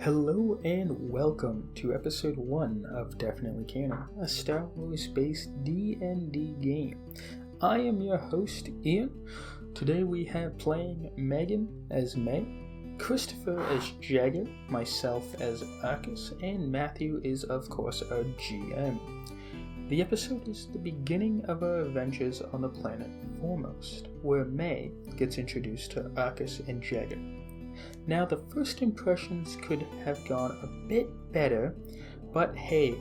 Hello and welcome to episode 1 of Definitely Canon, a Star Wars based D&D game. I am your host, Ian. Today we have playing Megan as May, Christopher as Jagger, myself as Arcus, and Matthew is of course our GM. The episode is the beginning of our adventures on the planet Formos, where May gets introduced to Arcus and Jagger. Now, the first impressions could have gone a bit better, but hey,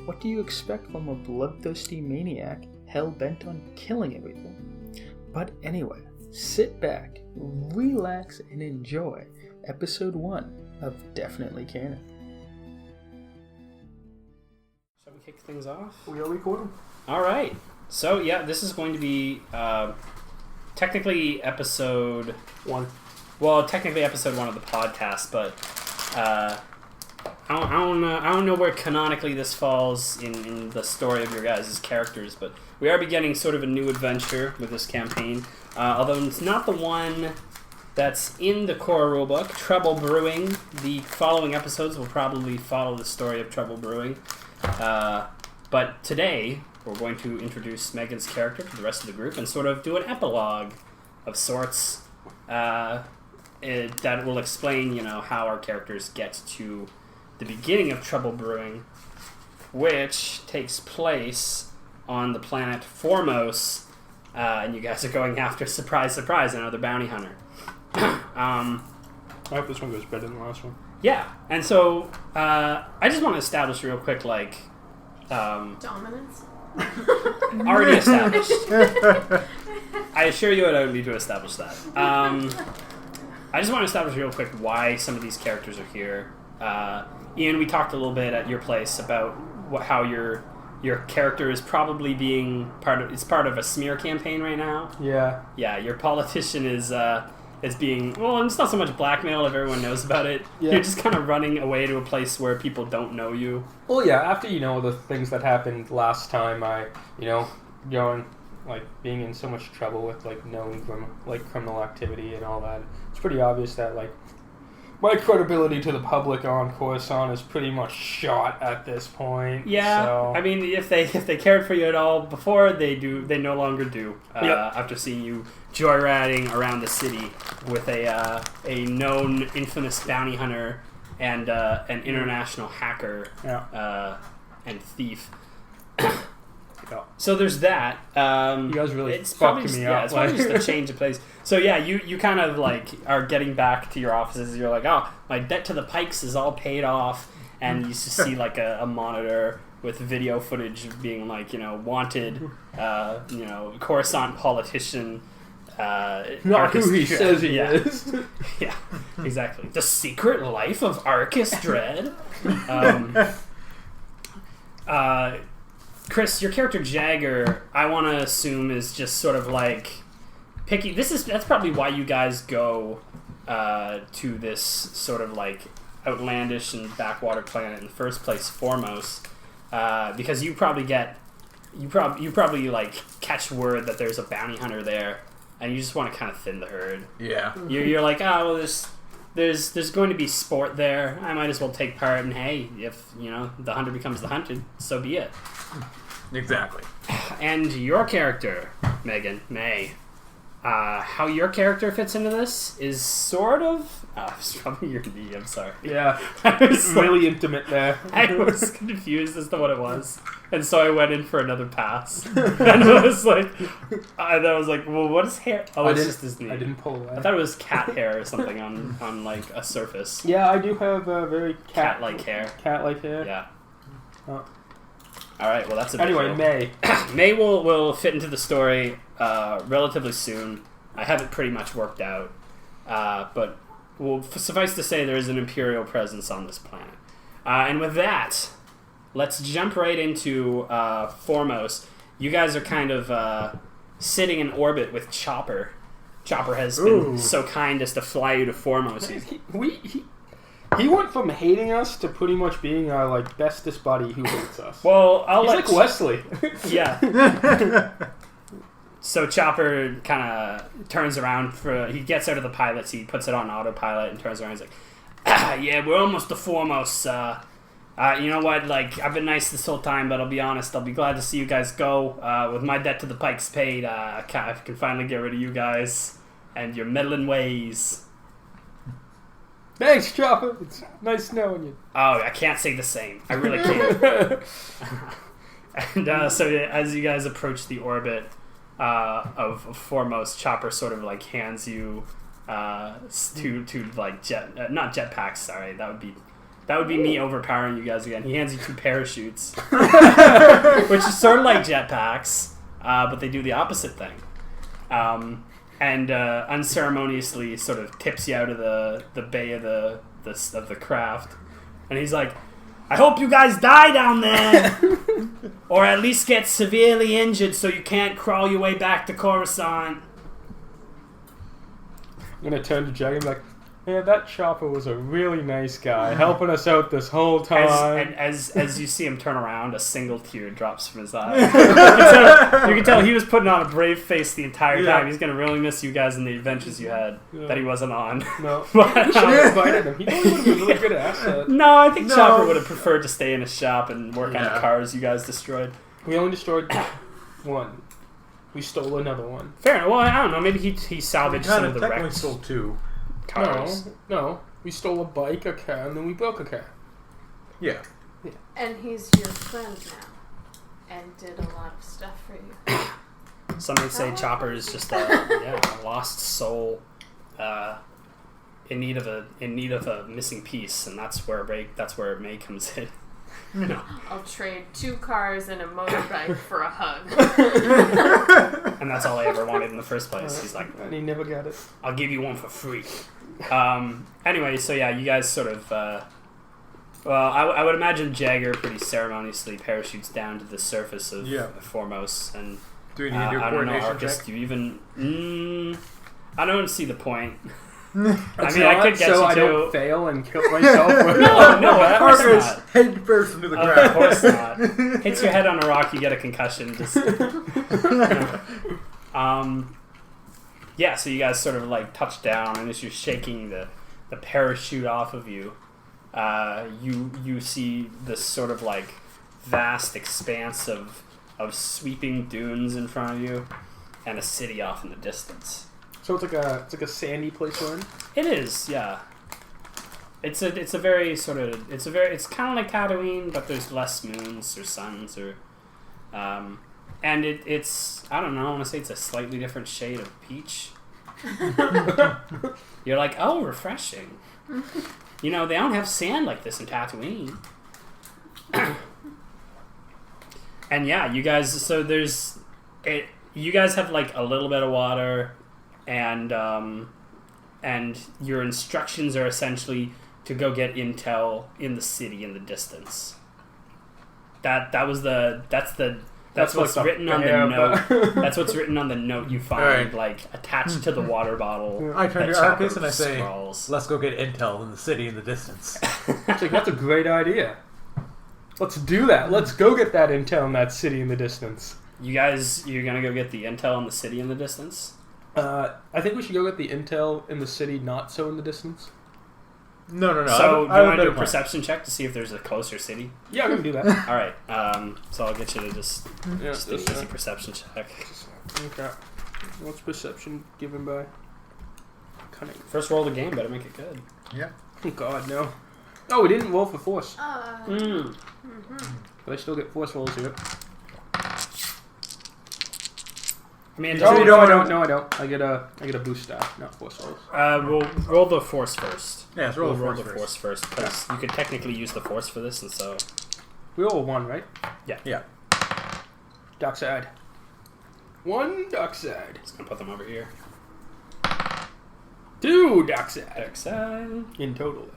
what do you expect from a bloodthirsty maniac hell-bent on killing everything? But anyway, sit back, relax, and enjoy episode 1 of Definitely Canon. Shall we kick things off? We are recording. Alright, so yeah, this is going to be technically episode 1. Well, technically episode 1 of the podcast, but I don't know where canonically this falls in the story of your guys' characters, but we are beginning sort of a new adventure with this campaign. Although it's not the one that's in the core rulebook, Trouble Brewing. The following episodes will probably follow the story of Trouble Brewing. But today, we're going to introduce Megan's character to the rest of the group and sort of do an epilogue of sorts. That will explain, how our characters get to the beginning of Trouble Brewing, which takes place on the planet Formos, and you guys are going after, surprise, another bounty hunter. I hope this one goes better than the last one. Yeah, and so I just want to establish real quick, dominance? Already established. I assure you I don't need to establish that. I just want to establish real quick why some of these characters are here. Ian, we talked a little bit at your place about how your character is probably being part of a smear campaign right now. Yeah. Yeah, your politician is being, well, it's not so much blackmail if everyone knows about it. Yeah. You're just kind of running away to a place where people don't know you. Well, yeah, after, the things that happened last time, going, being in so much trouble with, known criminal activity and all that, it's pretty obvious that, my credibility to the public on Coruscant is pretty much shot at this point. Yeah, so. I mean, if they cared for you at all before, they no longer do. Yep. After seeing you joyriding around the city with a known infamous bounty hunter and an international hacker and thief. So there's that. You guys really fucked me up. Yeah, it's probably just a change of place. So yeah, you kind of are getting back to your offices. You're like, oh, my debt to the Pikes is all paid off, and you just see a monitor with video footage of being wanted, Coruscant politician. Not who he says he is. Yeah, exactly. The Secret Life of Arcus Dread. Chris, your character Jagger, I want to assume is just sort of picky. That's probably why you guys go to this sort of outlandish and backwater planet in the first place, Formos, because you probably catch word that there's a bounty hunter there, and you just want to kind of thin the herd. Yeah. You're like, there's going to be sport there. I might as well take part, and hey, if the hunter becomes the hunted, so be it. Exactly. And your character, Megan, May, how your character fits into this is sort of... it's probably your knee, I'm sorry. Yeah, it's really intimate there. I was confused as to what it was, and so I went in for another pass. And I was like, well, what is hair? Oh, it's just his knee. I didn't pull away. I thought it was cat hair or something on a surface. Yeah, I do have very cat-like hair. Cat-like hair. Yeah. Oh. All right, well, that's a big Anyway, deal. May. May will fit into the story relatively soon. I have it pretty much worked out. But suffice to say there is an Imperial presence on this planet. And with that, let's jump right into Formos. You guys are kind of sitting in orbit with Chopper. Chopper has been so kind as to fly you to Formos. He went from hating us to pretty much being our bestest buddy who hates us. Well, He's like Wesley. Yeah. So Chopper kind of turns around he gets out of the pilot seat, puts it on autopilot, and turns around. He's like, Yeah, we're almost to Formos. You know what? Like, I've been nice this whole time, but I'll be honest. I'll be glad to see you guys go. With my debt to the Pikes paid, I can finally get rid of you guys and your meddling ways. Thanks, Chopper. It's nice knowing you. Oh, I can't say the same. I really can't. And so as you guys approach the orbit of Formos, Chopper sort of like hands you two like not jetpacks. Sorry, that would be me overpowering you guys again. He hands you 2 parachutes, which is sort of like jetpacks, but they do the opposite thing. And unceremoniously sort of tips you out of the bay of the craft, and he's like, "I hope you guys die down there, or at least get severely injured so you can't crawl your way back to Coruscant." I'm gonna turn to Jag and be like, "Yeah, that Chopper was a really nice guy, helping us out this whole time." As you see him turn around, a single tear drops from his eye. You can tell he was putting on a brave face the entire time. He's gonna really miss you guys and the adventures you had that he wasn't on. No, But, we should have invited him. He probably would have been a really good asset. no, I think Chopper would have preferred to stay in his shop and work on the cars you guys destroyed. We only destroyed one. We stole another one. Fair enough. Well, I don't know. Maybe he salvaged some of the technically wrecks. stole 2. Cars. No. We stole a bike, a car, and then we broke a car. Yeah. And he's your friend now, and did a lot of stuff for you. Some would say Chopper is just a lost soul, in need of a missing piece, and that's where May comes in. No. I'll trade 2 cars and a motorbike for a hug. And that's all I ever wanted in the first place. He's like, and he never got it. "I'll give you one for free." Anyway, so yeah, you guys sort of. I would imagine Jagger pretty ceremoniously parachutes down to the surface of Formos, and Do we need to do a I don't know, coordination Arcus, check? do you even? I don't see the point. I It's mean, I could get so you I to. don't fail and kill myself. No, of course Arcus, not. head first into the Of ground. course not. Hits your head on a rock, you get a concussion. Just, yeah, so you guys sort of like touch down, and as you're shaking the parachute off of you, you see this sort of like vast expanse of sweeping dunes in front of you, and a city off in the distance. So it's like a sandy place we're in? It is, yeah. It's kind of like Tatooine, but there's less moons or suns or, and it's I don't know. I want to say it's a slightly different shade of peach. You're like, oh, refreshing. You know, they don't have sand like this in Tatooine. And yeah, you guys. So there's it. You guys have like a little bit of water, and your instructions are essentially to go get intel in the city in the distance. That's what's written on the note. That's what's written on the note you find, like attached to the water bottle. I turn to that Chopper Arcus and I say, scrawls. "Let's go get intel in the city in the distance." It's like, that's a great idea. Let's do that. Let's go get that intel in that city in the distance. You're gonna go get the intel in the city in the distance? I think we should go get the intel in the city not so in the distance. No. So I you want to do better a plan. perception check to see if there's a closer city? Yeah, we can do that. All right. So I'll get you to just Yeah, do an easy perception check. Okay. What's perception given by? Cunning. First roll of the game, better make it good. Yeah. Oh God, no. Oh, we didn't roll for force. Mm. But I still get force rolls here. I mean, Oh, no, I don't. I get a boost die, not force rolls. roll the force first. Yeah, let's roll We'll the force force first because you could technically use the force for this, and so We roll a 1, right? Yeah. Dark side. 1 dark side. just gonna put them over here. 2 dark side. Dark side. In total,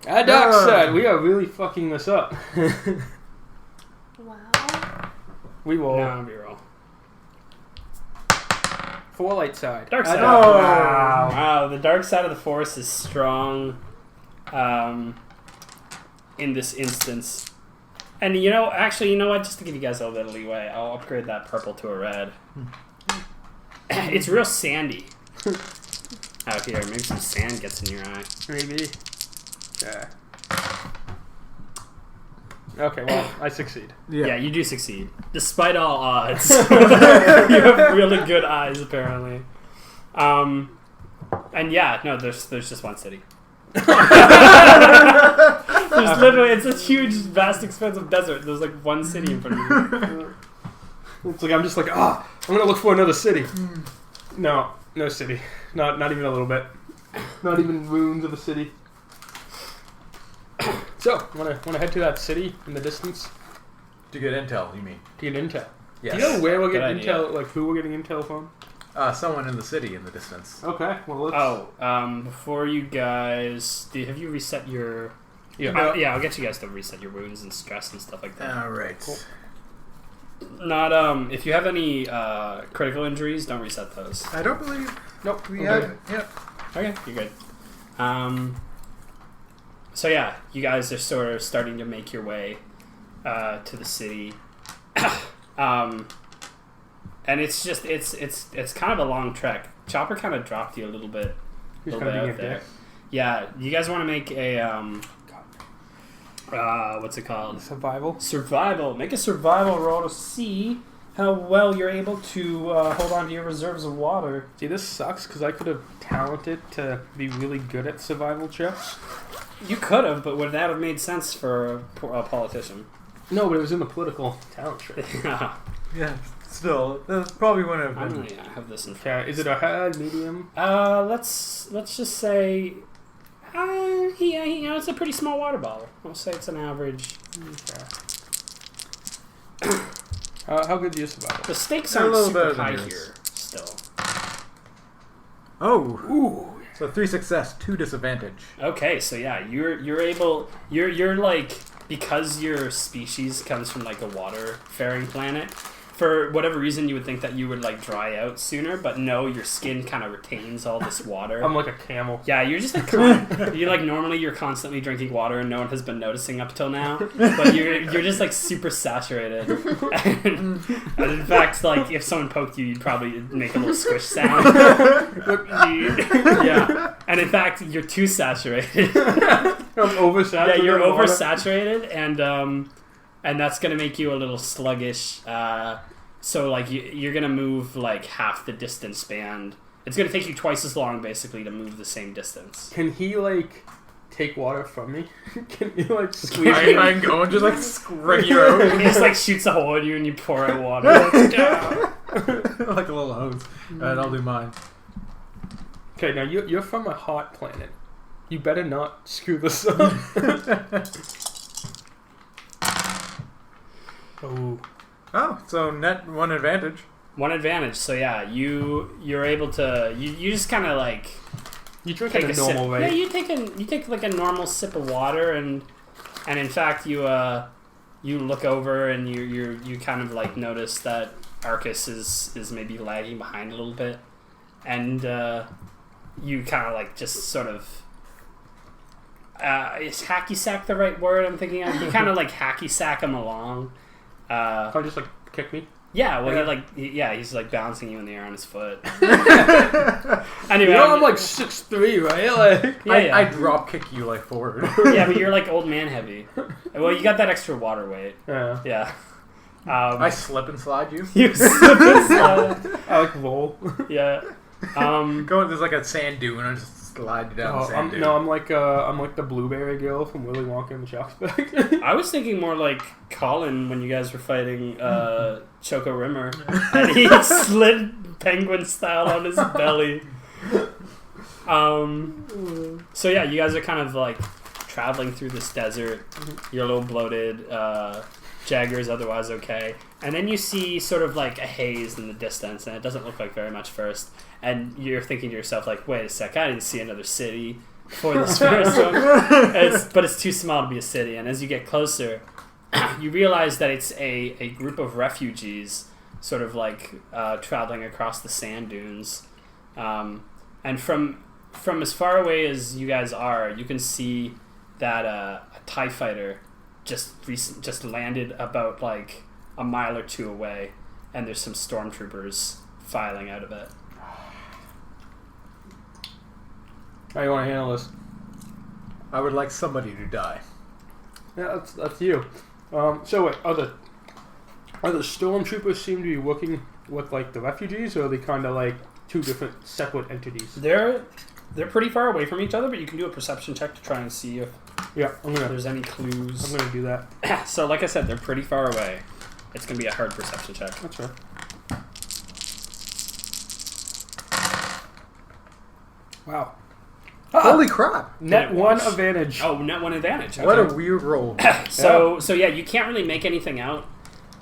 that is. Dark side. We are really fucking this up. Wow. We roll No, we roll. 4 light side. Dark side. Oh. Wow. The dark side of the force is strong. In this instance. And you know what? Just to give you guys a little bit of leeway, I'll upgrade that purple to a red. It's real sandy. out here. Maybe some sand gets in your eye. Maybe. Yeah. Okay, well, I succeed. Yeah, you do succeed. Despite all odds. You have really good eyes, apparently. And yeah, no, there's just one city. There's literally, it's a huge, vast, expansive desert. There's like one city in front of you. It's like I'm just like, I'm gonna look for another city. No city. Not even a little bit. Not even ruins of a city. So, wanna head to that city in the distance To get intel, you mean? to get intel. Yes. Do you know where we're Good getting idea. intel? Like who we're getting intel from? Someone in the city in the distance. Okay, well let's. Before you guys, have you reset your? Yeah. I'll get you guys to reset your wounds and stress and stuff like that. All right. Cool. Not if you have any critical injuries, don't reset those. I don't believe. Nope. We okay. have. Yeah. Okay, you're good. So yeah, you guys are sort of starting to make your way to the city, and it's just it's kind of a long trek. Chopper kind of dropped you a little bit, Who's out kind of being a there. dick? Yeah, you guys want to make a what's it called? Survival. Survival. Make a survival roll to see how well you're able to hold on to your reserves of water. See, this sucks because I could have talented to be really good at survival checks. You could have, but would that have made sense for a politician? No, but it was in the political talent trait. Yeah. Still, that probably wouldn't have been. I have this in front. Okay, is it a high, medium? Let's just say, it's a pretty small water bottle. We'll say it's an average. Okay. How good do you survive? The stakes A aren't little super better than high yours. here. Still. Oh. Ooh. So 3 success, 2 disadvantage. Okay, so yeah, you're able. You're like, because your species comes from like a water-faring planet. For whatever reason, you would think that you would like dry out sooner, but no, your skin kind of retains all this water. I'm like a camel. Yeah, you're just like you're like normally you're constantly drinking water and no one has been noticing up till now, but you're just like super saturated. And in fact, like if someone poked you, you'd probably make a little squish sound. Yeah, and in fact, you're too saturated. I'm oversaturated. Yeah, you're in water. oversaturated, and that's gonna make you a little sluggish. So like you're gonna move like half the distance span. It's gonna take you twice as long basically to move the same distance. Can he like take water from me? Can he like squeeze I me? can go and just like scrape you out He just like shoots a hole in you and you pour out water. like a little hose. Alright, I'll do mine. Okay, now you're from a hot planet. You better not screw this up. Oh. Oh, so net 1 advantage. One advantage. So yeah, you're able to you just kind of like You drink take at a a normal sip. rate. Yeah, you take like a normal sip of water and in fact you look over and you kind of like notice that Arcus is maybe lagging behind a little bit, and you kind of like just sort of is hacky sack the right word I'm thinking of? You kind of like hacky sack him along. Can't you just like kick me? Yeah, well, he's like bouncing you in the air on his foot. Anyway, You know I'm like 6'3", right? Like, yeah. I drop kick you like forward. Yeah, but you're like old man heavy. Well, you got that extra water weight. yeah. Yeah. I slip and slide you. You slip and slide. I like roll. Yeah. Go, there's like a sand dune and I just slide you down the sand dune. I'm like the blueberry girl from Willy Wonka and the Chocolate Factory. I was thinking more like Colin when you guys were fighting Choco Rimmer, and he slid penguin style on his belly. So yeah, you guys are kind of like traveling through this desert. You're a little bloated. Jagger's otherwise okay. And then you see sort of like a haze in the distance, and it doesn't look like very much first. And you're thinking to yourself, like, wait a sec, I didn't see another city before this first one. But it's too small to be a city. And as you get closer, you realize that it's a group of refugees sort of like traveling across the sand dunes. And from as far away as you guys are, you can see that a TIE fighter just landed about like a mile or two away, and there's some stormtroopers filing out of it. How do you want to handle this? I would like somebody to die. Yeah, that's you. So wait, are the stormtroopers seem to be working with like the refugees, or are they kind of like two different separate entities? They're pretty far away from each other, but you can do a perception check to try and see if there's any clues. I'm gonna do that. So, like I said, they're pretty far away. It's gonna be a hard perception check. That's right. Wow. Holy crap! Net It one was. advantage. Oh, net one advantage. What a Okay. weird roll. So yeah, you can't really make anything out,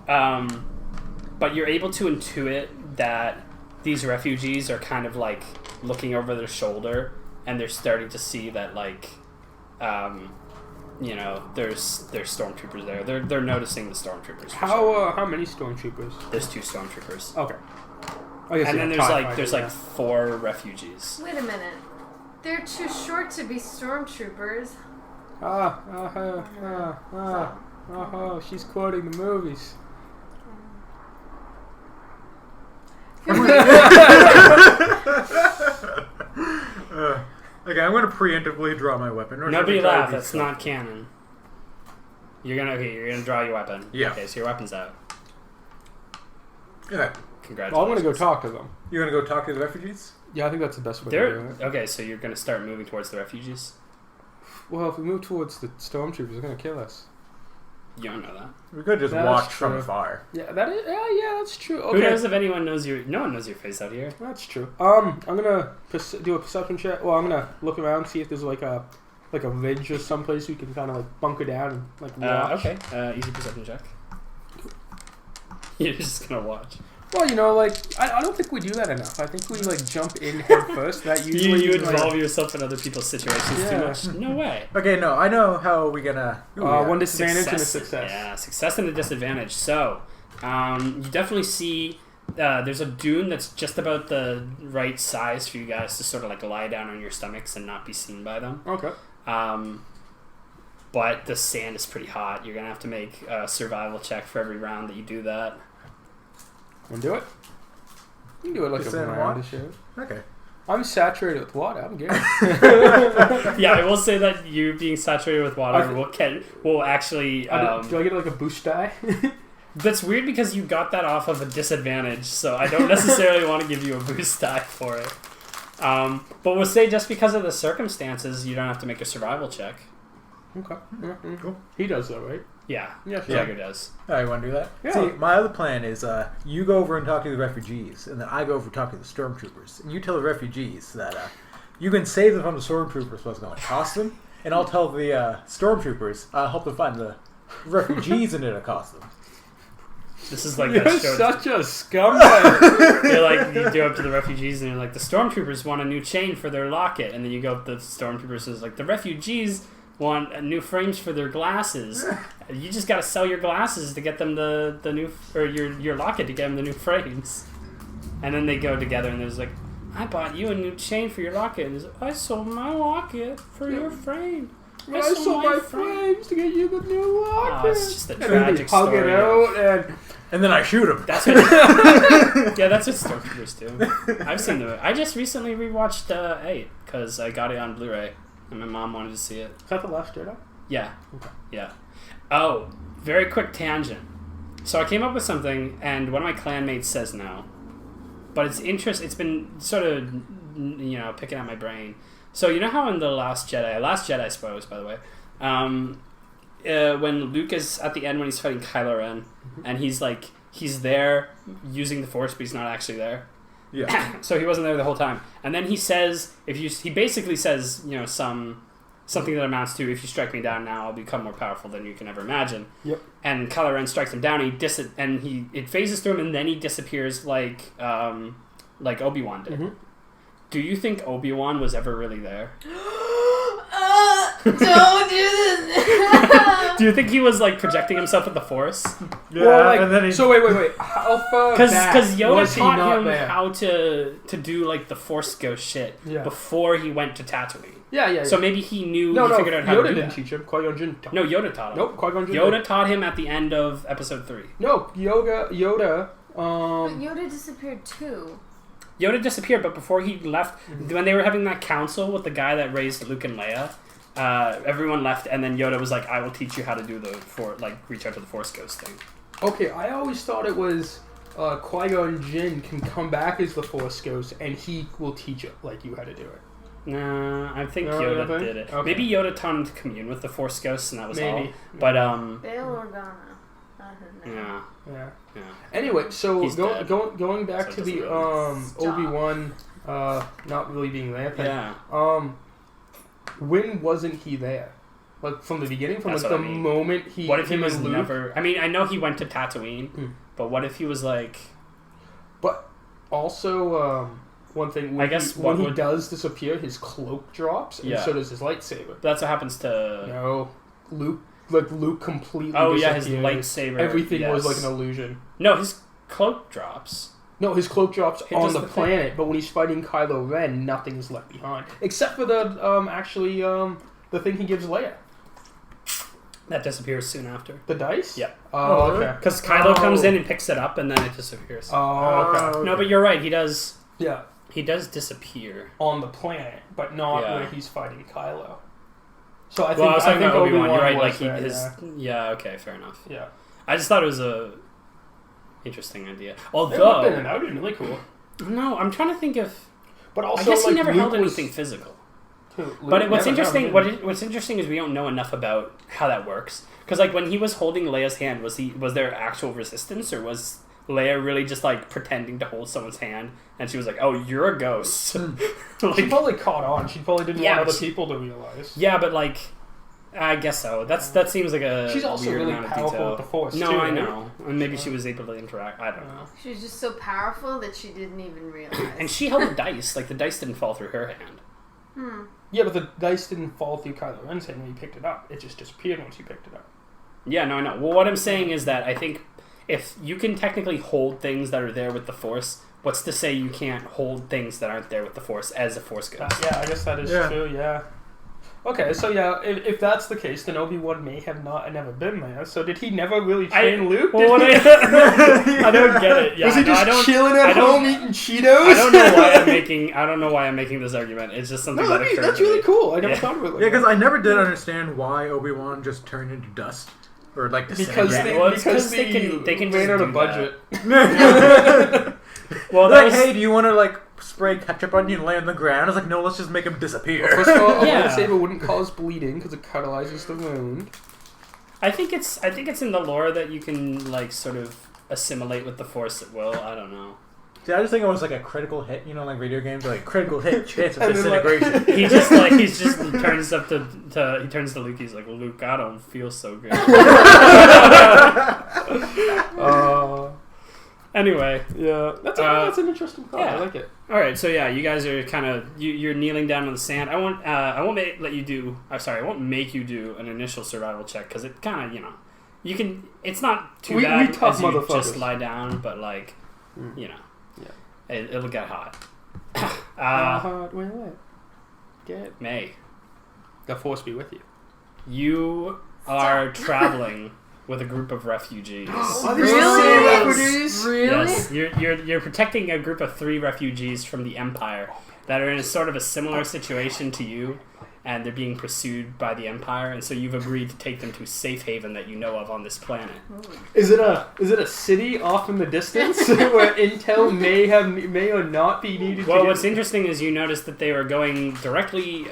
but you're able to intuit that these refugees are kind of like looking over their shoulder, and they're starting to see that like, there's stormtroopers there. They're noticing the stormtroopers. for sure. How many stormtroopers? There's 2 stormtroopers, Okay. I guess and yeah, then TIE there's fighter, like 4 refugees. Wait a minute. They're too short to be stormtroopers. She's quoting the movies. Okay, I'm going to preemptively draw my weapon. Or Nobody should I try laugh. to be That's stealth? not canon. You're gonna draw your weapon. Yeah. Okay, so your weapon's out. Okay. Congratulations. Well, I'm gonna go talk to them. You're going to go talk to the refugees? Yeah, I think that's the best way to do it. Okay, so you're gonna start moving towards the refugees. Well, if we move towards the stormtroopers, they're gonna kill us. You don't know that. We could just That's watch from true. afar. Yeah, yeah, that's true. Okay. Who knows if anyone knows your? No one knows your face out here. That's true. I'm gonna do a perception check. Well, I'm gonna look around, see if there's like a ridge or someplace we can kind of like bunker down and like watch. Okay. Easy perception check. You're just gonna watch. Well, I don't think we do that enough. I think we like jump in head first. That usually You involve yourself in other people's situations too Yeah. much. No way. Okay, no, I know how we're going to... one disadvantage and a success. Yeah, success and a disadvantage. So, you definitely see there's a dune that's just about the right size for you guys to sort of like lie down on your stomachs and not be seen by them. Okay. But the sand is pretty hot. You're gonna have to make a survival check for every round that you do that. Want to do it? You can do it like Just a in round what? of shit. Okay. I'm saturated with water. I'm good. Yeah, I will say that you being saturated with water will actually. Do I get like a boost die? That's weird because you got that off of a disadvantage, so I don't necessarily want to give you a boost die for it. But we'll say just because of the circumstances, you don't have to make a survival check. Okay. Cool. He does though, right? Yeah, Yeah, sure. Jagger does. All right, you want to do that? Yeah. See, my other plan is you go over and talk to the refugees, and then I go over and talk to the stormtroopers. And you tell the refugees that you can save them from the stormtroopers, what's going to cost them, and I'll tell the stormtroopers, help them find the refugees and it'll cost them. This is like You're that show. such a scumbag. You're like, you go up to the refugees and you're like, the stormtroopers want a new chain for their locket, and then you go up to the stormtroopers and it's like, the refugees want new frames for their glasses. You just got to sell your glasses to get them the new, or your locket to get them the new frames. And then they go together and there's like, I bought you a new chain for your locket, and I sold my locket for your frame. I sold my frames to get you the new locket. Oh, it's just a And then they tragic hug story. it out And then I shoot them. That's what. Yeah, that's what stormtroopers do. I've seen the. I just recently rewatched 8 because I got it on Blu-ray and my mom wanted to see it. Is that the last Jedi? Yeah. Okay. Yeah. Oh, very quick tangent. So I came up with something, and one of my clanmates says no, but it's been sort of picking at my brain. So you know how in the Last Jedi spoilers by the way, when Luke is at the end when he's fighting Kylo Ren, and he's there using the Force, but he's not actually there. Yeah. So he wasn't there the whole time. And then he says, he basically says, something that amounts to, if you strike me down now, I'll become more powerful than you can ever imagine. Yep. And Kylo Ren strikes him down, and it phases through him, and then he disappears like Obi-Wan did. Mm-hmm. Do you think Obi-Wan was ever really there? Don't do this. Do you think he was like projecting himself with the Force? Yeah, Well, and then he... So wait. How far Because back Yoda was he taught not him there? how to do like the Force ghost shit before he went to Tatooine. Yeah. So maybe he knew. No, he figured out how Yoda to do didn't that. teach him. Qui-Gon Jinn taught him. No, Yoda taught him. Nope, Qui-Gon Jinn. Yoda taught him at the end of Episode 3. No, Yoda. But Yoda disappeared too. Yoda disappeared, but before he left, when they were having that council with the guy that raised Luke and Leia, everyone left, and then Yoda was like, "I will teach you how to do reach out to the Force Ghost thing." Okay, I always thought it was Qui-Gon Jinn can come back as the Force Ghost, and he will teach you how to do it. Nah, I think Yoda did it. Okay. Maybe Yoda taught him to commune with the Force Ghosts, and that was all. Maybe. But Bail Organa. Not her name. yeah. Anyway, so He's dead. going back So to it the Stop. Obi-Wan not really being there thing. Yeah. When wasn't he there? Like from the beginning, from That's like what the I mean. moment he. What if he him was and Luke, never? I mean, I know he went to Tatooine, Hmm. but what if he was like? But also, one thing. When I guess when he would- does disappear, his cloak drops, and Yeah. so does his lightsaber. That's what happens to. No, Luke completely. Oh yeah, his disappeared. lightsaber. Everything was like yes. an illusion. No, his cloak drops. No, his cloak drops It on does the the thing. planet, but when he's fighting Kylo Ren, nothing's left behind except for the the thing he gives Leia, That disappears soon after. the dice. Yeah. Oh, really? okay. Because Kylo comes in and picks it up, and then it disappears. Oh, okay. No, but you're right. He does. Yeah, He does disappear. on the planet, but not Yeah. where he's fighting Kylo. So I think Well, I was talking about Obi-Wan. You're right. was Like there, Yeah. Okay. Fair enough. yeah. I just thought it was a interesting idea. It would have Although, been really cool. no, I'm trying to think if. But also, I guess he like, never Luke held was- anything physical. Luke But what's never interesting, held it. what's interesting is we don't know enough about how that works. Because like when he was holding Leia's hand, was there actual resistance, or was Leia really just like pretending to hold someone's hand, and she was like, "Oh, you're a ghost." She probably caught on. She probably didn't Yeah, want but other people to realize. yeah, but like, I guess so. That seems like a She's also weird really amount of powerful detail. with the Force, No, too, I right? know, and maybe she was able to interact. I don't know. She was just so powerful that she didn't even realize. And she held the dice. Like the dice didn't fall through her hand. Yeah, but the dice didn't fall through Kylo Ren's hand when he picked it up. It just disappeared once he picked it up. Yeah, no, I know. Well, what I'm saying is that I think if you can technically hold things that are there with the Force, what's to say you can't hold things that aren't there with the Force as a Force ghost? Yeah, I guess that is true, yeah. Okay, so yeah, if that's the case, then Obi-Wan may have never been there. So did he never really train Luke? Well, I don't get it. Yeah, was he no, just I don't, chilling I at don't- home eating Cheetos? I don't know why I'm making this argument. It's just something No, that occurred that's to me. really cool. I never Yeah. thought of it like Yeah, because that. I never did understand why Obi-Wan just turned into dust. Or like Because disintegrated. they, Well, it's because 'cause they can ran just out do of budget. Well, like, that was, hey, do you want to like spray ketchup on you and lay on the ground? I was like, no, let's just make him disappear. First of all, a Yeah. lightsaber wouldn't cause bleeding because it catalyzes the wound. I think it's in the lore that you can like sort of assimilate with the Force at will. I don't know. See, I just think it was like a critical hit, you know, like video games, like critical hit, chance of And then, like- disintegration. He turns to Luke. He's like, Luke, I don't feel so good. Anyway, Yeah, that's an interesting thought. yeah. I like it. all right. So yeah, you guys are kind of you're kneeling down on the sand. I won't let you do. I'm sorry, I won't make you do an initial survival check because it kind of you can. It's not too We bad tough as you motherfuckers. just lie down, but like Yeah. it'll get hot. Hard will it get? May. The Force be with you. You are traveling with a group of refugees. Are these the same refugees? Really? Yes, you're protecting a group of 3 refugees from the Empire that are in a sort of a similar situation to you, and they're being pursued by the Empire, and so you've agreed to take them to a safe haven that you know of on this planet. Is it a city off in the distance where intel may or not be needed? Well, to what's get... interesting is you notice that they were going directly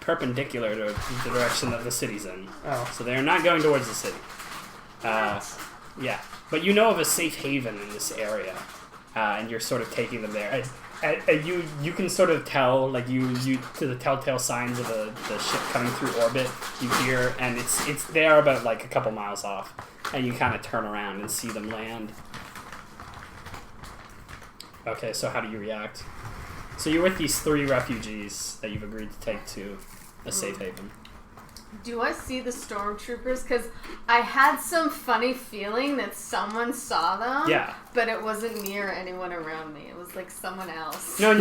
perpendicular to the direction that the city's in. Oh. So they're not going towards the city. Yeah, but you know of a safe haven in this area, and you're sort of taking them there. You can sort of tell, like you to the telltale signs of the ship coming through orbit. You hear, and it's they are about like a couple miles off, and you kind of turn around and see them land. Okay, so how do you react? So you're with these 3 refugees that you've agreed to take to a safe haven. Do I see the stormtroopers? Because I had some funny feeling that someone saw them. Yeah. But it wasn't near anyone around me. It was like someone else. No,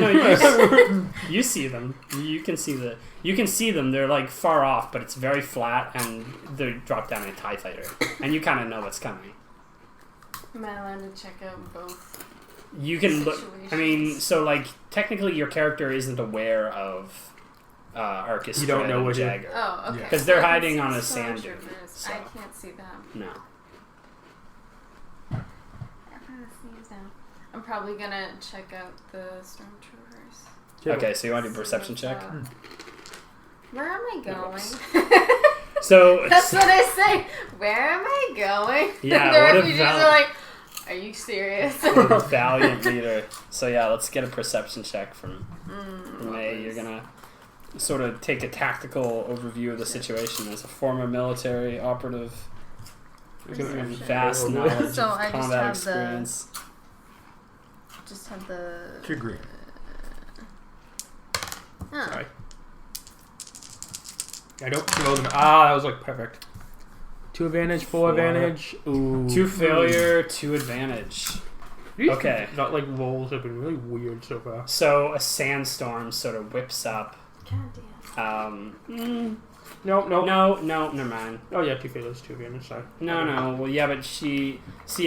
you see them. You can see them. They're like far off, but it's very flat, and they drop down in a TIE fighter, and you kind of know what's coming. Am I allowed to check out both? You can look. I mean, situations. so like technically, your character isn't aware of Arcus. You don't know and what you- Jagger. Oh, okay. Yeah. 'Cause they're I can hiding see on a the sand dune, stormtroopers. so. I can't see them. No. I can't see them. I'm probably gonna check out the stormtroopers. Okay, so you want to do a perception See check? what's up. Where am I going? So That's what I say. Where am I going? Yeah, the what a refugees val- are like, are you serious? valiant leader. So yeah, let's get a perception check from May. You're gonna sort of take a tactical overview of the situation as a former military operative. You're gonna have Perception. vast knowledge So of I just combat have experience. Just have the. To agree. Huh. Sorry. I don't know them. Ah, that was like perfect. 2 advantage, 4 Four. advantage. Ooh. 2 failure, 2 advantage. These Okay. Not like rolls have been really weird so far. So a sandstorm sort of whips up. God damn. No, no. No, never mind. Oh yeah, 2 failures, 2 advantage. Sorry. No. Well, yeah, but See,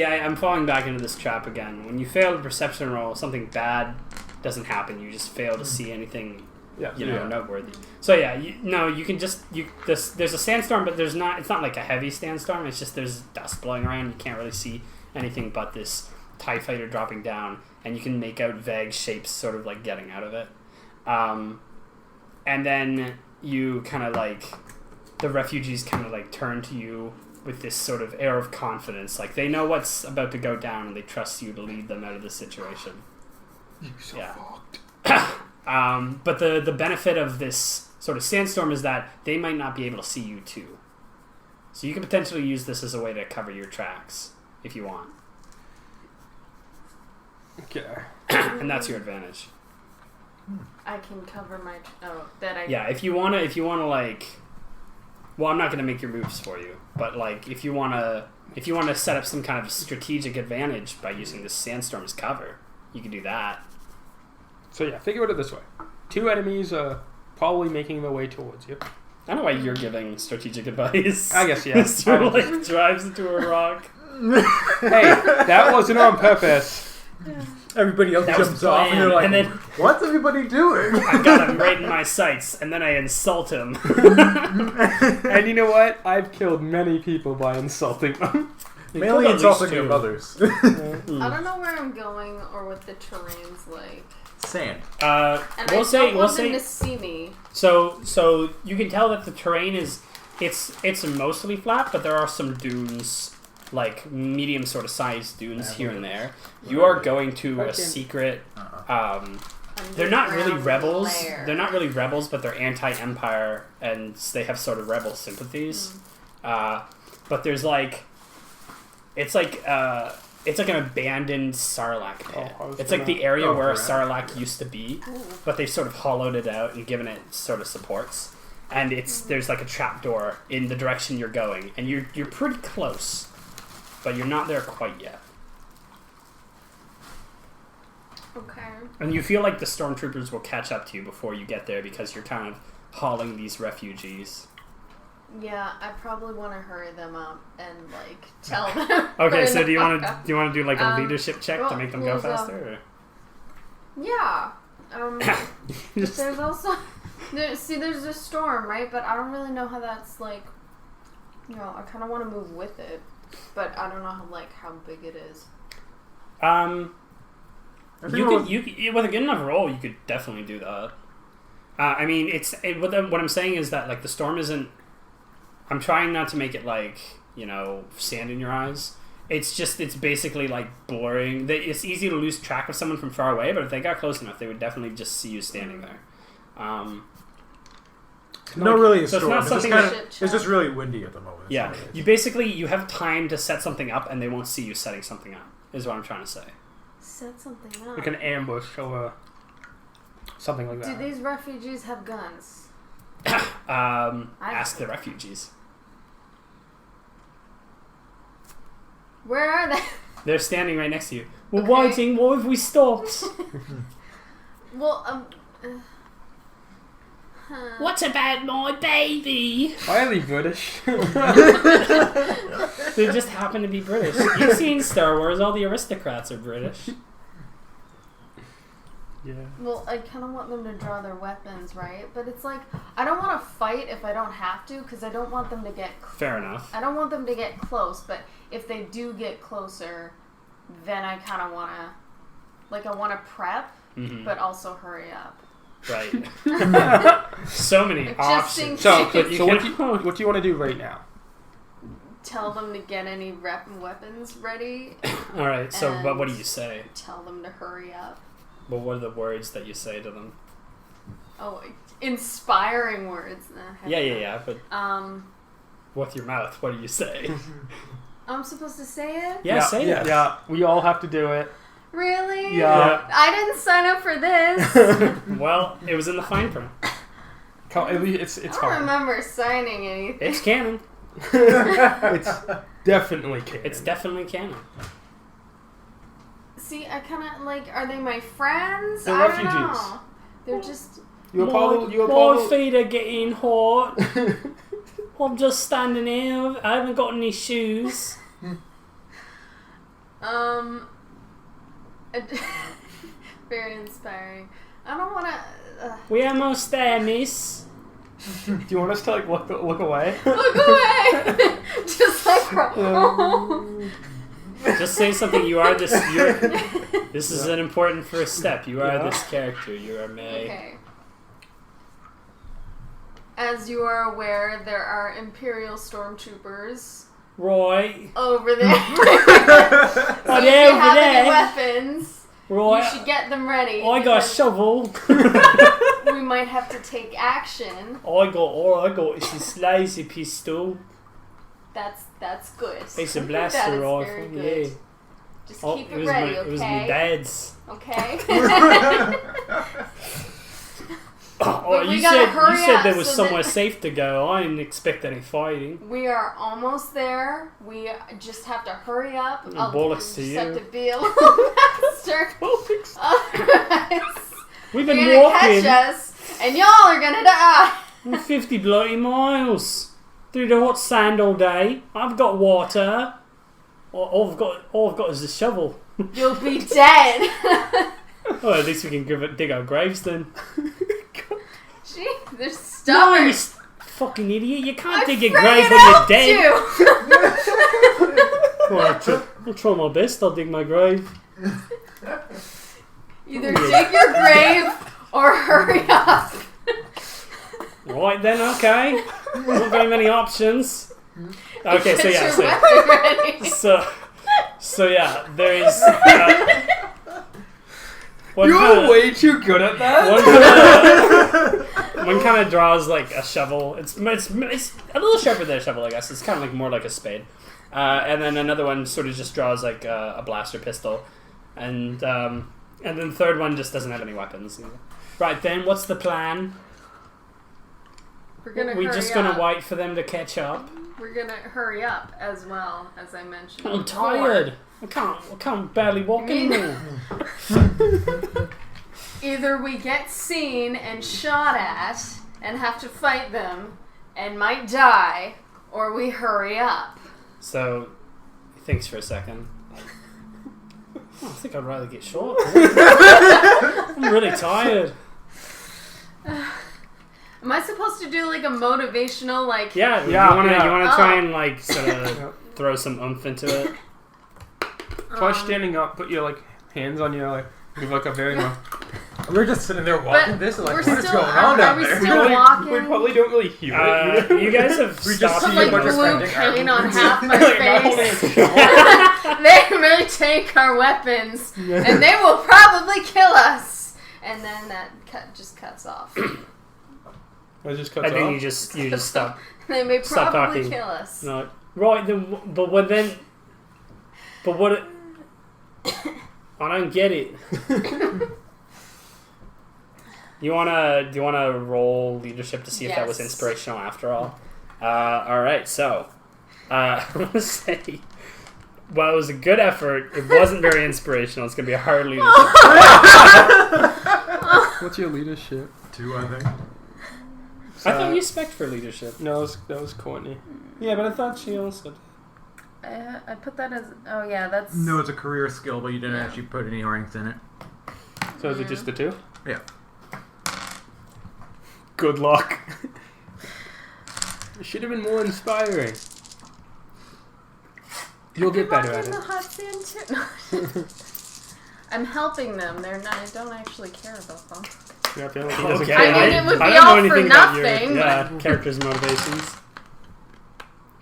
I'm falling back into this trap again. When you fail a perception roll, something bad doesn't happen. You just fail to see anything, Yeah. noteworthy. So yeah, you can just there's a sandstorm, but it's not like a heavy sandstorm. It's just there's dust blowing around. You can't really see anything but this TIE fighter dropping down, and you can make out vague shapes, sort of like getting out of it. And then you kind of like the refugees kind of like turn to you with this sort of air of confidence, like they know what's about to go down, and they trust you to lead them out of this situation. You're so Yeah. fucked. But the benefit of this sort of sandstorm is that they might not be able to see you too. So you can potentially use this as a way to cover your tracks if you want. Okay. And that's your advantage. I can cover my. That I. Yeah, if you wanna like, well, I'm not gonna make your moves for you, but like if you wanna set up some kind of strategic advantage by using this sandstorm as cover, you can do that. So yeah, think about it this way: 2 enemies are probably making their way towards you. I don't know why you're giving strategic advice. I guess, yeah. Mr. like drives into a rock. Hey, that wasn't on purpose. Everybody else That was jumps off, and planned, they're like, and then- "What's everybody doing?" I got him right in my sights, and then I insult him. And you know what? I've killed many people by insulting them. Mainly killed at insulting least your 2. mothers. I don't know where I'm going or what the terrain's like. Sand. And We'll I say don't want them to see me. So you can tell that the terrain is it's mostly flat, but there are some dunes, like medium sort of sized dunes here and there. You are going to a secret. They're not really Underground rebels. lair. They're not really rebels, but they're anti-empire, and they have sort of rebel sympathies. But there's like, it's like an abandoned Sarlacc pit. Oh, I was It's like the area where a correct. Sarlacc used to be, but they've sort of hollowed it out and given it sort of supports. And there's like a trapdoor in the direction you're going, and you're pretty close, but you're not there quite yet. Okay. And you feel like the stormtroopers will catch up to you before you get there because you're kind of hauling these refugees. Yeah, I probably want to hurry them up and like tell them. Okay, hurry so the do you fuck want up. to do like a Um, leadership check to well, make them go we'll go. faster? Yeah. Just- There's also there's a storm, right? But I don't really know how that's like. I kind of want to move with it, but I don't know how big it is. You could with a good enough roll, you could definitely do that. I mean, what I'm saying is that like the storm isn't. I'm trying not to make it like sand in your eyes. It's basically like blurring. It's easy to lose track of someone from far away, but if they got close enough, they would definitely just see you standing there. No, really a so it's storm. not It's just something kind that- of. It's just really windy at the moment. Yeah, That's all it is. you have time to set something up, and they won't see you setting something up. Is what I'm trying to say. Set something up. Like an ambush or something like Do that. these refugees have guns? Ask the refugees. Where are they? They're standing right next to you. We're Okay. waiting. What have we stopped? Well, What about my baby? Why are they British? They just happen to be British. You've seen Star Wars. All the aristocrats are British. Yeah. Well, I kind of want them to draw their weapons, right? But it's like, I don't want to fight if I don't have to, because I don't want them to get... Fair enough. I don't want them to get close, but if they do get closer, then I kind of want to... Like, I want to prep, but also hurry up. Right. So many options. So what do you want to do right now? Tell them to get any weapons ready. All right. So, what do you say? Tell them to hurry up. But what are the words that you say to them? Oh, inspiring words. Yeah. But with your mouth, what do you say? I'm supposed to say it? Yeah, say it. Yeah, we all have to do it. Really? Yeah. I didn't sign up for this. Well, it was in the fine print. It's I don't hard. remember signing anything. It's canon. It's definitely canon. It's definitely canon. See, I kind of like. Are they my friends? They're I refugees. Don't know. They're just. My feet are getting hot. I'm just standing here. I haven't got any shoes. Very inspiring. I don't want to. We're almost there, miss. Do you want us to like look away? Look away! Just like. Just say something. This is an important first step. You are this character. You are May. Okay. As you are aware, there are Imperial stormtroopers Right. over there. So if you they're over have there. any weapons, Right. you should get them ready. I got a because shovel. we might have to take action. I got is this laser pistol. That's good. It's a That blaster is rifle. very good. Yeah. Just keep it ready, okay? It was my dad's. Okay. Oh, we you gotta said hurry there up was so somewhere that- safe to go. I didn't expect any fighting. We are almost there. We just have to hurry up. Bollocks to just you. have to be a little faster. Otherwise, We've you're been gonna walking catch us, and y'all are gonna die. 50 bloody miles through the hot sand all day. I've got water. All I've got is a shovel. You'll be dead. Well, at least we can dig our graves then. Gee, they're No, stubborn. you fucking idiot! You can't dig a friggin' grave when you're helped dead. you. Well, I'll try my best. I'll dig my grave. Either dig your grave or hurry up. Right then, okay. Not very many options. Okay, so Get yeah, your weapon ready. so yeah, there is. You're way too good at that. One kind of draws like a shovel. It's a little sharper than a shovel, I guess. It's kind of like more like a spade. And then another one sort of just draws like a blaster pistol, and then the third one just doesn't have any weapons. Right then, what's the plan? We're just gonna wait for them to catch up. We're gonna hurry up as well, as I mentioned. I'm before. tired. I can't barely walk anymore. Either we get seen and shot at and have to fight them and might die, or we hurry up. So, he thinks for a second. I think I'd rather get shot. I'm really tired. Am I supposed to do like a motivational, like... Yeah. You wanna try and like sort of throw some oomph into it? Try standing up, put your like hands on your like, give like a very We're just sitting there watching But this, like, we're what is still- going on are down we there? still walking? We probably don't really hear it. You guys have We just stopped Some see like a bunch of blue standing paint on arms. half my Like, not holding face. a They may take our weapons, and they will probably kill us. And then that just cuts off. I just cuts I think off. you just stop. They may Stop probably talking. kill us. No, right. But what? I don't get it. Do you wanna roll leadership to see if that was Yes. inspirational after all? All right. So, I want to say, well, it was a good effort. It wasn't very inspirational. It's gonna be a hard leadership. What's your leadership? 2, I think. I thought you spec'd for leadership. No, that was Courtney. Yeah, but I thought she also. I put that as... Oh, yeah, that's... No, it's a career skill, but you didn't actually put any ranks in it. So is it just the two? Yeah. Good luck. It should have been more inspiring. You'll get better at in the it. hot sand too. I'm helping them. I don't actually care about them. Yeah, I feel like he doesn't Okay. care. I mean, it would be I don't know all for anything about your nothing. character's motivations.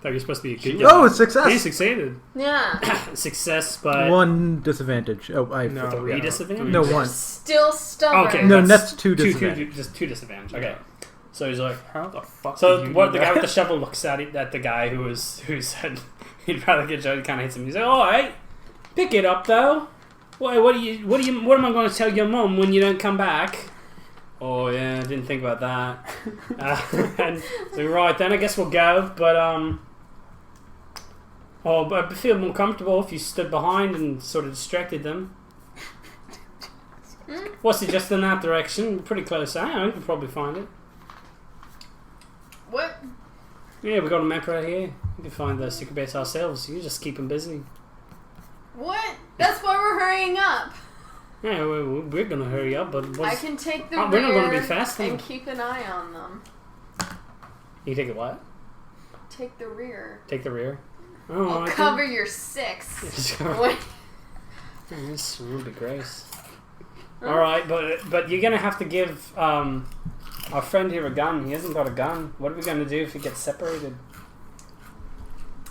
Thought you're supposed to be a good Oh, guy. it's success. He succeeded. Yeah. Success, but 1 disadvantage. Oh, I No. forgot. 3 disadvantage? No, 1. Still stubborn. Okay. No, that's that's 2 disadvantage. Just 2 disadvantage. Okay. So he's like, How the fuck so did you what? do The guy that? with the shovel looks at the guy who said he'd rather get Joe. He kind of hits him. He's like, all right, pick it up though. What am I going to tell your mom when you don't come back? Oh yeah, I didn't think about that. And so right then, I guess we'll go. But but I feel more comfortable if you stood behind and sort of distracted them. What's it just in that direction? Pretty close. We can probably find it. What? Yeah, we got a map right here. We can find the secret base ourselves. You just keep them busy. What? That's why we're hurrying up. Yeah, we're gonna hurry up, but I can take the we're rear not gonna be fast and enough. keep an eye on them. You take it what? Take the rear. Take the rear. Oh, I'll I cover your 6. can. Wait. This would be gross. All right, but you're gonna have to give our friend here a gun. He hasn't got a gun. What are we gonna do if he gets separated?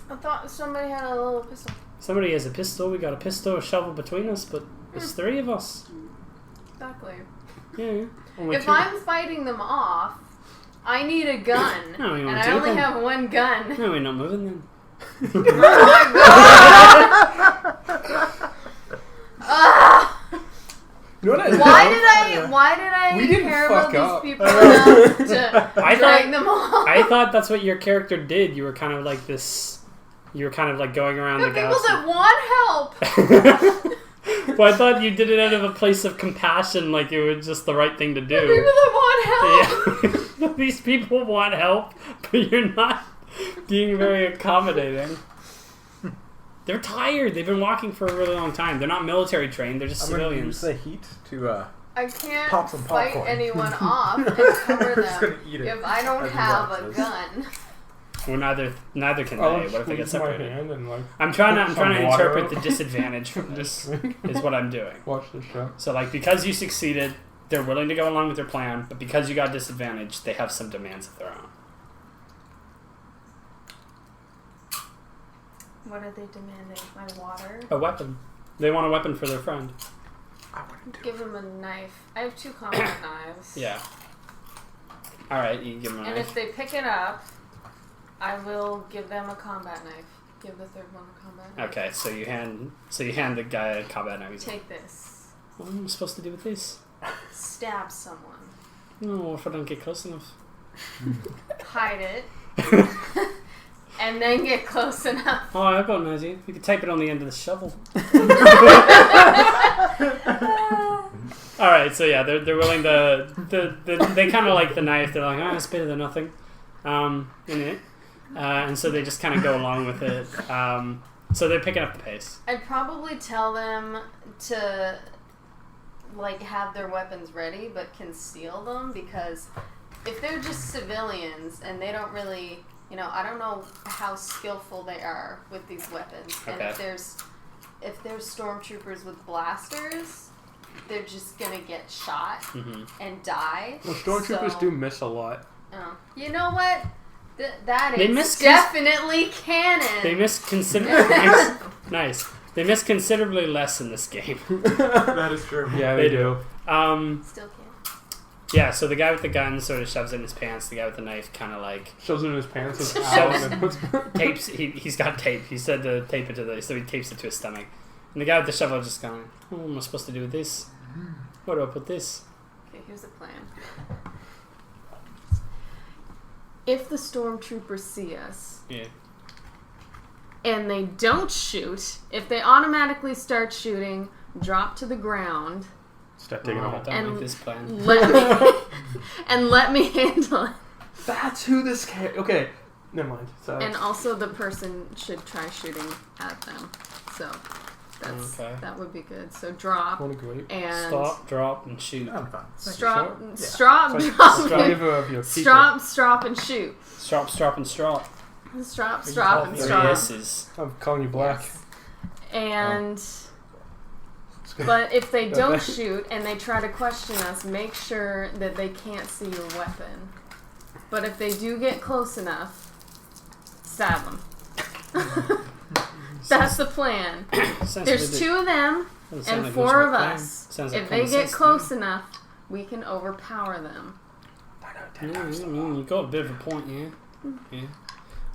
I thought somebody had a little pistol. Somebody has a pistol. We got a pistol, a shovel between us, but there's 3 of us. Exactly. Yeah. Only If 2. I'm fighting them off, I need a gun. No, we won't and do I only that. have 1 gun. No, we're not moving then. Oh my god! Ah! You know what I Why did I We didn't care about fuck up. these people enough to drag them off? I thought that's what your character did. You were kind of like this. You were kind of like going around The the people galaxy. that want help. Well, I thought you did it out of a place of compassion, like it was just the right thing to The people do. that want help. Yeah. These people want help, but you're not being very accommodating. They're tired. They've been walking for a really long time. They're not military trained. They're just I'm going to use civilians. the heat to I can't Pop some fight popcorn. anyone off and cover Just gonna them eat it if I don't as he have a watches. gun. Well, neither can I'll they. What if they get squeeze my separated? hand and, like, I'm trying to some water interpret out. the disadvantage from this. Is what I'm doing. watch the show. So, like, because you succeeded, they're willing to go along with their plan, but because you got disadvantaged, they have some demands of their own. What are they demanding? My water? A weapon. They want a weapon for their friend. I wouldn't do Give them a knife. I have 2 combat knives. Yeah. Alright, you give them a And knife. if they pick it up, I will give them a combat knife. Give the 3rd one a combat knife. Okay, so you hand the guy a combat knife. He's like, Take this. what am I supposed to do with this? Stab someone. No, if I don't get close enough. Hide it. And then get close enough. Oh, I've got an idea. You could tape it on the end of the shovel. Alright, so yeah, they're willing to... they kind of like the knife. They're like, oh, it's better than nothing. And so they just kind of go along with it. So they're picking up the pace. I'd probably tell them to like have their weapons ready but conceal them, because if they're just civilians and they don't really, I don't know how skillful they are with these weapons. And Okay. if there's stormtroopers with blasters, they're just gonna get shot and die. Well, stormtroopers So- do miss a lot. Oh. You know what? That They is miss definitely canon. They miss considerably... nice. They miss considerably less in this game. that is true. Yeah, They they do. Still can. Yeah, so the guy with the gun sort of shoves it in his pants. The guy with the knife kind of like Shoves it in his pants. With Shoves- tapes. He's got tape. He said to tape it so he tapes it to his stomach. And the guy with the shovel just going, "Oh, what am I supposed to do with this? Where do I put this?" Okay, here's the plan. If the stormtroopers see us Yeah. and they don't shoot, if they automatically start shooting, drop to the ground, Start taking a I whole. don't And- like this plan. let me handle it. That's who this Okay, never mind. So And also the person should try shooting at them. So That would be good. So drop What a great. and Stop, drop, and shoot. I'm fine. strop, Yeah. strop, It's like drop, flavor of your people. strop, and shoot. Strop, strop, and strop. Strop, You strop, call and me Three strop. S's. I'm calling you black. Yes. And It's good. but if they don't shoot and they try to question us, make sure that they can't see your weapon. But if they do get close enough, stab them. That's the plan. There's 2 of them and 4 of us. If they get close enough, we can overpower them. You got a bit of a point, yeah.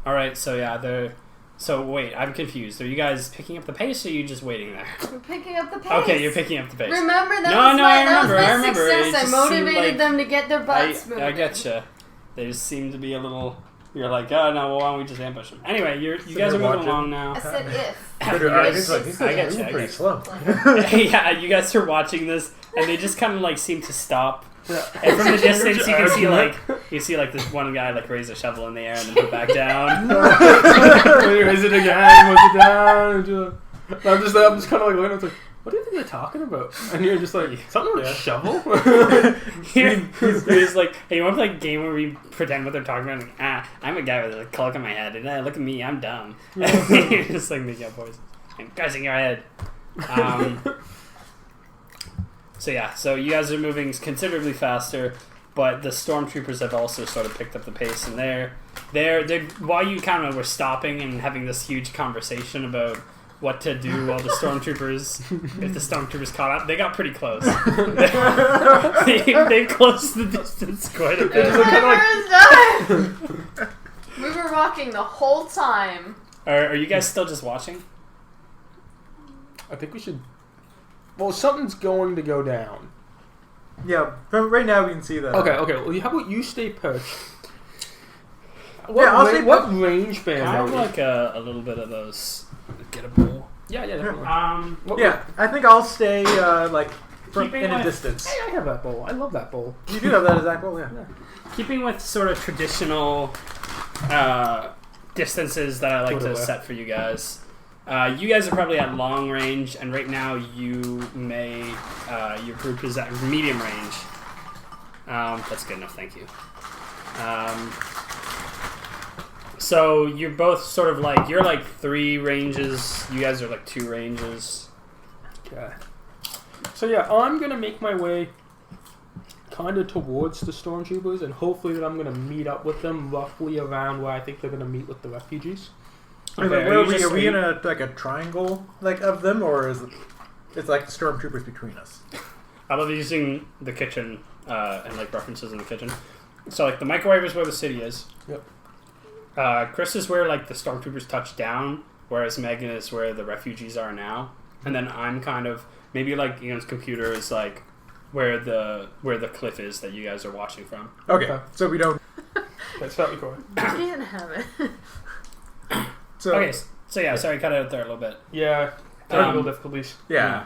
All right, so yeah, they're. So wait, I'm confused. Are you guys picking up the pace, or are you just waiting there? We're picking up the pace. Okay, you're picking up the pace. Remember that No, was no, my, I that was my remember. It success. I just seemed motivated like- them to get their butts moving. I getcha. They just seem to be a little. You're like, oh no, well, why don't we just ambush them? Anyway, you guys are moving watching. along now. I said if. He's like, these I guys get are you, pretty I slow. Yeah, you guys are watching this, and they just kind of like seem to stop. And from the distance, you can see like this one guy like raise a shovel in the air and then put it back down. Raise it again, put it down. And I'm just kind of like looking. I was like, what do you think they're talking about? And you're just like, something with a shovel. He's like, hey, you want to play a game where we pretend what they're talking about? Like, I'm a guy with a cloak on my head, and look at me, I'm dumb. You're just like making up voices. I'm guessing your head. So you guys are moving considerably faster, but the stormtroopers have also sort of picked up the pace, and they're while you kind of were stopping and having this huge conversation about what to do while the stormtroopers, if the stormtroopers caught up, they got pretty close. They've closed the distance quite a bit. We were walking the whole time. Are you guys still just watching? I think we should. Well, something's going to go down. Yeah, from right now we can see that. Okay. Well, how about you stay perched? I'll stay What range band I are have you? like a little bit of those. Get a bowl. Yeah, definitely. Yeah, I think I'll stay Keeping in a with- distance. Hey, I have that bowl. I love that bowl. You do have that exact goal, yeah. Keeping with sort of traditional distances that I like to set for you guys. You guys are probably at long range, and right now your group is at medium range. That's good enough, thank you. So you're both sort of like, you're like 3 ranges, you guys are like 2 ranges. Okay. So yeah, I'm gonna make my way kind of towards the stormtroopers, and hopefully that I'm gonna meet up with them roughly around where I think they're gonna meet with the refugees. Okay, Are we in a triangle of them, or is it's like the stormtroopers between us? I love using the kitchen and like references in the kitchen. So like the microwave is where the city is. Yep. Chris is where like the stormtroopers touch down, whereas Megan is where the refugees are now. And then I'm kind of maybe like Ian's computer is like where the cliff is that you guys are watching from. Okay, so we don't. Let's start recording. You can't have it. So, Okay, so yeah, sorry, cut it out there a little bit. Yeah, technical difficulties. Yeah.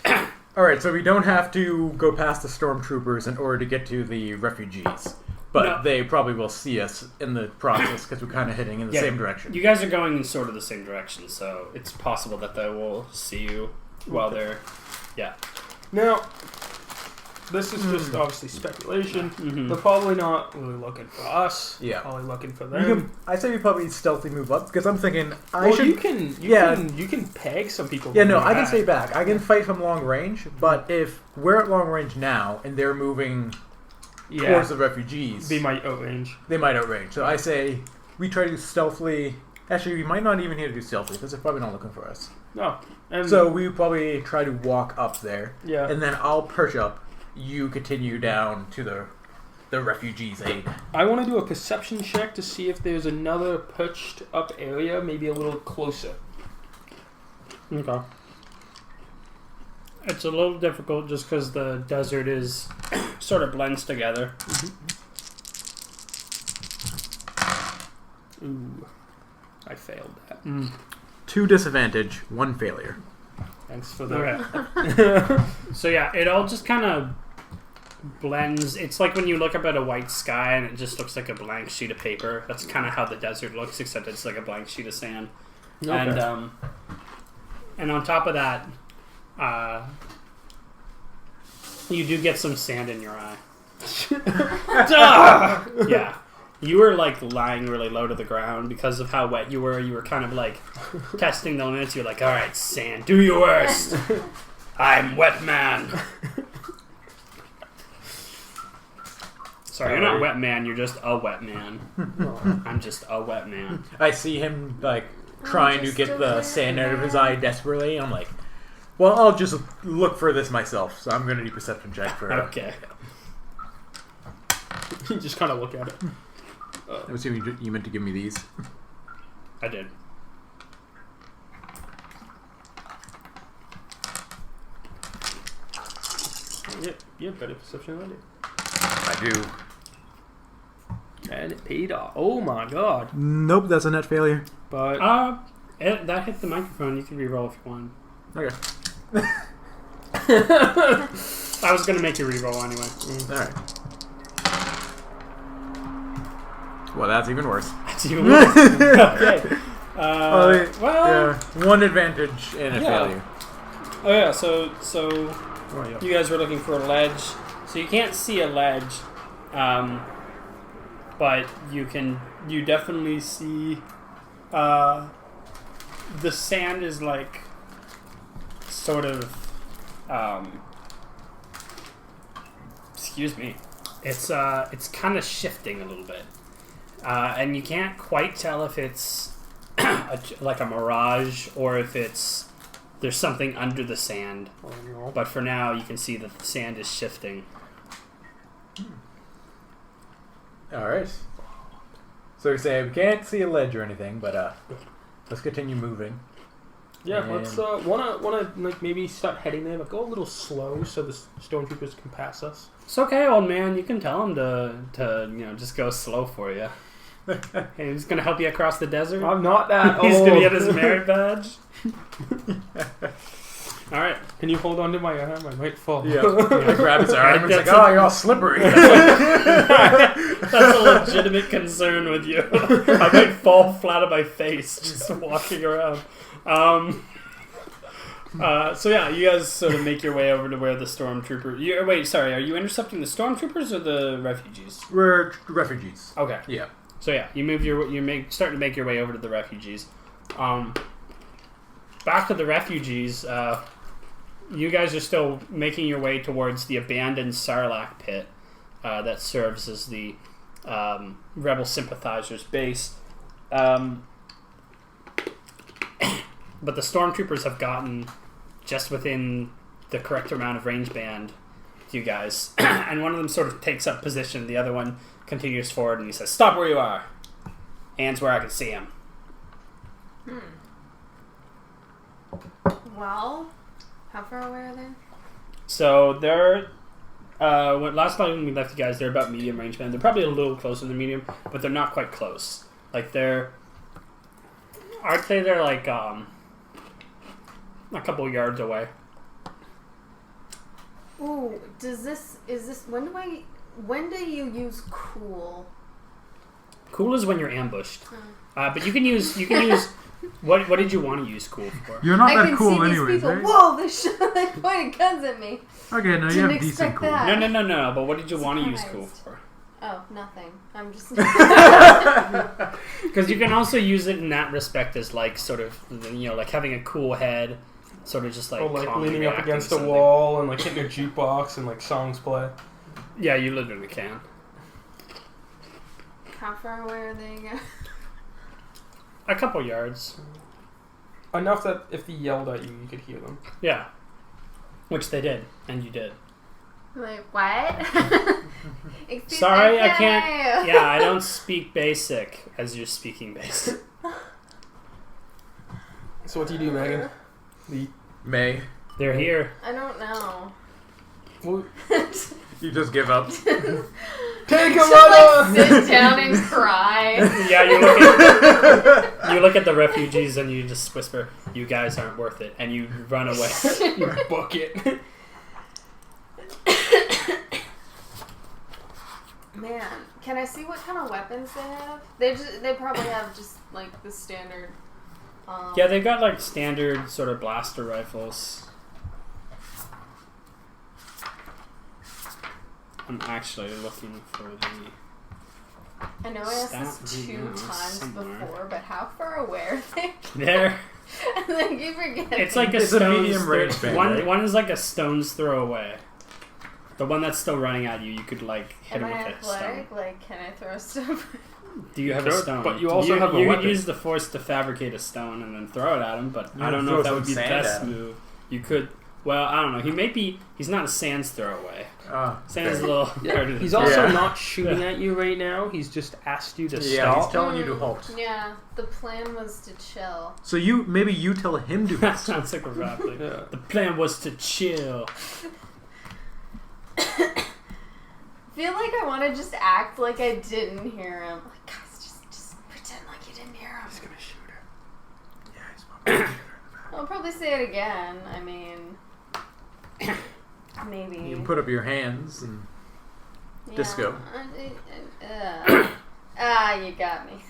All right, so we don't have to go past the stormtroopers in order to get to the refugees, but No. they probably will see us in the process because we're kind of heading in the same direction. You guys are going in sort of the same direction, so it's possible that they will see you while they're. Yeah. Now, this is just obviously speculation. Mm-hmm. They're probably not really looking for us. Yeah. Probably looking for You them. can, I say we probably stealthily move up because I'm thinking You can peg some people. Yeah, no, really I can high. stay back. I can fight from long range, but if we're at long range now and they're moving towards the refugees, They might outrange. they might outrange. So I say we try to stealthily. Actually, we might not even need to do stealthily because they're probably not looking for us. No. And So we probably try to walk up there, yeah. and then I'll perch up. You continue down to the refugees' aid. I want to do a perception check to see if there's another perched up area, maybe a little closer. Okay. It's a little difficult just because the desert is sort of blends together. Ooh, I failed that. 2 disadvantage, 1 failure. Thanks for that. Okay. So yeah, it all just kind of blends. It's like when you look up at a white sky and it just looks like a blank sheet of paper. That's kind of how the desert looks, except it's like a blank sheet of sand. Okay. And on top of that, you do get some sand in your eye. Yeah. You were like lying really low to the ground because of how wet you were. You were kind of like testing the limits. You're like, all right, sand, do your worst. I'm wet man. Sorry, you're not wet man. You're just a wet man. I'm just a wet man. I see him like trying to get the sand out of his eye desperately. I'm like, well, I'll just look for this myself. So I'm going to do perception check for it. Okay. You just kind of look at it. I'm assuming you meant to give me these. I did. Yep, better perception than I do. I do. And it paid off. Oh my god. Nope, that's a net failure. But That hit the microphone. You can re-roll if you want. Okay. I was gonna make you re-roll anyway. Alright. Well, that's even worse. That's even worse. Okay. Well, yeah, one advantage and a failure. Oh yeah, so you guys were looking for a ledge. So you can't see a ledge, but you definitely see the sand is like sort of excuse me. It's kind of shifting a little bit. And you can't quite tell if it's like a mirage or if there's something under the sand. But for now, you can see that the sand is shifting. Alright. So we say we can't see a ledge or anything, but let's continue moving. yeah, let's wanna like maybe start heading there, but go a little slow so the stormtroopers can pass us. It's okay, old man. You can tell him to just go slow for you. Hey, he's gonna help you across the desert. I'm not that old. He's gonna get his merit badge. All right. Can you hold on to my arm? I might fall. Yeah. I grab his arm. It's like, That's you're all slippery. That's a legitimate concern with you. I might fall flat on my face just walking around. So yeah, you guys sort of make your way over to where the stormtrooper. Wait, sorry. Are you intercepting the stormtroopers or the refugees? We're refugees. Okay. Yeah. So yeah, start to make your way over to the refugees. Back to the refugees. You guys are still making your way towards the abandoned Sarlacc pit that serves as the rebel sympathizers' base. But the stormtroopers have gotten just within the correct amount of range band to you guys, and one of them sort of takes up position. The other one continues forward, and he says, "Stop where you are. Hands where I can see him." Well, how far away are they? So they're last time we left you guys, they're about medium range band. They're probably a little closer than medium, but they're not quite close. Like I'd say they're like a couple yards away. Ooh, when do you use cool? Cool is when you're ambushed. But you can use what did you want to use cool for? You're not I that can cool see anyways, these people. right? Whoa, they pointed guns at me. Okay, no, you Didn't have decent expect cool. that. No. But what did you want to use cool for? Oh, nothing. I'm just. Because you can also use it in that respect as like sort of like having a cool head, sort of just like, Or like calmly leaning up reacting against to a something. wall and like hitting a jukebox and like songs play. Yeah, you literally can. How far away are they again? A couple yards. Enough that if they yelled at you, you could hear them. Yeah. Which they did, and you did. Like, what? Excuse Sorry, me. I can't. Yeah, I don't speak basic as you're speaking basic. So what do you do, Megan? May. They're here. I don't know. Well, You just give up. take Just him like sit down and cry. Yeah, you look at the refugees and you just whisper, "You guys aren't worth it," and you run away. You book it. Man, can I see what kind of weapons they have? They probably have just like the standard Yeah, they've got like standard sort of blaster rifles. I'm actually looking for the... I know I asked Stat this 2 now, times somewhere. before, but how far away are they? There. And then you forget. It's like It's a medium range band, one. right? One is like a stone's throw away. The one that's still running at you, you could like hit Am him I with a stone. athletic? Like, can I throw stuff? Do you have a Sure, stone? but you also have a you weapon. could use the force to fabricate a stone and then throw it at him, but You I don't throw know if that some would be the sand at best him. move. You could. Well, I don't know. He's not a sand's throwaway. Sand's a fair. little harder to He's throw. also Yeah. not shooting at you right now. He's just asked you to Yeah, he's stop. telling you to halt. Yeah, the plan was to chill. So maybe you tell him to That halt. sounds like a rap. Like, Yeah. the plan was to chill. Feel like I want to just act like I didn't hear him. Like, guys, just pretend like you didn't hear him. He's gonna shoot her. Yeah, he's probably I'll probably say it again. I mean, maybe. You can put up your hands and disco. You got me.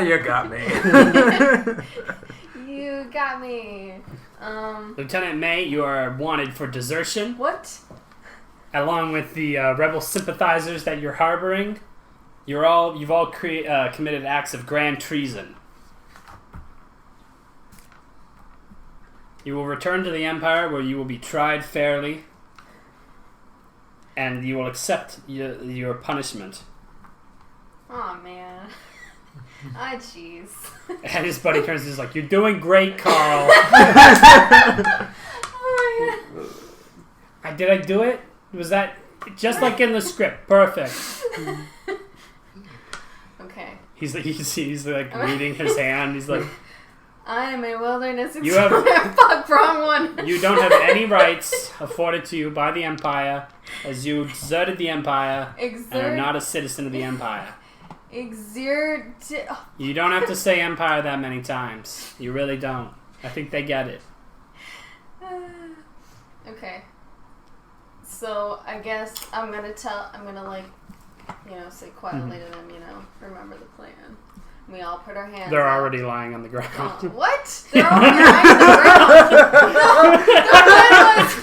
you got me. You got me. Lieutenant May, you are wanted for desertion, What? along with the rebel sympathizers that you're harboring. You've all committed acts of grand treason. You will return to the Empire, where you will be tried fairly, and you will accept your punishment. Aw, man. Ah, jeez. And his buddy turns and is like, "You're doing great, Carl." Oh, Did I do it? Was that just like in the script? Perfect. yeah. Okay. He's like reading his hand. He's like, I am a wilderness You have- explorer. Fuck, wrong one. "You don't have any rights afforded to you by the Empire, as you deserted the Empire and are not a citizen of the Empire." You don't have to say Empire that many times. You really don't. I think they get it. Okay. So I guess I'm gonna say quietly to them, remember the plan. We all put our hands They're up. already lying on the ground. What? They're already lying on the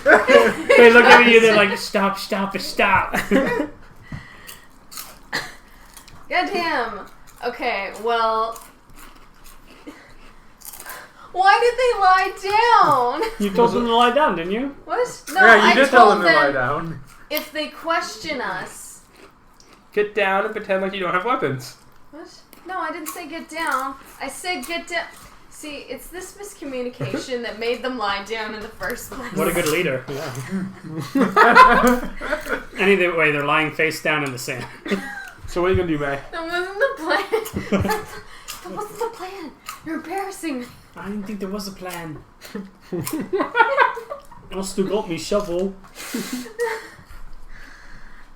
ground. No, They look at you, they're like, stop. Goddamn. Okay, well, why did they lie down? You told them to lie down, didn't you? What? No, Yeah, you I did tell told him to lie down. if they question us. Get down and pretend like you don't have weapons. What? No, I didn't say get down. I said get down. See, it's this miscommunication that made them lie down in the first place. What a good leader. Yeah. Anyway, they're lying face down in the sand. So what are you gonna do, May? That wasn't the plan. That wasn't the plan. You're embarrassing me. I didn't think there was a plan. I still got me shovel.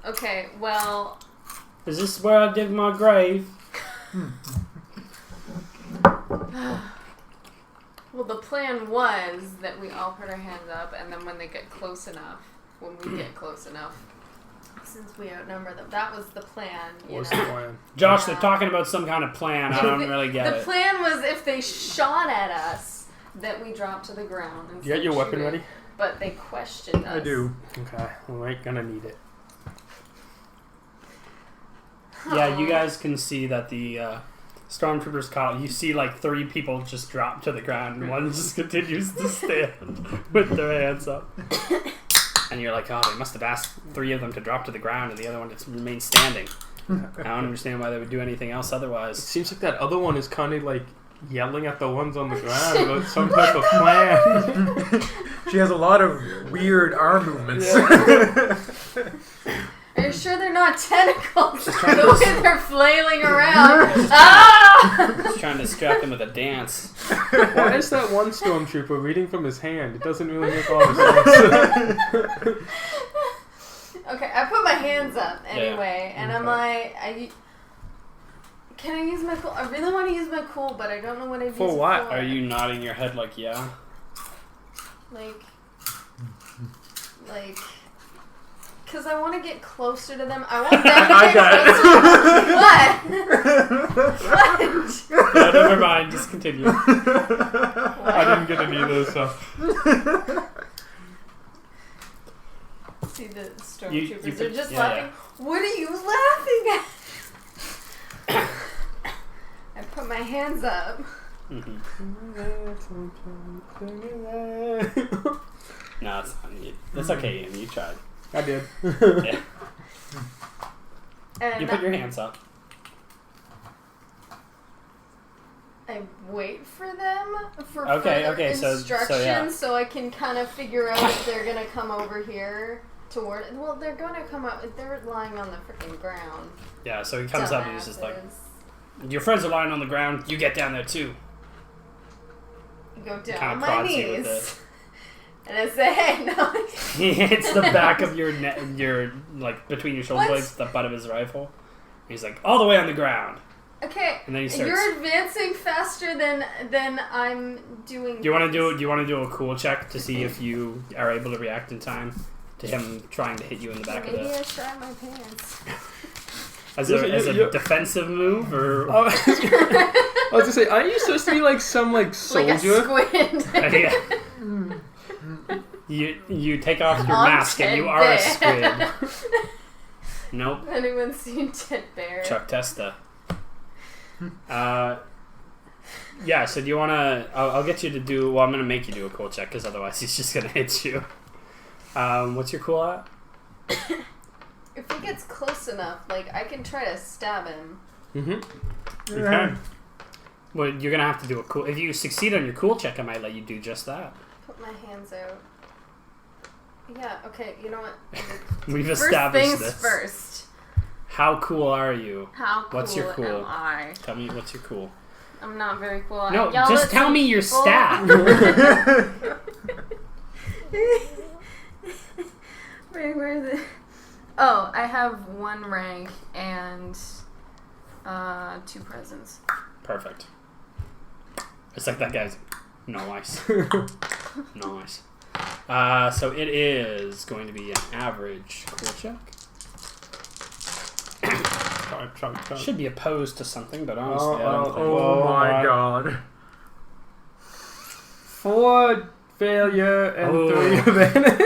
Okay, well, Is this where I dig my grave? well, the plan was that we all put our hands up, and then when we get close enough, since we outnumber them, that was the plan. What's the plan? Josh, they're talking about some kind of plan. I don't really get The it. plan was if they shot at us, that we drop to the ground. And You got your weapon ready? But they questioned us. I do. Okay, we ain't gonna need it. Yeah, you guys can see that the stormtroopers caught. You see like 3 people just drop to the ground, and one just continues to stand with their hands up. And you're like, oh, they must have asked 3 of them to drop to the ground, and the other one just remained standing. I don't understand why they would do anything else It otherwise. seems like that other one is kind of like yelling at the ones on the ground about some type of plan. She has a lot of weird arm movements. Are you sure they're not tentacles? The way they're flailing around. Ah! Just trying to distract them with a dance. Why is that one stormtrooper reading from his hand? It doesn't really make a lot of sense. Okay, I put my hands up anyway, Yeah. and I'm like, can I use my cool? I really want to use my cool, but I don't know what I'd use it For what? Are you nodding your head like, yeah? Like, because I want to get closer to them. I want them to I get got it. closer. What? What? No, never mind. Just continue. continue. I didn't get any of this stuff. See, the You stormtroopers put- are just yeah, laughing. What are you laughing at? I put my hands up. Mm-hmm. No, it's not. It's okay, Ian. You tried. I did. Yeah. And You put your hands up. I wait for them for Okay, further okay, so instructions, so, yeah. I can kind of figure out if they're gonna come over here toward. Well, they're gonna come up. They're lying on the freaking ground. Yeah, so he comes up and he's just like, Dumbasses. your friends are lying on the ground. You get down there too. Go down Kinda on my prods you with knees, and I say, "Hey, no." He hits the back of your like between your shoulder What? blades, the butt of his rifle. He's like, all the way on the ground. Okay, And then he starts. you're advancing faster than I'm doing. Do you want to do a cool check to see if you are able to react in time to him trying to hit you in the back of Maybe the I shot my pants. as a defensive move or I was gonna say, aren't you supposed to be like some like soldier? Like a squid. Yeah. You take off your I'm mask and you Ted are a Bear. squid. Nope. Anyone seen Ted Bear? Chuck Testa. Yeah, so do you want to... I'll get you to do... Well, I'm going to make you do a cool check, because otherwise he's just going to hit you. What's your cool at? If he gets close enough, like, I can try to stab him. Mm-hmm. Okay. Well, you're going to have to do a cool... If you succeed on your cool check, I might let you do just that. Put my hands out. Yeah, okay, you know what? We've First established things this. first. How cool are you? How cool What's your cool? am I? Tell me what's your cool. I'm not very cool. No, I yell just at tell some me your people. stat. Where is it? Oh, I have 1 rank and 2 presents. Perfect. It's like that guy's... Nice. Nice. So it is going to be an average cool check. Should be opposed to something, but honestly, I don't think. Oh my god. 4 failure and Oh. 3 advantage.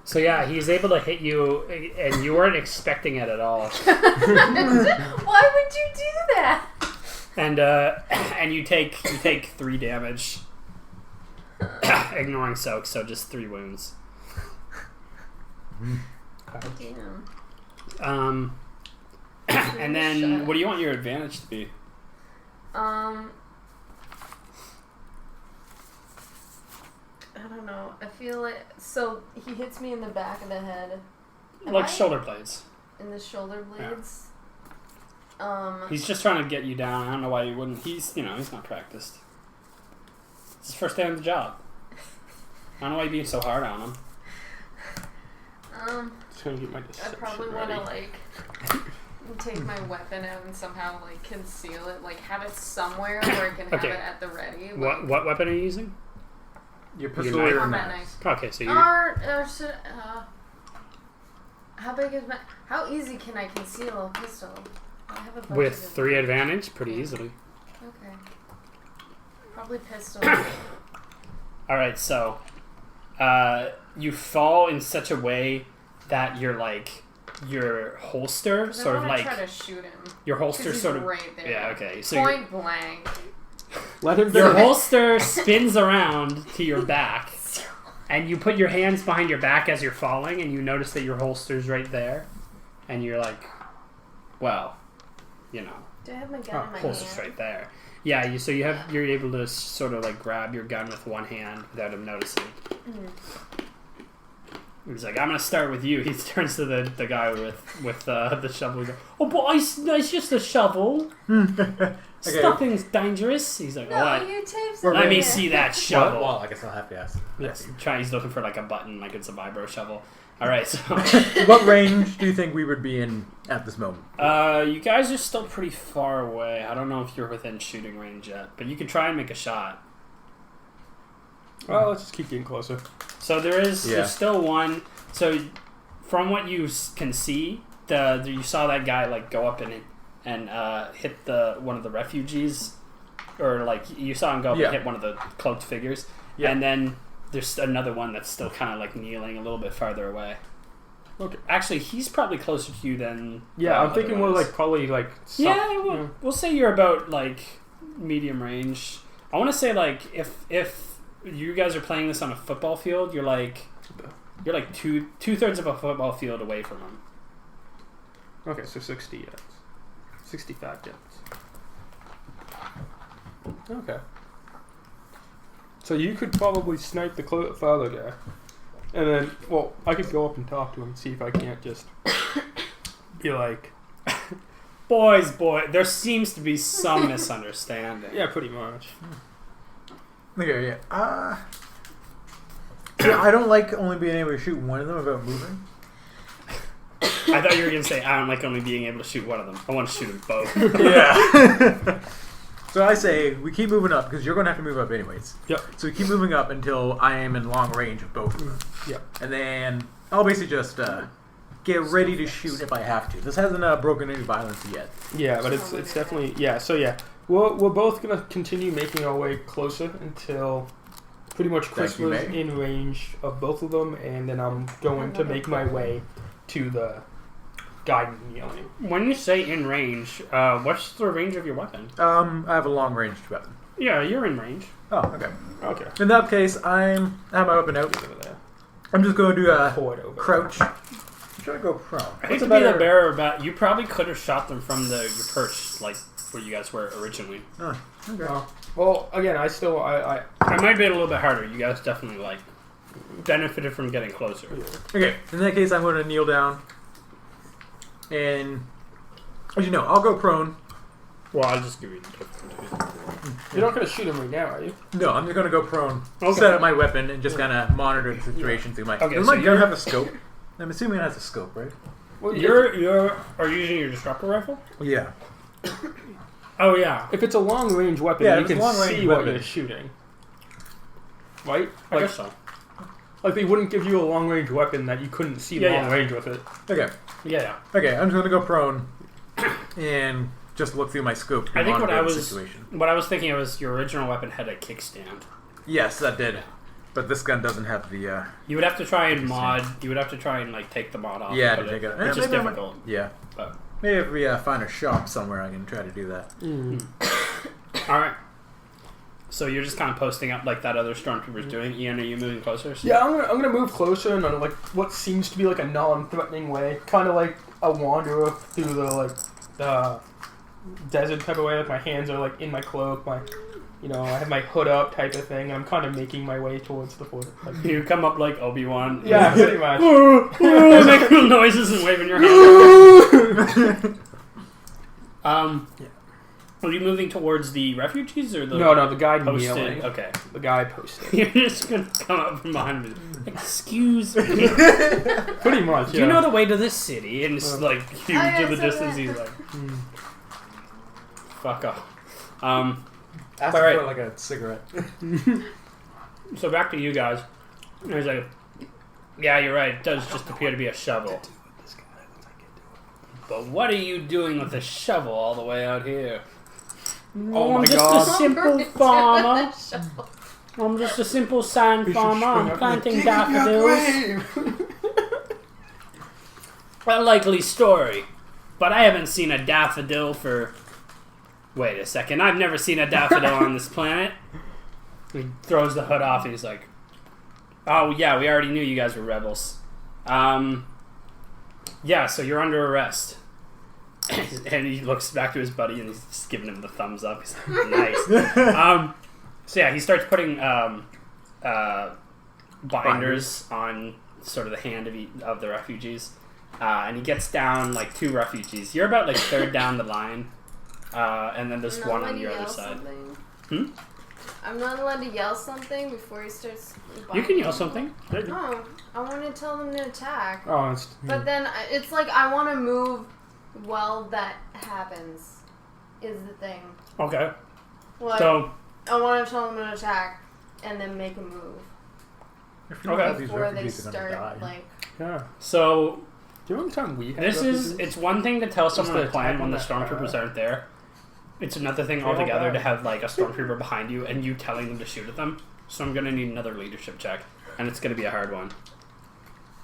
So yeah, he's able to hit you, and you weren't expecting it at all. Why would you do that? And you take 3 damage, ignoring soak, so just 3 wounds. Damn. And then what do you want your advantage to be? I don't know. I feel like he hits me in the back of the head. Am Like I shoulder blades. in the shoulder blades. He's just trying to get you down. I don't know why you wouldn't. He's not practiced. It's his first day on the job. I don't know why you're being so hard on him. Just gonna get my I deception probably ready. want to like take my weapon out and somehow like conceal it, like have it somewhere where I can have Okay. it at the ready. Like, What weapon are you using? Your Your pistol knife. or your combat knife? knife. Okay, so you. How big is my? How easy can I conceal a pistol? I have a bunch With of 3 advantage, pretty easily. Okay. Probably pistol. All right, so you fall in such a way that your holster sort of I like try to shoot him. your 'Cause holster he's sort of right there. yeah okay so Point blank. Let him your finish. holster spins around to your back, and you put your hands behind your back as you're falling, and you notice that your holster's right there, and you're like, well, you know, Do I have my gun in my holster's hand? right there. Yeah, you're able to sort of like grab your gun with one hand without him noticing. He's like, I'm gonna start with you. He turns to the guy with the shovel. He goes, oh, but it's just a shovel. Okay. Nothing's dangerous. He's like, No, all right. you taped Let Let me it. see that Well, shovel. well, I guess I'll have to ask. Yes, he's looking for like a button, like it's a vibro shovel. All right, so What range do you think we would be in at this moment? you guys are still pretty far away. I don't know if you're within shooting range yet, but you can try and make a shot. Well, let's just keep getting closer. So there's still one. So from what you can see, you saw that guy like go up and and hit one of the refugees, or like you saw him go up and hit one of the cloaked figures, and then there's another one that's still kind of like kneeling a little bit farther away. Okay. Actually, he's probably closer to you than. Yeah, I'm thinking more like probably like. We'll say you're about like medium range. I want to say like if you guys are playing this on a football field, you're like two-thirds of a football field away from him. Okay, so 60 yards, 65 yards. Okay. So you could probably snipe the father guy. And then, well, I could go up and talk to him and see if I can't just be like... Boys, there seems to be some misunderstanding. Yeah, pretty much. Okay, yeah. I don't like only being able to shoot one of them without moving. I thought you were going to say, I don't like only being able to shoot one of them. I want to shoot them both. Yeah. So I say, we keep moving up, because you're going to have to move up anyways. Yep. So we keep moving up until I am in long range of both of them. Yep. And then I'll basically just get ready to shoot if I have to. This hasn't broken any violence yet. Yeah, but it's definitely... Yeah, so yeah. We're both going to continue making our way closer until pretty much Chris was in range of both of them, and then I'm going to make my way to the guy kneeling. When you say in range, what's the range of your weapon? I have a long range weapon. Yeah, you're in range. Oh, okay. Okay. In that case, I have my weapon out. I'm just going to do a crouch. Should I go prone? I hate to be the bearer about. You probably could have shot them from your perch, like where you guys were originally. Oh, okay. Well, again, I might be a little bit harder. You guys definitely like benefited from getting closer. Okay. In that case, I'm going to kneel down, and as you know, I'll go prone. Well, I'll just give you the You're not going to shoot him right now, are you? No, I'm just going to go prone, set up my weapon, and just kind of monitor the situation through my... Okay, does my gun have a scope? I'm assuming it has a scope, right? Well, are you using your disruptor rifle? Yeah. Oh, yeah. If it's a long-range weapon, you can see what you're shooting. Right? I guess so. Like, they wouldn't give you a long-range weapon that you couldn't see long-range with it. Okay. Yeah. Okay, I'm just going to go prone and just look through my scope. I think what I was thinking was your original weapon had a kickstand. Yes, that did. But this gun doesn't have the... You would have to try and mod... You would have to try and, like, take the mod off. Yeah, to take it. Which is difficult. Yeah. But. Maybe if we find a shop somewhere, I can try to do that. Alright. So you're just kind of posting up like that other stormtrooper's doing. Ian, are you moving closer? Yeah, I'm gonna move closer in like what seems to be like a non-threatening way. Kind of like a wanderer through the desert type of way. Like my hands are like in my cloak, I have my hood up type of thing. I'm kind of making my way towards the fort. Like, you come up like Obi-Wan. Yeah, pretty much. Making noises and waving your hands. Yeah. Are you moving towards the refugees or the... No, the guy posted? kneeling. Okay. The guy posted. You're just going to come up from behind me. Excuse me. Pretty much, Do you know the way to this city? And it's like huge in the distance. He's like... Fuck off. Ask for like a cigarette. So back to you guys. He's like, yeah, you're right. It does just appear to be a shovel. But what are you doing with a shovel all the way out here? Oh my God. God. Just a simple farmer. I'm just a simple sand farmer. I'm planting daffodils. A likely story. But I haven't seen a daffodil for... Wait a second. I've never seen a daffodil on this planet. He throws the hood off and he's like, oh, yeah, we already knew you guys were rebels. Yeah, so you're under arrest. And he looks back to his buddy and he's just giving him the thumbs up. He's like, nice. So yeah, he starts putting binders on sort of the hand of the refugees. And he gets down like 2 refugees. You're about like 3rd down the line. And then there's one on your other side. I'm not allowed to yell something before he starts... You can yell something. No, I want to tell them to attack. Oh, but then it's like I want to move while that happens, is the thing. Okay. Like, so... I want to tell them to attack and then make a move. Okay. Before they start, like... Yeah. So, Do you remember the time we had This is, refugees? it's one thing to tell someone the to plan attack when the on that stormtroopers aren't there. It's another thing They're all altogether bad. to have like a stormtrooper behind you and you telling them to shoot at them. So I'm gonna need another leadership check, and it's gonna be a hard one.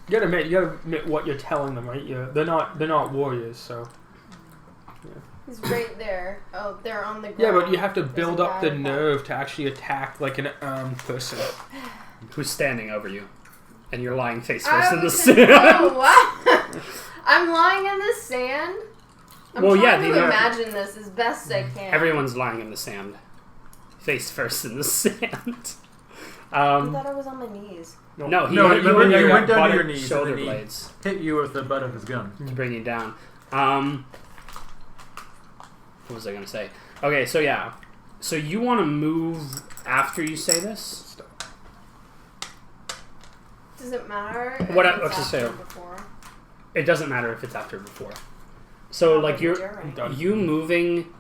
You gotta admit what you're telling them, right? They're not warriors, so. He's right there. Oh, they're on the ground. Yeah, but you have to There's build a up the guy nerve to actually attack like an armed person. Who's standing over you, and you're lying face first in the Oh, sand. what? I'm lying in the sand? I'm Well, yeah, trying the- to imagine this as best I can. Everyone's lying in the sand, face first in the sand. I thought I was on my knees. No, No, he you went down to butt your and knees shoulder and then he blades hit you with the butt of his gun. to bring you down. What was I gonna say? Okay, so yeah, so you want to move after you say this? Does it matter? If What- it's what's it say? after or before? It doesn't matter if it's after or before. So like During. you moving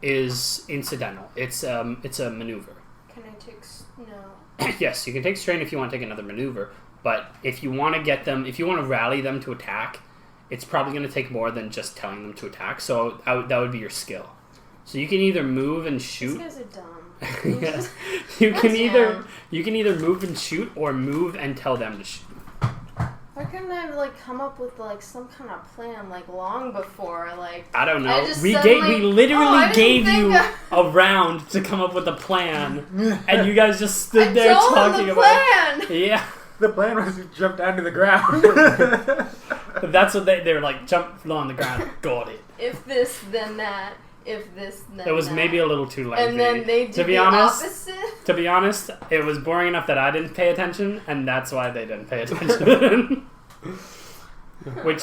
is incidental. It's a maneuver. Can I take no? Yes, you can take strain if you want to take another maneuver, but if you want to get them, if you want to rally them to attack, it's probably going to take more than just telling them to attack. So that would be your skill. So you can either move and These shoot. guys are dumb. Yeah. You can That's either move and shoot or move and tell them to shoot. Why couldn't I like come up with like some kind of plan like long before like? I don't know. I just We suddenly- literally Oh, I didn't gave think you of- a round to come up with a plan, and you guys just stood I there told them talking the about. plan. Yeah, The plan was to jump down to the ground. that's what they were like. Jump on the ground. Got it. If this, then that. If this, then It was that. maybe a little too lengthy. And then they did to be the honest, opposite. To be honest, it was boring enough that I didn't pay attention, and that's why they didn't pay attention. Which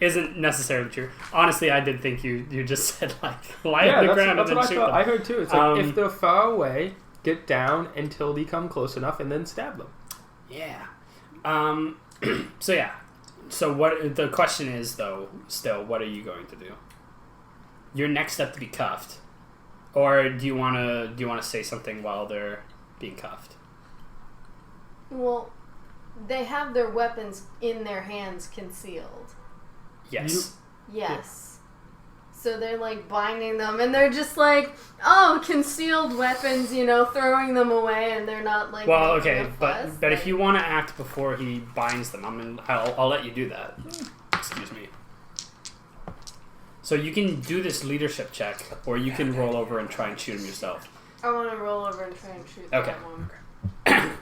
isn't necessarily true. Honestly, I did think you just said like lie on the ground and that's then what I shoot thought. them. I heard too. It's like if Um, they're far away, get down until they come close enough, and then stab them. Yeah. So yeah. So what the question is though, still, what are you going to do? You're next up to be cuffed. Or do you wanna say something while they're being cuffed? Well, they have their weapons in their hands concealed. Yes. Yes. So they're like binding them, and they're just like, oh, concealed weapons, throwing them away, and they're not like. Well, making okay, a fuss, but if like- you want to act before he binds them, I'll let you do that. Excuse me. So you can do this leadership check, or you can roll over and try and shoot him yourself. I want to roll over and try and shoot Okay. that one.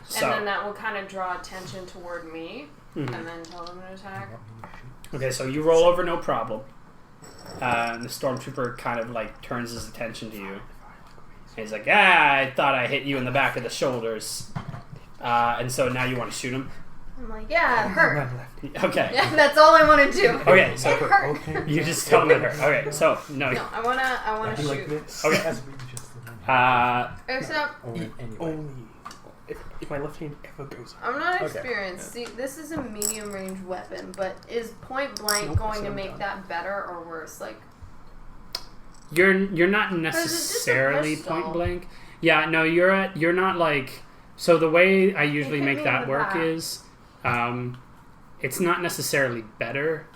So And then that will kind of draw attention toward me, mhm. and then tell them to attack. Okay, so you roll over, no problem. And the stormtrooper kind of like turns his attention to you. And he's like, I thought I hit you in the back of the shoulders. And so now you want to shoot him? I'm like, yeah, it hurt. Okay. Yeah, that's all I want to do. Okay, so It hurt. you just tell him it hurt. Okay, so no. No, I wanna shoot. this. Okay. Except Only if my left hand ever goes up. I'm not Okay. experienced. See, this is a medium range weapon, but is point blank going to make that better or worse? Like, You're not just a necessarily pistol? point blank. Yeah, no, you're not like. So the way I usually hit make me that in the work back. is, it's not necessarily better,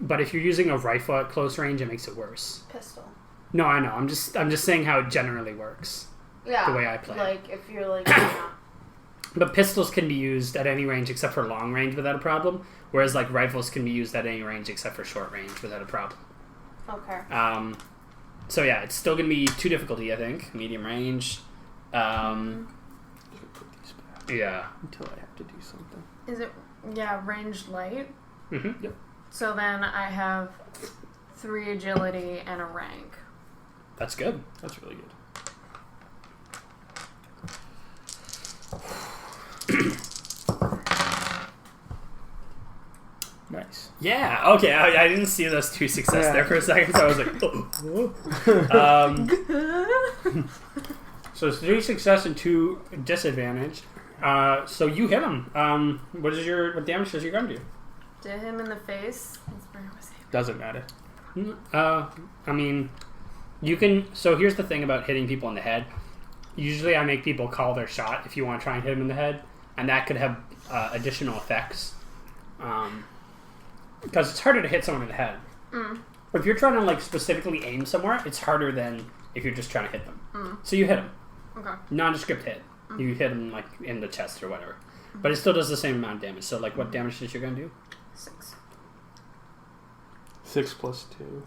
but if you're using a rifle at close range, it makes it worse. pistol. No, I know. I'm just saying how it generally works. Yeah. The way I play. Like, if you're like, But pistols can be used at any range except for long range without a problem, whereas like rifles can be used at any range except for short range without a problem. okay. So yeah, it's still gonna be 2 difficulty, I think. Medium range. Yeah. Until I have to do something. Is it, ranged light? Mm-hmm. Yep. So then I have 3 agility and a rank. That's good. That's really good. Nice. Yeah. Okay. I didn't see those 2 success there for a second, so I was like, so it's 3 success and 2 disadvantage. So you hit him. What damage does your gun do? To hit him in the face. Let's bring up a save. Doesn't matter. I mean, you can. So here's the thing about hitting people in the head. Usually, I make people call their shot if you want to try and hit them in the head, and that could have additional effects. because it's harder to hit someone in the head. If you're trying to like specifically aim somewhere, it's harder than if you're just trying to hit them. So you hit them. Okay. Nondescript hit. You hit them like in the chest or whatever. But it still does the same amount of damage. So like what damage is you going to do? 6. 6 plus 2.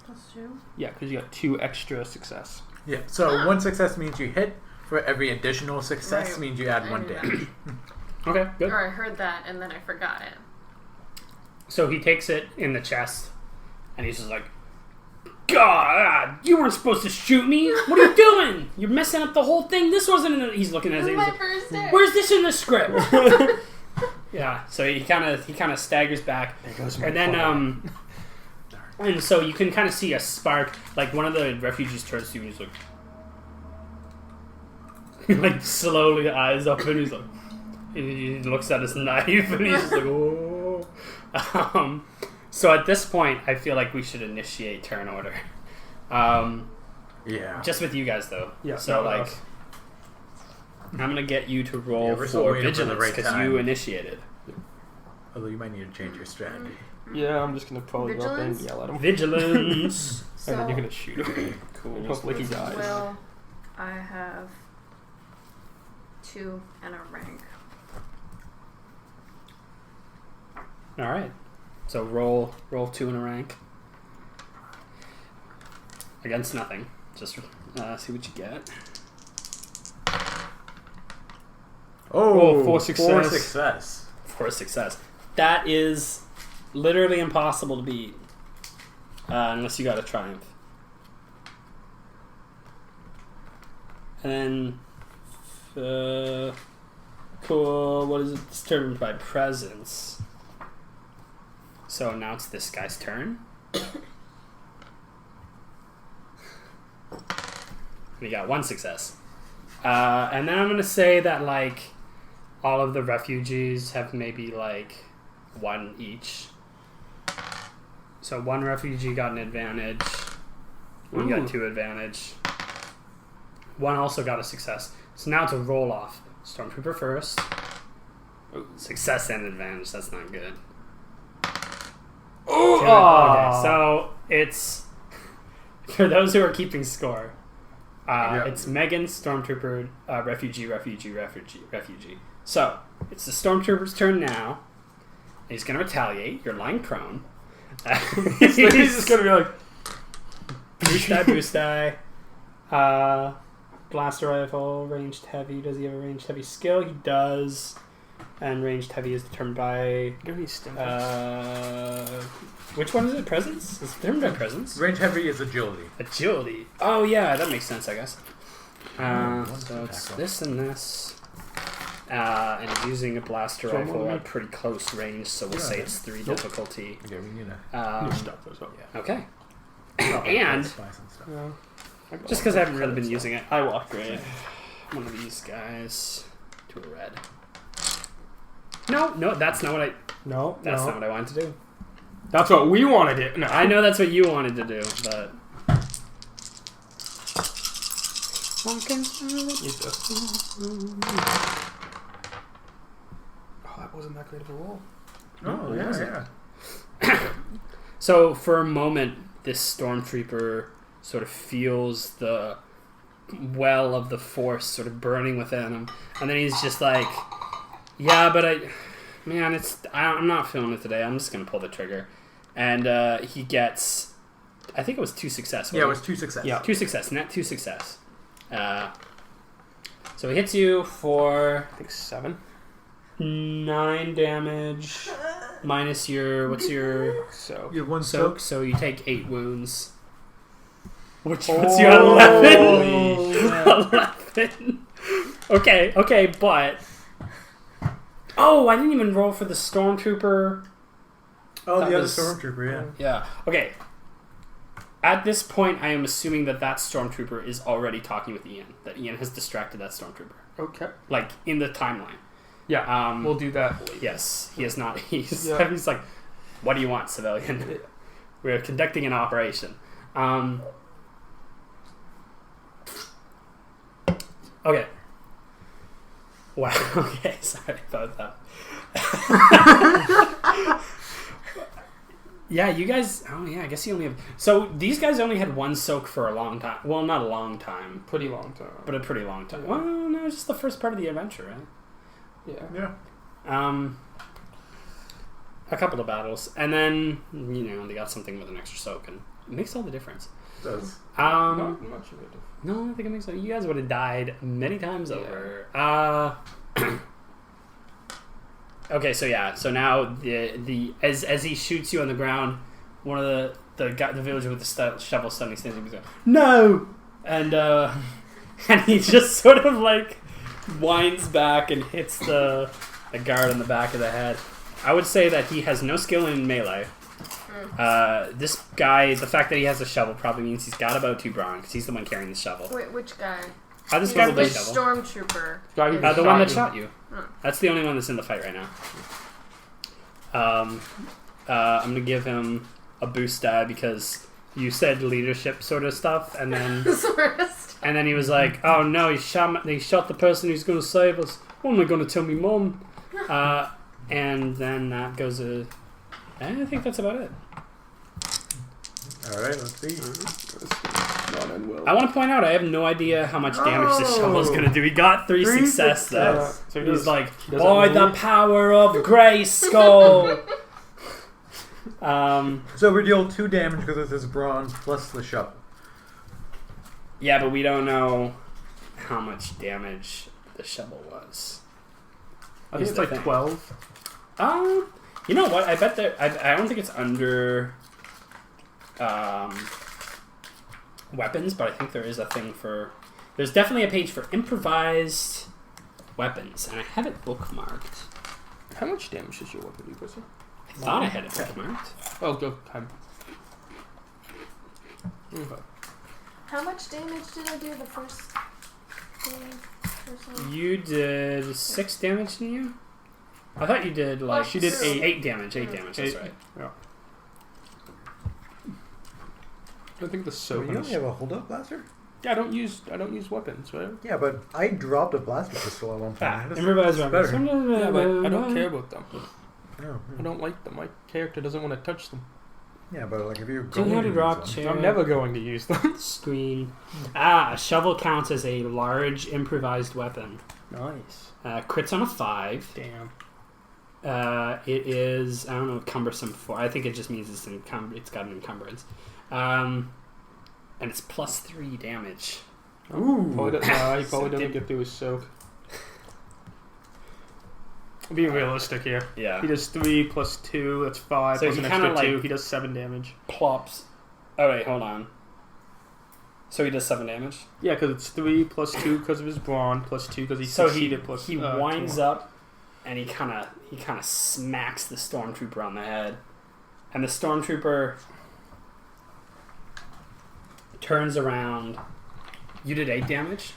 Plus 2? Yeah, because you got 2 extra success. Yeah. So 1 success means you hit. For every additional success Right. means you add I 1 knew that. damage. Okay, good. Or I heard that and then I forgot it. So he takes it in the chest, and he's just like, God, you weren't supposed to shoot me. What are you doing? You're messing up the whole thing. This wasn't in the... He's looking at This his is name. my first day. Where's this in the script? Yeah, so he kind of staggers back. And then, and so you can kind of see a spark. Like, one of the refugees turns to you and he's like... like, slowly eyes up, and he's like... He looks at his knife, and he's just like, oh... So at this point, I feel like we should initiate turn order. Yeah. Just with you guys, though. Yeah. So, like, I'm going to get you to roll Yeah, we're still for waiting for the vigilance, right because time. you initiated. Although you might need to change your strategy. Yeah, I'm just going to probably go up there and Vigilance? yell at him. Vigilance! And then you're So, going to shoot him. Cool. And hopefully he dies. well, I have 2 and a rank. Alright. So roll 2 in a rank. Against nothing. Just see what you get. Oh, 4 success. 4 success. For a success. That is literally impossible to beat. Unless you got a triumph. And then... cool. What is it? Disturbed by presence. So now it's this guy's turn. We got 1 success. And then I'm going to say that, like, all of the refugees have maybe, like, 1 each. So 1 refugee got an advantage. 1 got 2 advantage. 1 also got a success. So now it's a roll-off. Stormtrooper first. Success and advantage. That's not good. Okay, so it's... For those who are keeping score, it's Megan, Stormtrooper, refugee. So, it's the Stormtrooper's turn now. He's going to retaliate. You're lying prone. He's just going to be like... Boost die. Blaster rifle, ranged heavy. Does he have a ranged heavy skill? He does. And ranged heavy is determined by... which one is it? Presence? It's determined by presence. Range heavy is agility. Agility. Oh, yeah, that makes sense, I guess. One's So attack it's roll. this and this. And he's using a blaster So rifle what at pretty close range, so we'll Yeah, say okay. it's 3 Nope. difficulty. Okay, we need to Stop those up. Okay. stop And- spice and stuff. No. Just because I haven't really been using it, I will upgrade one of these guys to a red. No, that's not what I... No, That's no. not what I wanted to do. That's what we want to do. No. I know that's what you wanted to do, but... Use this. Oh, that wasn't that great of a roll. Oh, it yeah, wasn't. yeah. So, for a moment, this stormtrooper sort of feels the well of the force sort of burning within him. And then he's just like, yeah, but I'm not feeling it today. I'm just going to pull the trigger. And he gets, I think it was 2 success. Yeah, it wasn't was 2 success. Yeah. 2 success, net 2 success. So he hits you for I think 7. 9 damage minus your, what's your So. You have 1 soak? soak. So you take 8 wounds. Which puts you at 11. 11. Okay, but... Oh, I didn't even roll for the stormtrooper. Oh, That the other was- stormtrooper, yeah. Yeah. Okay. At this point, I am assuming that stormtrooper is already talking with Ian. That Ian has distracted that stormtrooper. Okay. Like, in the timeline. Yeah. We'll do that. Yes, he is not. He's Yeah. he's like, what do you want, civilian? We're conducting an operation. Okay. Wow. Okay. Sorry about that. Yeah, you guys... Oh, yeah, I guess you only have... So, these guys only had one soak for a long time. Well, not a long time. Pretty long time. But a pretty long time. Yeah. Well, no, it's just the first part of the adventure, right? Yeah. A couple of battles. And then, they got something with an extra soak. And it makes all the difference. It does. Not much of it. No, I think it makes sense. You guys would have died many times over. Okay, so now as he shoots you on the ground, one of the villager with the shovel suddenly stands up and goes, "No!" And he just sort of like winds back and hits the guard on the back of the head. I would say that he has no skill in melee. This guy, the fact that he has a shovel probably means he's got about 2 brawn because he's the one carrying the shovel. Wait, which guy? This guy with The the shovel. stormtrooper. The one that shot you. Oh. That's the only one that's in the fight right now. I'm gonna give him a boost die because you said leadership sort of stuff, and then and then he was like, "Oh no, he shot the person who's gonna save us. What am I gonna tell me, Mom?" And then that goes to. I think that's about it. All right, let's see. I want to point out I have no idea how much damage this shovel is going to do. He got 3 success though. So he's like, by the power of Grayskull. So we deal 2 damage because of this brawn plus the shovel. Yeah, but we don't know how much damage the shovel was. I think it's like 12. You know what? I bet that I don't think it's under weapons, but I think there is a thing for. There's definitely a page for improvised weapons, and I have it bookmarked. How much damage does your weapon do, Chris? I thought I had it bookmarked. Oh, go time. Okay. How much damage did I do the first game? You did 6 damage, didn't you? I thought you did like she did 8 damage. 8 damage. That's right. Yeah. I think the soap. You don't have a hold-up blaster? Yeah, I don't use weapons, right? Yeah, but I dropped a blaster pistol at one point. Improvised weapons. Yeah, but I don't care about them. Oh, I don't like them. My character doesn't want to touch them. yeah, but like if you're Do you going know how to to drop use chair? I'm never going to use them. Screen. A shovel counts as a large improvised weapon. Nice. Crits on a 5. Damn. It is, I don't know, cumbersome for. I think it just means it's got an encumbrance. And it's plus 3 damage. Ooh. He probably doesn't get through his soak. I'm being realistic here. Yeah. He does 3 plus 2, that's 5. So Plus he an kinda extra 2, like- he does 7 damage. Plops. Oh, wait, hold on. So he does 7 damage? Yeah, because it's 3 plus 2 because of his brawn, plus 2 because he succeeded, plus he winds up and he kind of smacks the stormtrooper on the head, and the stormtrooper turns around. You did 8 damage.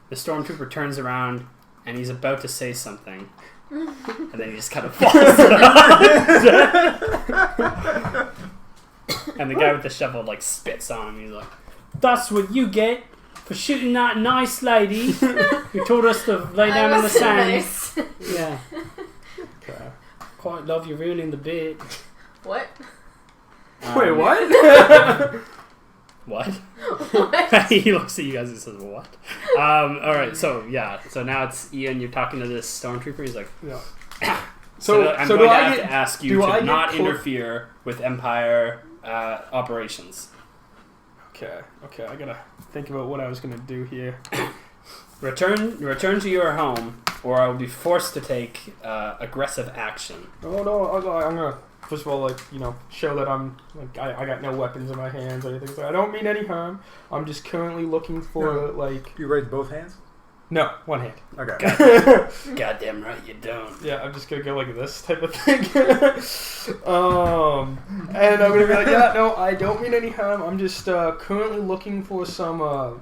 The stormtrooper turns around and he's about to say something, and then he just kind of falls down. And the guy with the shovel like spits on him. He's like, "That's what you get for shooting that nice lady who told us to lay down on the sand." Nice. Yeah. Okay. Quite love you ruining the bit. What? Wait, what? What? What? He looks at you guys and says, "What?" Alright, so now it's Ian, you're talking to this stormtrooper. He's like, Yeah. so I'm going do to I have get, to ask you do I to get not clo- interfere with Empire operations. Okay, I gotta think about what I was gonna do here. Return to your home, or I will be forced to take aggressive action. Oh no, I'm gonna first of all show that I'm like I got no weapons in my hands or anything. So I don't mean any harm. I'm just currently looking for You raise both hands? no, one hand. Okay. Goddamn right you don't. Yeah, I'm just gonna go like this type of thing. And I'm gonna be like, yeah, no, I don't mean any harm. I'm just currently looking for some, a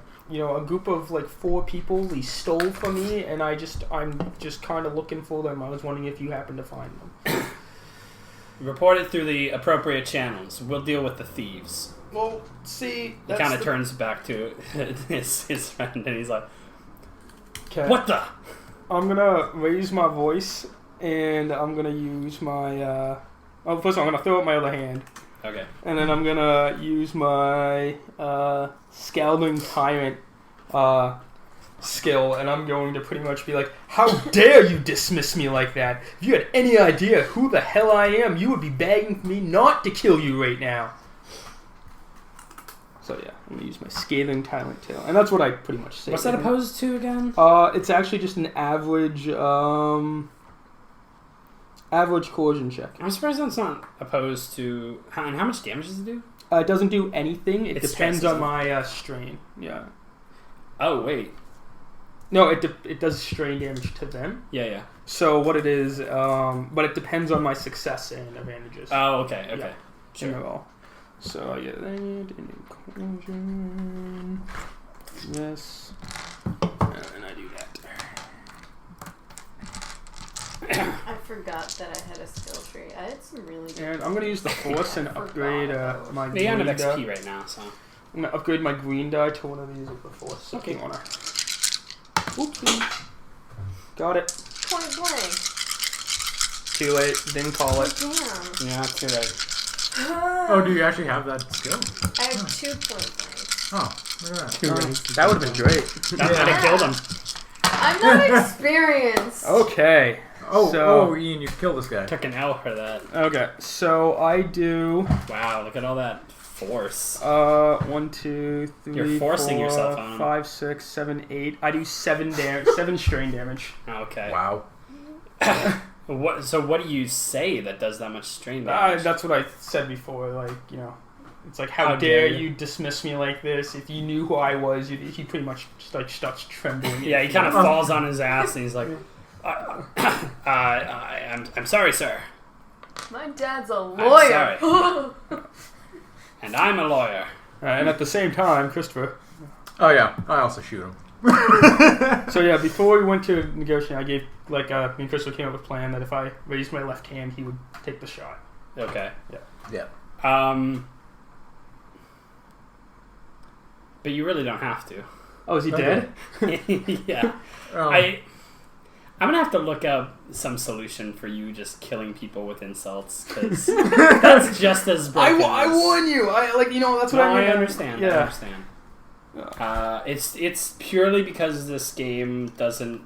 group of like 4 people they stole from me, and I'm just kind of looking for them. I was wondering if you happen to find them. Report it through the appropriate channels. We'll deal with the thieves. Well, see, He kind of turns back to his friend, and he's like, Okay. "What the?" I'm gonna raise my voice, and I'm gonna use my. First of all, I'm gonna throw up my other hand. Okay. And then I'm gonna use my Scalding Tyrant skill, and I'm going to pretty much be like, "How dare you dismiss me like that? If you had any idea who the hell I am, you would be begging me not to kill you right now." So yeah, I'm gonna use my Scathing Tyrant tail, and that's what I pretty much say. What's that opposed to again? It's actually just an average coercion check. I'm surprised that's not opposed to. And how much damage does it do? It doesn't do anything. It depends stresses on it. my strain. Yeah. Oh wait. No, it does strain damage to them. Yeah. So what it is, but it depends on my success and advantages. Oh, okay. Yeah. Sure. So I get that, and coercion. Yes. And I do that. I forgot that I had a skill tree. I had some really good. And I'm gonna use the force and upgrade my green Yeah, I have die. XP right now, so. I'm gonna upgrade my green die to one of these with the force. Okay. Oopsie. Got it. Point blank. Too late. Didn't call it. Damn. Yeah, too right. Oh, do you actually have that skill? I have 2 point blanks. Oh, look at that. That would have been great. That might have killed him. I'm not experienced. Okay. Ian, you killed this guy. Took an L for that. Okay, so I do Wow, look at all that force. 1, 2, 3, You're forcing 4, yourself on him. 5, 6, 7, 8. I do 7 strain damage. Okay. Wow. So what do you say that does that much strain damage? That's what I said before. Like, it's like, how dare you dismiss me like this? If you knew who I was, he pretty much just like starts trembling. Yeah, he kind of falls on his ass and he's like, I'm sorry, sir. My dad's a lawyer. I'm sorry. And I'm a lawyer. And at the same time, Christopher. Oh yeah, I also shoot him. So yeah, before we went to negotiate, I gave me and Christopher came up with a plan that if I raised my left hand, he would take the shot. Okay. Yeah. But you really don't have to. Oh, is he Okay. Yeah. I'm gonna have to look up some solution for you just killing people with insults, because that's just as broken. I warn you. That's what I mean. I understand. Yeah. I understand. It's purely because this game doesn't.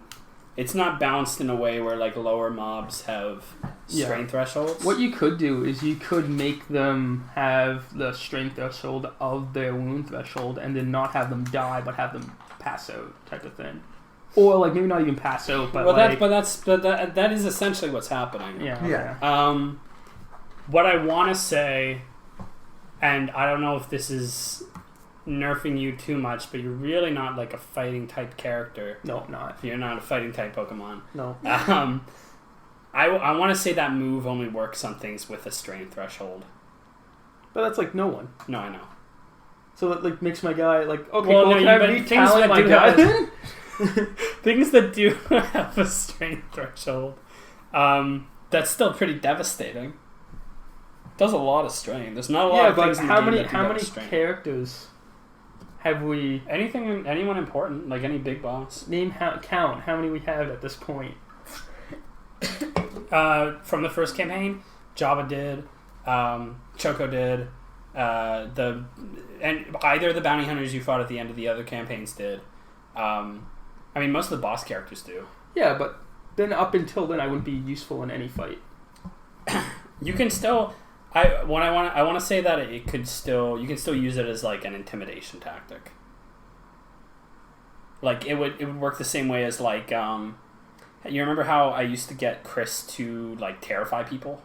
It's not balanced in a way where like lower mobs have strength thresholds. What you could do is you could make them have the strength threshold of their wound threshold, and then not have them die, but have them pass out, type of thing. Or like maybe not even pass out, but that is essentially what's happening. Yeah. What I want to say, and I don't know if this is nerfing you too much, but you're really not like a fighting type character. No, not. You're not a fighting type Pokemon. No. I want to say that move only works on things with a strain threshold. But that's like no one. No, I know. So that like makes my guy like okay. Well, cool, no, can I but retalent things that my do guy have- then? Things that do have a strain threshold, that's still pretty devastating. Does a lot of strain. There's not a lot of things in the game that do how that many strain. characters have we? Anyone important, like any big boss. Count how many we have at this point. From the first campaign, Java did, Choco did, and either the bounty hunters you fought at the end of the other campaigns did. Most of the boss characters do. Yeah, but then up until then, I wouldn't be useful in any fight. You can still. I want to say that you can still use it as like an intimidation tactic. Like it would work the same way as like you remember how I used to get Chris to like terrify people,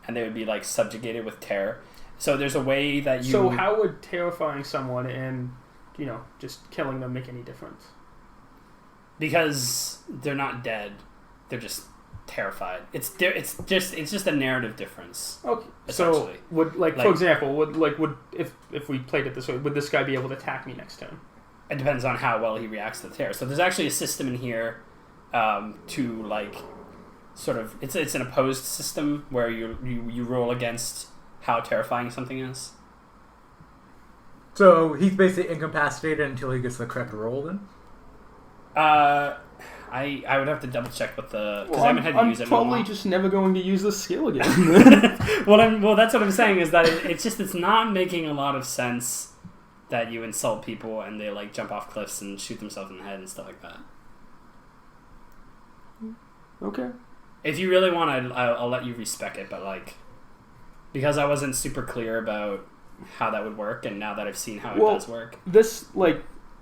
and they would be like subjugated with terror. So there's a way that you. So how would terrifying someone and just killing them make any difference? Because they're not dead, they're just terrified. It's just a narrative difference. Okay. Essentially. So for example, would if we played it this way, would this guy be able to attack me next turn? It depends on how well he reacts to the terror. So there's actually a system in here to like sort of it's an opposed system where you roll against how terrifying something is. So he's basically incapacitated until he gets the correct roll then? I I would have to double check what the because I haven't had to use it. I'm probably just never going to use this skill again. well, that's what I'm saying is that it's not making a lot of sense that you insult people and they like jump off cliffs and shoot themselves in the head and stuff like that. Okay. If you really want, I'll let you respec it, but like because I wasn't super clear about how that would work, and now that I've seen how it does work, this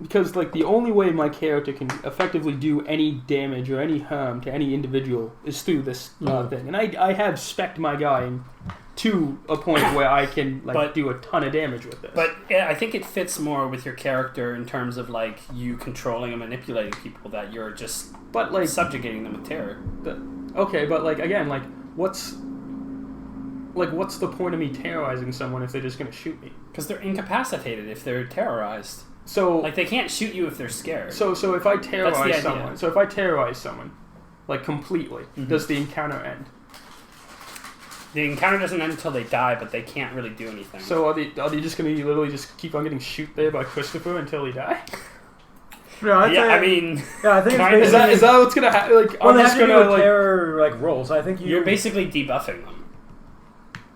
because the only way my character can effectively do any damage or any harm to any individual is through this thing, and I have spec'd my guy to a point where I can do a ton of damage with this. But I think it fits more with your character in terms of like you controlling and manipulating people, that you're just subjugating them with terror. Okay, but again, what's the point of me terrorizing someone if they're just going to shoot me? Because they're incapacitated if they're terrorized. So they can't shoot you if they're scared. So if I terrorize someone, completely, does the encounter end? The encounter doesn't end until they die, but they can't really do anything. So are they just going to literally just keep on getting shoot there by Christopher until they die? No, I think it's is that what's going to happen? I'm just going to terror rolls. I think you're basically debuffing them.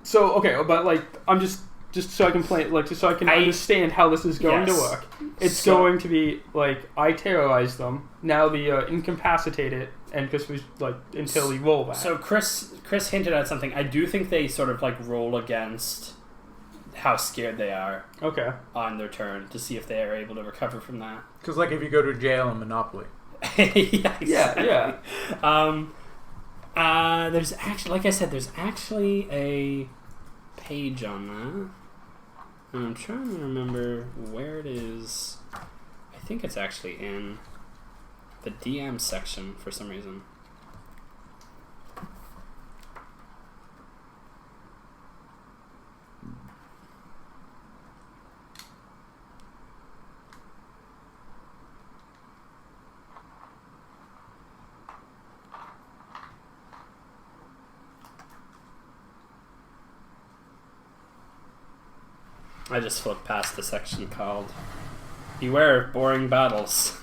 So okay, but I'm just so I can play just so I can understand how this is going to work. It's going to be I terrorize them. Now the incapacitated and because we until we roll back. So Chris hinted at something. I do think they sort of roll against how scared they are. Okay. On their turn to see if they are able to recover from that. Because if you go to jail in Monopoly. Yeah. There's actually, like I said, there's actually a page on that. And I'm trying to remember where it is. I think it's actually in the DM section for some reason. I just flipped past the section called Beware of Boring Battles.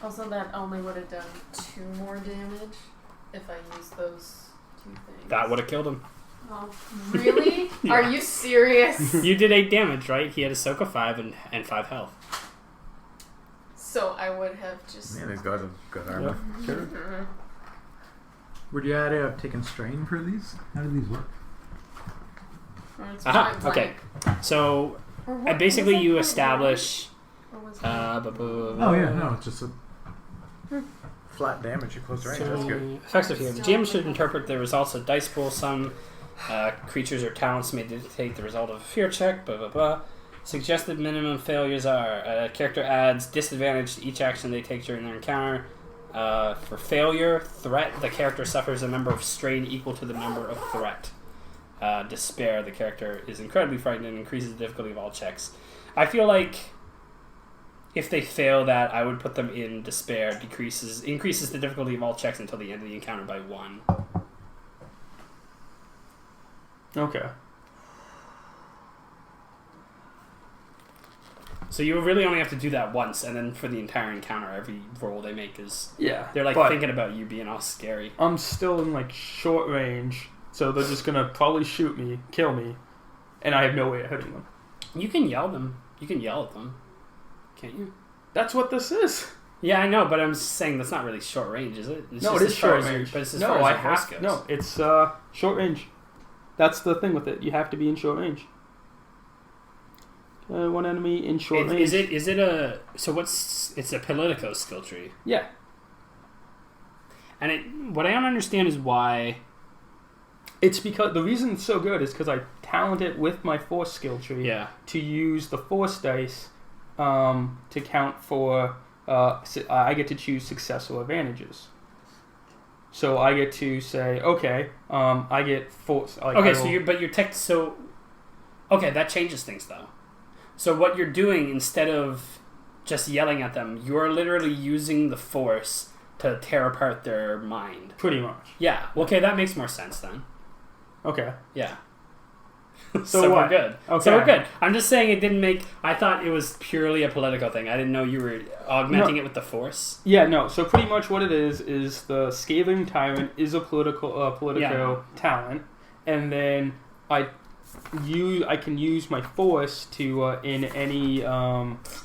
Also, that only would have done 2 more damage if I used those 2 things. That would have killed him. Oh, really? Yeah. Are you serious? You did 8 damage, right? He had a soak of 5 and 5 health. So I would have just... Man, these guys have good armor. Yeah, sure. Mm-hmm. Would you have taken strain for these? How do these work? Okay. So basically you establish... it's just a flat damage at close range. That's good. Effects of here. The GM should interpret the results of dice pool. Some creatures or talents may dictate the result of a fear check. Blah blah blah. Suggested minimum failures are: a character adds disadvantage to each action they take during their encounter. For failure, threat, the character suffers a number of strain equal to the number of threat. Despair, the character is incredibly frightened and increases the difficulty of all checks. I feel like if they fail that, I would put them in despair. Increases the difficulty of all checks until the end of the encounter by 1. Okay. So you really only have to do that once, and then for the entire encounter, every roll they make is... Yeah. They're thinking about you being all scary. I'm still in short range, so they're just gonna probably shoot me, kill me, and I have no way of hitting them. You can yell them. You can yell at them. Can't you? That's what this is. Yeah, I know, but I'm saying that's not really short range, is it? No, it is short range. But it's as far as the horse goes. No, it's short range. That's the thing with it. You have to be in short range. One enemy in short range. Is it a... So what's... It's a Politico skill tree. Yeah. And what I don't understand is why... It's because... The reason it's so good is because I talent it with my force skill tree to use the force dice to count for... I get to choose success or advantages. So I get to say, okay, I get force... Okay, that changes things, though. So what you're doing, instead of just yelling at them, you're literally using the force to tear apart their mind. Pretty much. Yeah. Okay, that makes more sense then. Okay. Yeah. So what? we're good. Okay. So we're good. I'm just saying it didn't make... I thought it was purely a political thing. I didn't know you were augmenting it with the Force. Yeah, no. So pretty much what it is the Scathing Tyrant is a political talent, and then I can use my Force to in any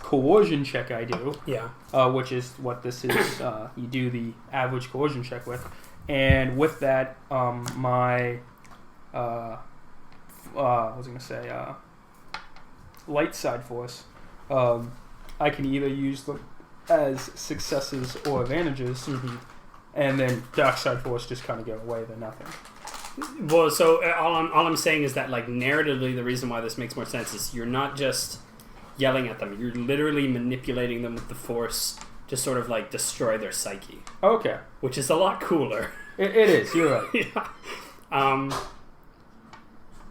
coercion check I do. Yeah. Which is what this is. You do the average coercion check with, and with that, my I was gonna say light side Force. I can either use them as successes or advantages, and then dark side Force just kind of go away. They're nothing. Well, so all I'm saying is that, like, narratively, the reason why this makes more sense is you're not just yelling at them. You're literally manipulating them with the Force to sort of, like, destroy their psyche. Okay. Which is a lot cooler. It is. You're right. Yeah.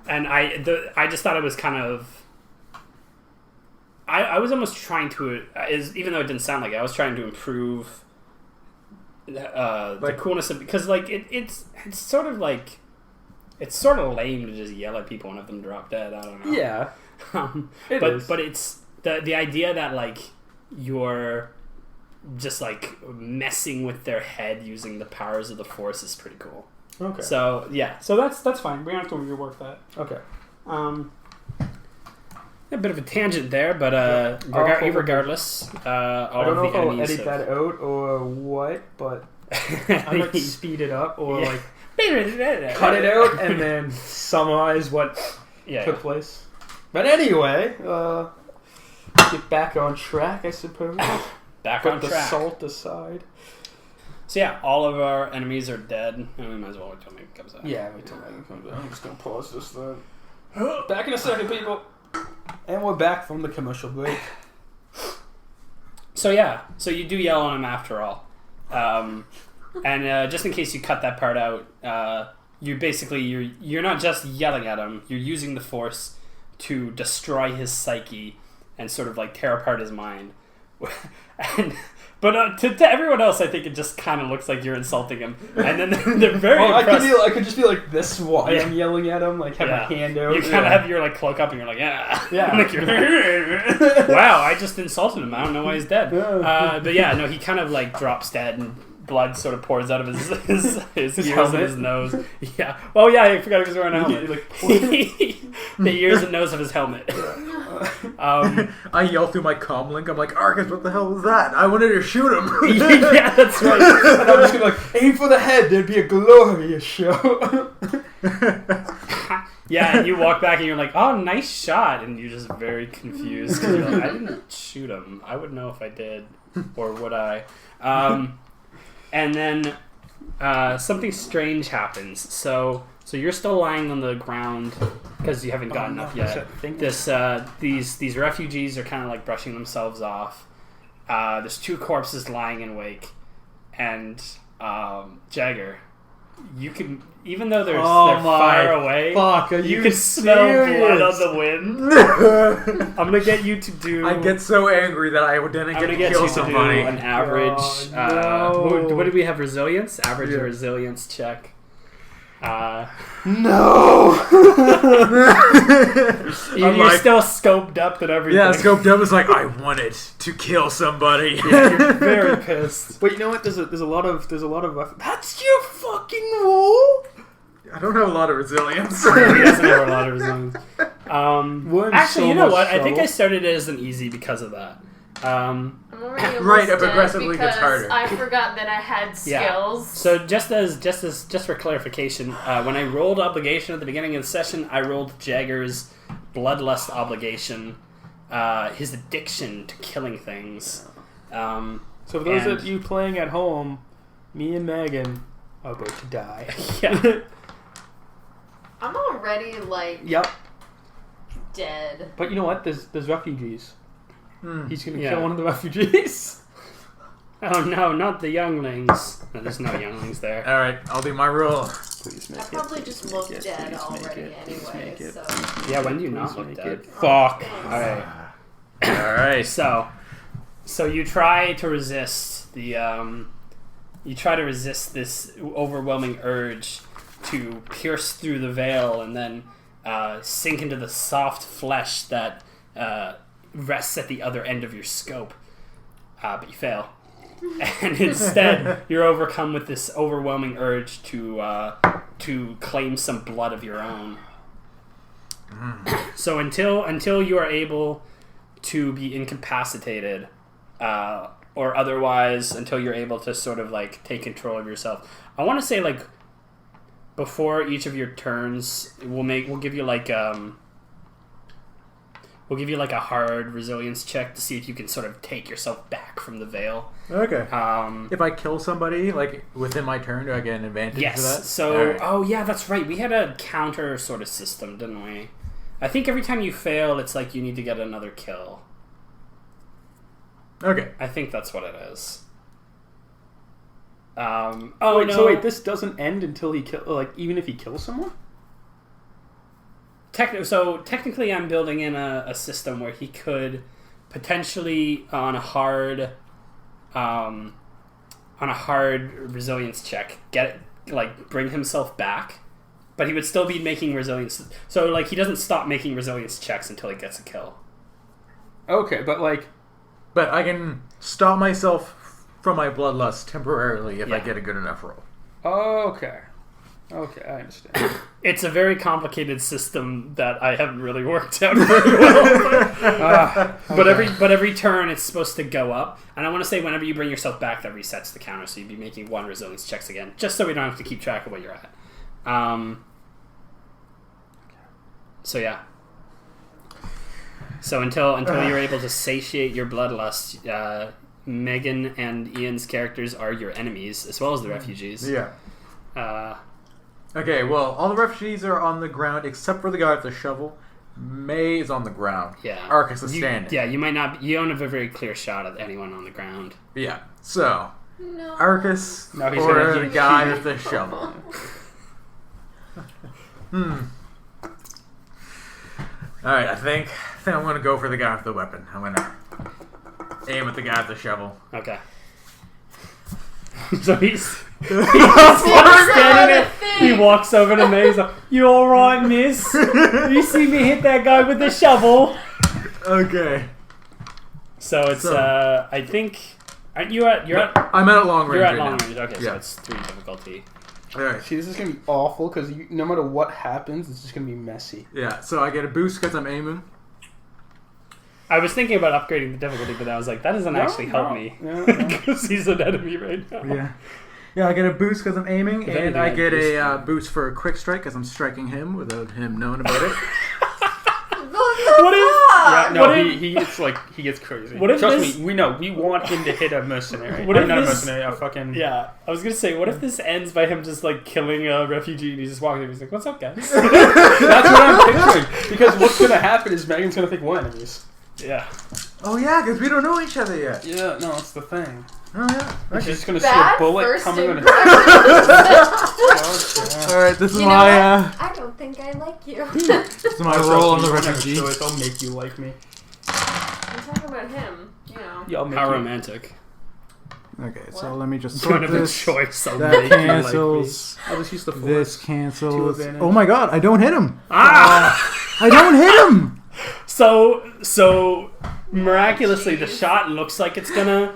And I just thought it was kind of... I was almost trying to... even though it didn't sound like it, I was trying to improve the coolness of... Because, like, it's sort of like... It's sort of lame to just yell at people and have them drop dead. I don't know. Yeah. But it's... The idea that, like, you're just, like, messing with their head using the powers of the Force is pretty cool. Okay. So, yeah. So that's fine. We don't have to rework that. Okay. A bit of a tangent there, but regardless, I don't know if I'll edit that out or what, but I might speed it up or like cut it out and then summarize what took place. But anyway, get back on track, I suppose. Put the salt aside. So yeah, all of our enemies are dead, and we might as well wait till Megan comes out. Yeah, wait till Megan comes out. I'm just gonna pause this then. Back in a second, people. And we're back from the commercial break. So yeah, so you do yell on him after all. And just in case you cut that part out, you're not just yelling at him, you're using the Force to destroy his psyche and sort of like tear apart his mind. But to everyone else, I think it just kind of looks like you're insulting him, and then they're very impressed. I could just be like this while I'm yelling at him, like have my hand out. You kind of have your like cloak up, and you're like, like you're wow, I just insulted him. I don't know why he's dead. But yeah, no, he kind of like drops dead, and blood sort of pours out of his ears and his nose. Yeah. Oh yeah, I forgot he was wearing a helmet. The ears and nose of his helmet. I yell through my comlink. I'm like, Arcus, what the hell was that? I wanted to shoot him. Yeah, that's right. And I'm just gonna like aim for the head. There'd be a glorious show. Yeah, and you walk back and you're like, oh, nice shot, and you're just very confused because you're like, I didn't shoot him. I would know if I did, or would I? And then something strange happens. So you're still lying on the ground because you haven't gotten up yet. These refugees are kind of like brushing themselves off. There's two corpses lying in wake, and Jagger, you can, even though they're far away, you can smell blood on the wind. I'm gonna get you to do. I get so angry that I would then get to kill somebody. Do an average. What did we have? Resilience. Average resilience check. No. You're still scoped up and everything. Yeah, scoped up is like, I wanted to kill somebody. Yeah, you're very pissed. But you know what? There's a lot of that's your fucking roll. I don't have a lot of resilience. He doesn't have a lot of resilience. Actually, you know what? I think I started it as an easy because of that. I'm already right, it progressively gets harder. I forgot that I had skills. Yeah. So just for clarification, when I rolled obligation at the beginning of the session, I rolled Jagger's bloodlust obligation, his addiction to killing things. So for those of you playing at home, me and Megan are about to die. Yeah. I'm already dead. But you know what? There's refugees. He's going to Yeah. kill one of the refugees. Oh no, not the younglings. No, there's no younglings there. Alright, I'll do my roll. Please make I probably just look dead already anyway, so... Yeah, when do you not look dead? Fuck. Alright. Alright. So you try to resist the this overwhelming urge to pierce through the veil and then sink into the soft flesh that rests at the other end of your scope. But you fail. And instead, you're overcome with this overwhelming urge to claim some blood of your own. So until you are able to be incapacitated, or otherwise, until you're able to sort of like take control of yourself, I want to say like before each of your turns, we'll give you like a hard resilience check to see if you can sort of take yourself back from the veil. Okay. If I kill somebody, like, within my turn, do I get an advantage for that? Yes. So, Right. Oh yeah, that's right. We had a counter sort of system, didn't we? I think every time you fail, it's like you need to get another kill. Okay. I think that's what it is. So wait, this doesn't end until he even if he kills someone? So technically, I'm building in a system where he could potentially on a hard resilience check bring himself back, but he would still be making resilience. So like he doesn't stop making resilience checks until he gets a kill. Okay, but like, But I can stop myself from my bloodlust temporarily if I get a good enough roll. okay, I understand. It's a very complicated system that I haven't really worked out very well. But every turn it's supposed to go up, and I want to say whenever you bring yourself back, that resets the counter, so you'd be making 1 resilience checks again, just so we don't have to keep track of what you're at. So yeah. So until you're able to satiate your bloodlust, Megan and Ian's characters are your enemies, as well as the refugees. Yeah. Okay, well, all the refugees are on the ground except for the guy with the shovel. May is on the ground. Yeah. Arcus is standing. Yeah, you might not. You don't have a very clear shot at anyone on the ground. Yeah. So, No. Arcus No, he's or gonna the hit guy you. with the shovel. Alright, I think I'm gonna go for the guy with the weapon. I'm gonna aim at the guy with the shovel. Okay. So he's standing there. He walks over to me. He's like, "You all right, miss? You see me hit that guy with the shovel?" Okay. So it's I think you're at I'm at long range. you're at right long now. range. Okay, so Yeah. it's 3 difficulty. Alright. See, this is gonna be awful because no matter what happens, it's just gonna be messy. Yeah, so I get a boost because I'm aiming. I was thinking about upgrading the difficulty, but I was like, that doesn't actually help me No. because he's an enemy right now. Yeah, I get a boost because I'm aiming, If and anything, I I'd get boost a boost for a quick strike because I'm striking him without him knowing about it. What if? Yeah, no, What if- he gets crazy. What if Trust this- me, we want him to hit a mercenary. What if not this- a mercenary, a fucking... Yeah, I was gonna say, what if this ends by him just like killing a refugee and he's just walking in, he's like, "What's up, guys?" That's what I'm picturing. Because what's gonna happen is Megan's gonna think we're enemies. Yeah. Oh yeah, because we don't know each other yet. Yeah, no, that's the thing. Oh yeah. She's just gonna see Bad a bullet first coming on impression. All right, this is You know my what? I don't think I like you. this is my Trust roll on me, the you won't have a refugee. choice, I'll make you like me. I'm talking about him. You know. Yeah, I'll make How you. romantic. Okay, so What? let me just You don't sort have a this. choice. I'll That make you like me. cancels. I'll just use the force. This Two cancels. advantage. Oh my god, I don't hit him. Ah! I don't hit him. So miraculously, the shot looks like it's gonna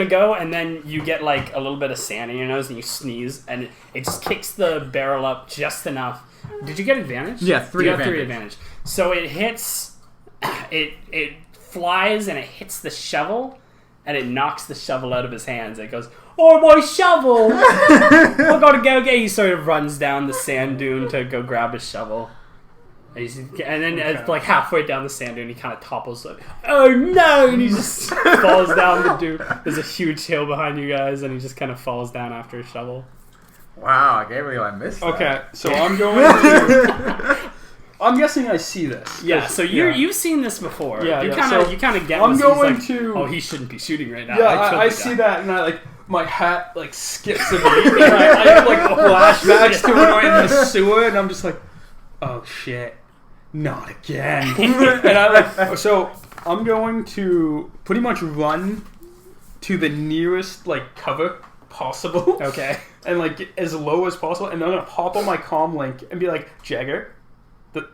go, and then you get like a little bit of sand in your nose, and you sneeze, and it just kicks the barrel up just enough. Did you get advantage? Yeah, 3 You got advantage. 3 advantage. So it hits, it flies, and it hits the shovel, and it knocks the shovel out of his hands. It goes, "Oh, my shovel! I gotta go get." He sort of runs down the sand dune to go grab his shovel. And then it's like halfway down the sand dune, he kind of topples like, "Oh no!" And he just falls down the dune. There's a huge hill behind you guys, and he just kind of falls down after his shovel. Wow, I can't believe I missed that. Okay, so I'm going to... I'm guessing I see this. Yeah, so you've seen this before. Yeah, you yeah, kind so of get. I'm this, going he's like, to- "Oh, he shouldn't be shooting right now." Yeah, killed I the see guy. that, and I like my hat like skips a beat, and I have like flashbacks to when I'm in the sewer, and I'm just like, oh shit, not again. And I like, so I'm going to pretty much run to the nearest like cover possible, Okay. and like get as low as possible, and I'm gonna pop on my comm link and be like, Jagger,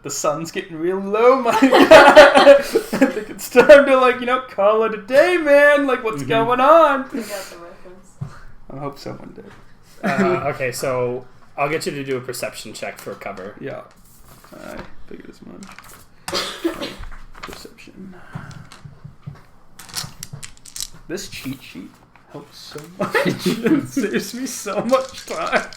the sun's getting real low, my guy. I think it's time to call it a day, man. Like, what's going on? Take out the weapons. I hope someone did. Okay, so I'll get you to do a perception check for cover. Yeah, I figured as much. Perception. This cheat sheet helps so much. It saves me so much time.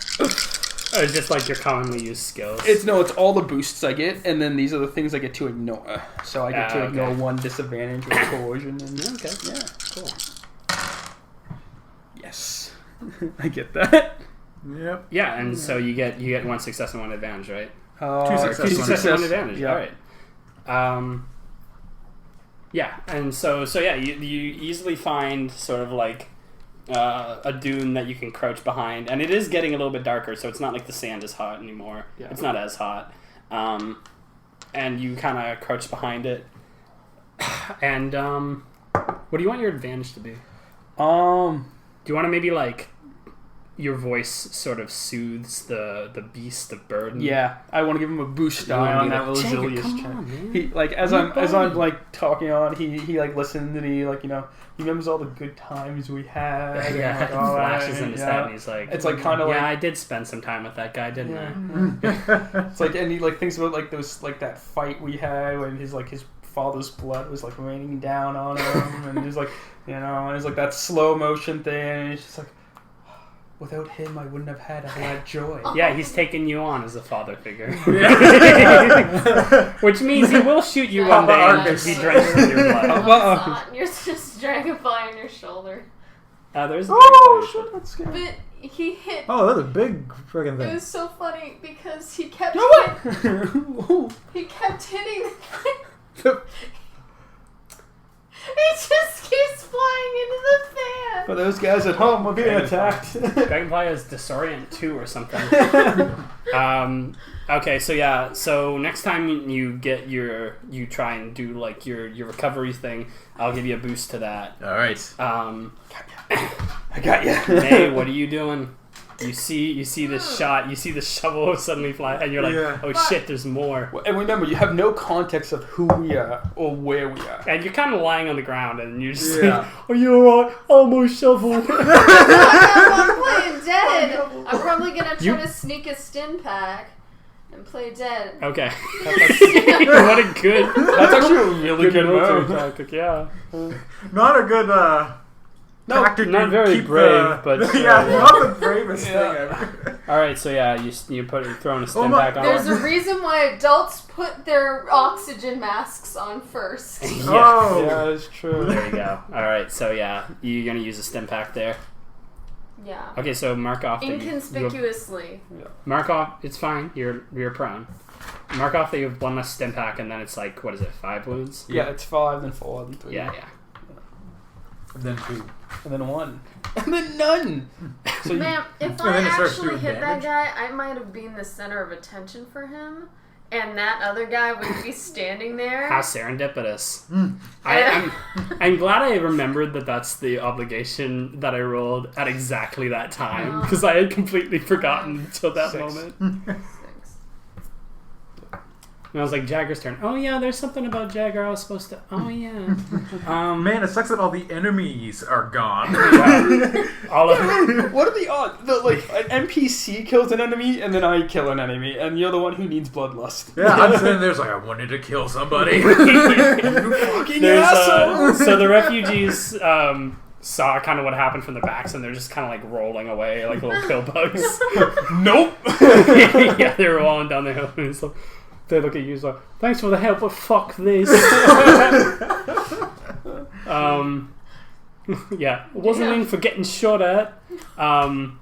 Or just like your commonly used skills. It's all the boosts I get, and then these are the things I get to ignore. So I get to ignore one disadvantage with coercion. And yeah, cool. Yes, I get that. Yep. Yeah, and so you get one success and one advantage, right? Two success and one advantage. Yeah. All right. Yeah, and so yeah, you easily find sort of like a dune that you can crouch behind, and it is getting a little bit darker, so it's not like the sand is hot anymore. Yeah. It's not as hot, and you kind of crouch behind it. And what do you want your advantage to be? Do you want to maybe like your voice sort of soothes the beast of burden? Yeah, I want to give him a boost on that resilience check. He as I'm like talking on, he like listens and he he remembers all the good times we had. Yeah, and, all flashes that, in his head, and he's like, it's like kind of I did spend some time with that guy, didn't I? It's like, and he thinks about those that fight we had when his father's blood was raining down on him, and he's and it's that slow motion thing, and he's just like, without him, I wouldn't have had all that joy. Yeah, he's taking you on as a father figure. Which means he will shoot you one day and be drenched in your blood. You're just dragonfly on your shoulder. There's shit, that's scary. But he hit... Oh, that's a big friggin' thing. It was so funny because he kept... he kept hitting the... It just keeps flying into the fan. For those guys at home, we're being attacked. Dragonfly is Disorient 2 or something. Okay, so next time you try and do your recovery thing, I'll give you a boost to that. All right. I got you. Hey, what are you doing? You see this shot, you see the shovel suddenly fly, and you're like, oh shit, there's more. And remember, you have no context of who we are or where we are. And you're kind of lying on the ground, and you're just like, are you alright? Oh, my shovel. I'm playing dead. I'm probably going to try to sneak a stim pack and play dead. Okay. What a good... That's actually a really good move. Tactic, yeah. Not a good... not very brave, but not the bravest thing ever. All right, so you're throwing a stim back on. There's a reason why adults put their oxygen masks on first. Yeah, that's true. There you go. All right, so you're gonna use a stim pack there. Yeah. Okay, so mark off. Inconspicuously. Mark off. It's fine. You're prone. Mark off that you have one less stim pack, and then it's 5 wounds. Yeah, it's 5, then 4, then 3. Yeah. And then 2. And then 1. And then none! So man, if I actually hit that guy, I might have been the center of attention for him, and that other guy would be standing there. How serendipitous. I'm glad I remembered that's the obligation that I rolled at exactly that time, because I had completely forgotten until that moment. And I was like, Jagger's turn. Oh yeah, there's something about Jagger I was supposed to... Oh yeah. Man, it sucks that all the enemies are gone. What are the odds? An NPC kills an enemy, and then I kill an enemy, and you're the one who needs bloodlust. Yeah, I'm sitting there I wanted to kill somebody. You fucking asshole! So the refugees... saw kind of what happened from their backs, and they're just kind of rolling away like little pill bugs. Nope! Yeah, they were rolling down the hill, and so they look at you like, thanks for the help, but fuck this. Wasn't in for getting shot at. I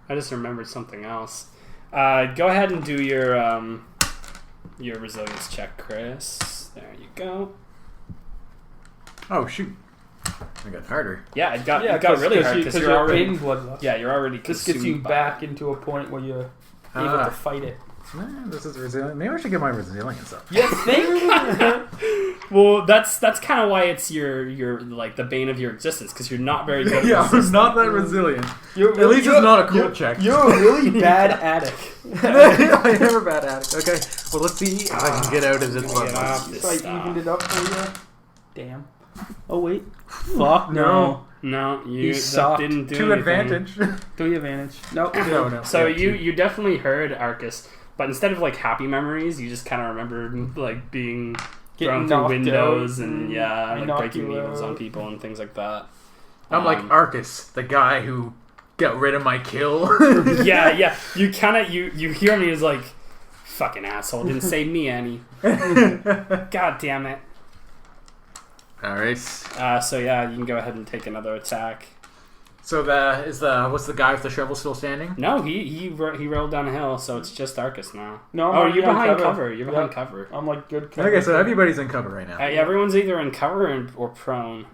just remembered something else. Go ahead and do your resilience check, Chris. There you go. Oh shoot! I got harder. Yeah, it got really hard because you're already in bloodlust. Yeah, you're already. This gets you back into a point where you're able to fight it. Man, this is resilient. Maybe I should get my resilience up. You think? Well, that's kind of why it's your like the bane of your existence, because you're not very good. Yeah, at I'm not that resilient. At least you're- it's not a cool you're- check. You're a really bad addict. I am a bad addict. Okay, well, let's see if I can get out of this Get bloodlust. off this So I stuff. evened it up for you. Damn. Oh wait. Fuck No. No, He that sucked. didn't do To anything. advantage. Do you advantage? Nope. No. So Yeah, you definitely heard Arcus, but instead of like happy memories, you just kind of remembered like being Getting thrown through knocked windows out and and like knocked breaking you windows on out. people and things like that. I'm like Arcus, the guy who got rid of my kill. yeah. You kind of you hear me as like, fucking asshole, didn't save me any. God damn it. Alright. So yeah, you can go ahead and take another attack. So what's the guy with the shovel still standing? No, he rolled down a hill, so it's just Arcus now. No, I'm Oh, already you're on behind cover. You're behind Yep. cover. I'm like good cover. Okay, so everybody's in cover right now. Everyone's either in cover or prone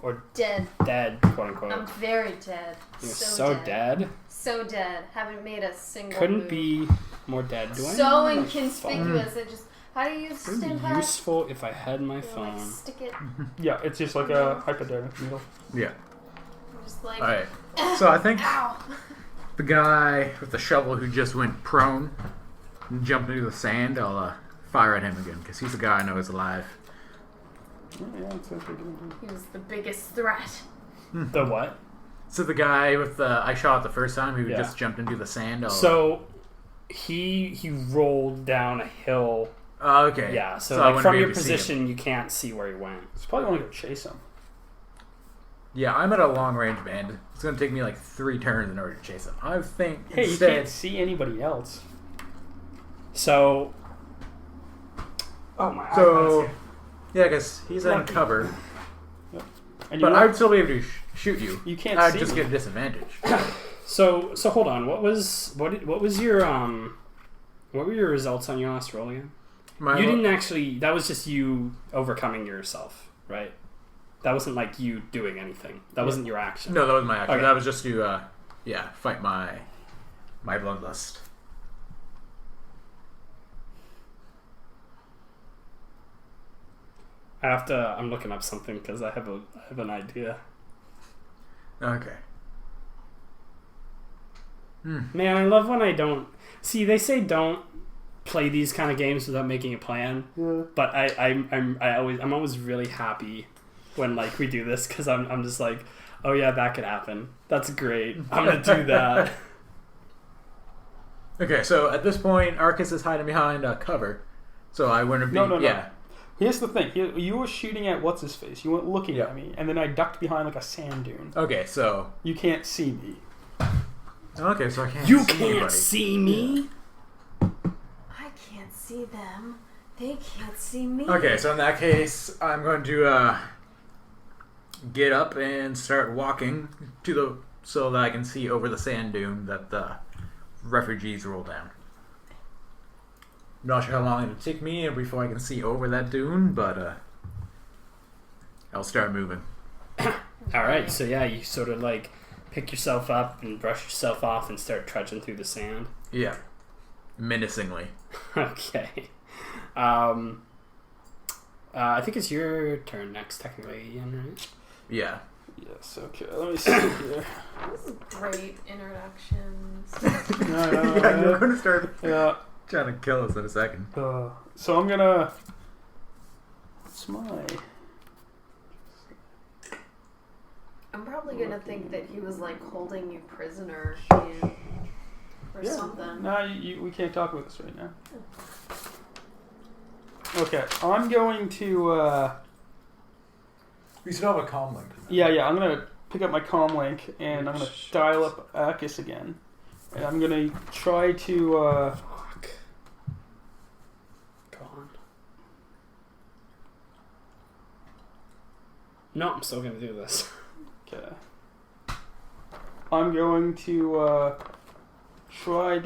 or Dead. dead, quote unquote. I'm very dead. You're so dead. So dead. Haven't made a single Couldn't move. be more dead. Do I So know? inconspicuous. It just. How do you use It would stim be pack? useful if I had my You phone. like stick it. Yeah, it's just like a hypodermic needle. Yeah. Just like. Alright. So I think Ow. the guy with the shovel who just went prone and jumped into the sand, I'll fire at him again, because he's the guy I know is alive. Yeah, it's okay. He was the biggest threat. The what? So the guy with the I shot the first time who Yeah. just jumped into the sand. So he rolled down a hill. Oh, okay. Yeah. So, I like wouldn't from be your able to see him. position, you can't see where he went. It's probably want to go chase him. Yeah, I'm at a long range band. It's going to take me like 3 turns in order to chase him. I think Hey, you instead. can't see anybody else. So. Oh my. So, yeah, because he's in Lucky. cover. And But you, I'd still be able to shoot you. you can't I'd see just me. get a disadvantage. So hold on. What was your what were your results on your last roll again? You didn't actually. That was just you overcoming yourself, right? That wasn't like you doing anything. That wasn't your action. No, that was my action. Okay. That was just to, fight my bloodlust. I'm looking up something because I have an idea. Okay. Man, I love when I don't see. They say don't play these kind of games without making a plan. Yeah. But I'm always really happy when like we do this because I'm just like, oh yeah, that could happen. That's great. I'm gonna do that. Okay, so at this point, Arcus is hiding behind cover. So I wouldn't be. No. Yeah. Here's the thing. You were shooting at what's his face. You weren't looking Yeah. at me, and then I ducked behind like a sand dune. Okay, so. You can't see me. Okay, so I can't. You see can't anybody. see me. I can't see them. They can't see me. Okay, so in that case, I'm going to get up and start walking so that I can see over the sand dune that the refugees roll down. Not sure how long it'll take me before I can see over that dune, but I'll start moving. All right, so yeah, you sort of like pick yourself up and brush yourself off and start trudging through the sand. Yeah, menacingly. Okay. I think it's your turn next, technically, Ian, right? Yeah. Yes. Okay. Let me see here. This is great introductions. Yeah, you're going to start Yeah. trying to kill us in a second. So I'm gonna. What's my? I'm probably gonna think that he was like holding you prisoner, Ian, or something. No, we can't talk about this right now. Okay, I'm going to. We still have a comm link. Yeah, I'm gonna pick up my comm link and I'm gonna dial up Arcus again, and I'm gonna try to. Fuck. Go on. No, I'm still gonna do this. Okay. I'm going to try.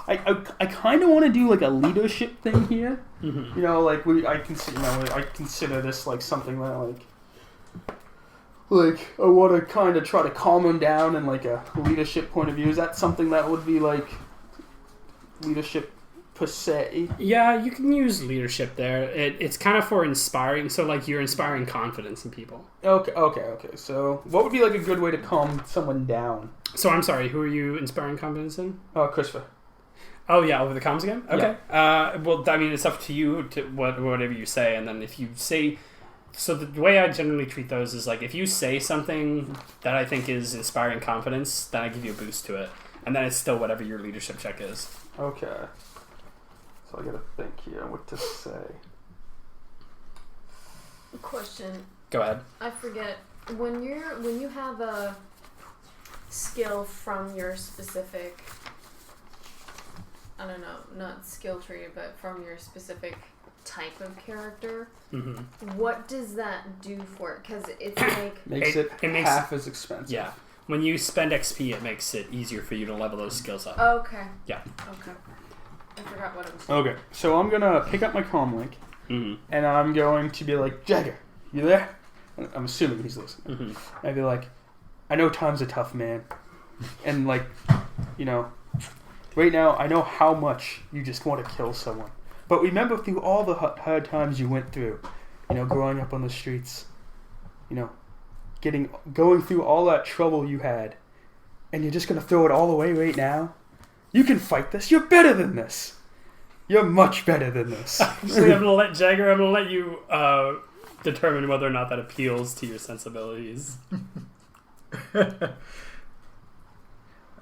I kind of want to do like a leadership thing here. Mm-hmm. You know, like I consider this like something that like I want to kind of try to calm him down in like a leadership point of view. Is that something that would be like leadership per se. Yeah, you can use leadership there. It's kind of for inspiring. So like you're inspiring confidence in people. Okay. So what would be like a good way to calm someone down? So I'm sorry, who are you inspiring confidence in? Christopher. Oh yeah, over the comms again. Okay. Yeah. Well, I mean, it's up to you to whatever you say, and then if you say. So the way I generally treat those is like if you say something that I think is inspiring confidence, then I give you a boost to it, and then it's still whatever your leadership check is. Okay. So I gotta think here what to say. Question. Go ahead. I forget when you have a skill from your specific. I don't know, not skill tree, but from your specific type of character. Mm-hmm. What does that do for it? Because it's like makes it makes half as expensive. Yeah. When you spend XP, it makes it easier for you to level those skills up. Okay. Yeah. Okay. I forgot what it was. Okay, so I'm gonna pick up my comm link, and I'm going to be like, Jagger, you there? I'm assuming he's listening. Mm-hmm. I'd be like, I know time's a tough man, and like, you know, right now I know how much you just want to kill someone. But remember through all the hard times you went through, you know, growing up on the streets, you know, going through all that trouble you had, and you're just going to throw it all away right now? You can fight this. You're better than this. You're much better than this. So I'm going to let Jagger, I'm going to let you determine whether or not that appeals to your sensibilities.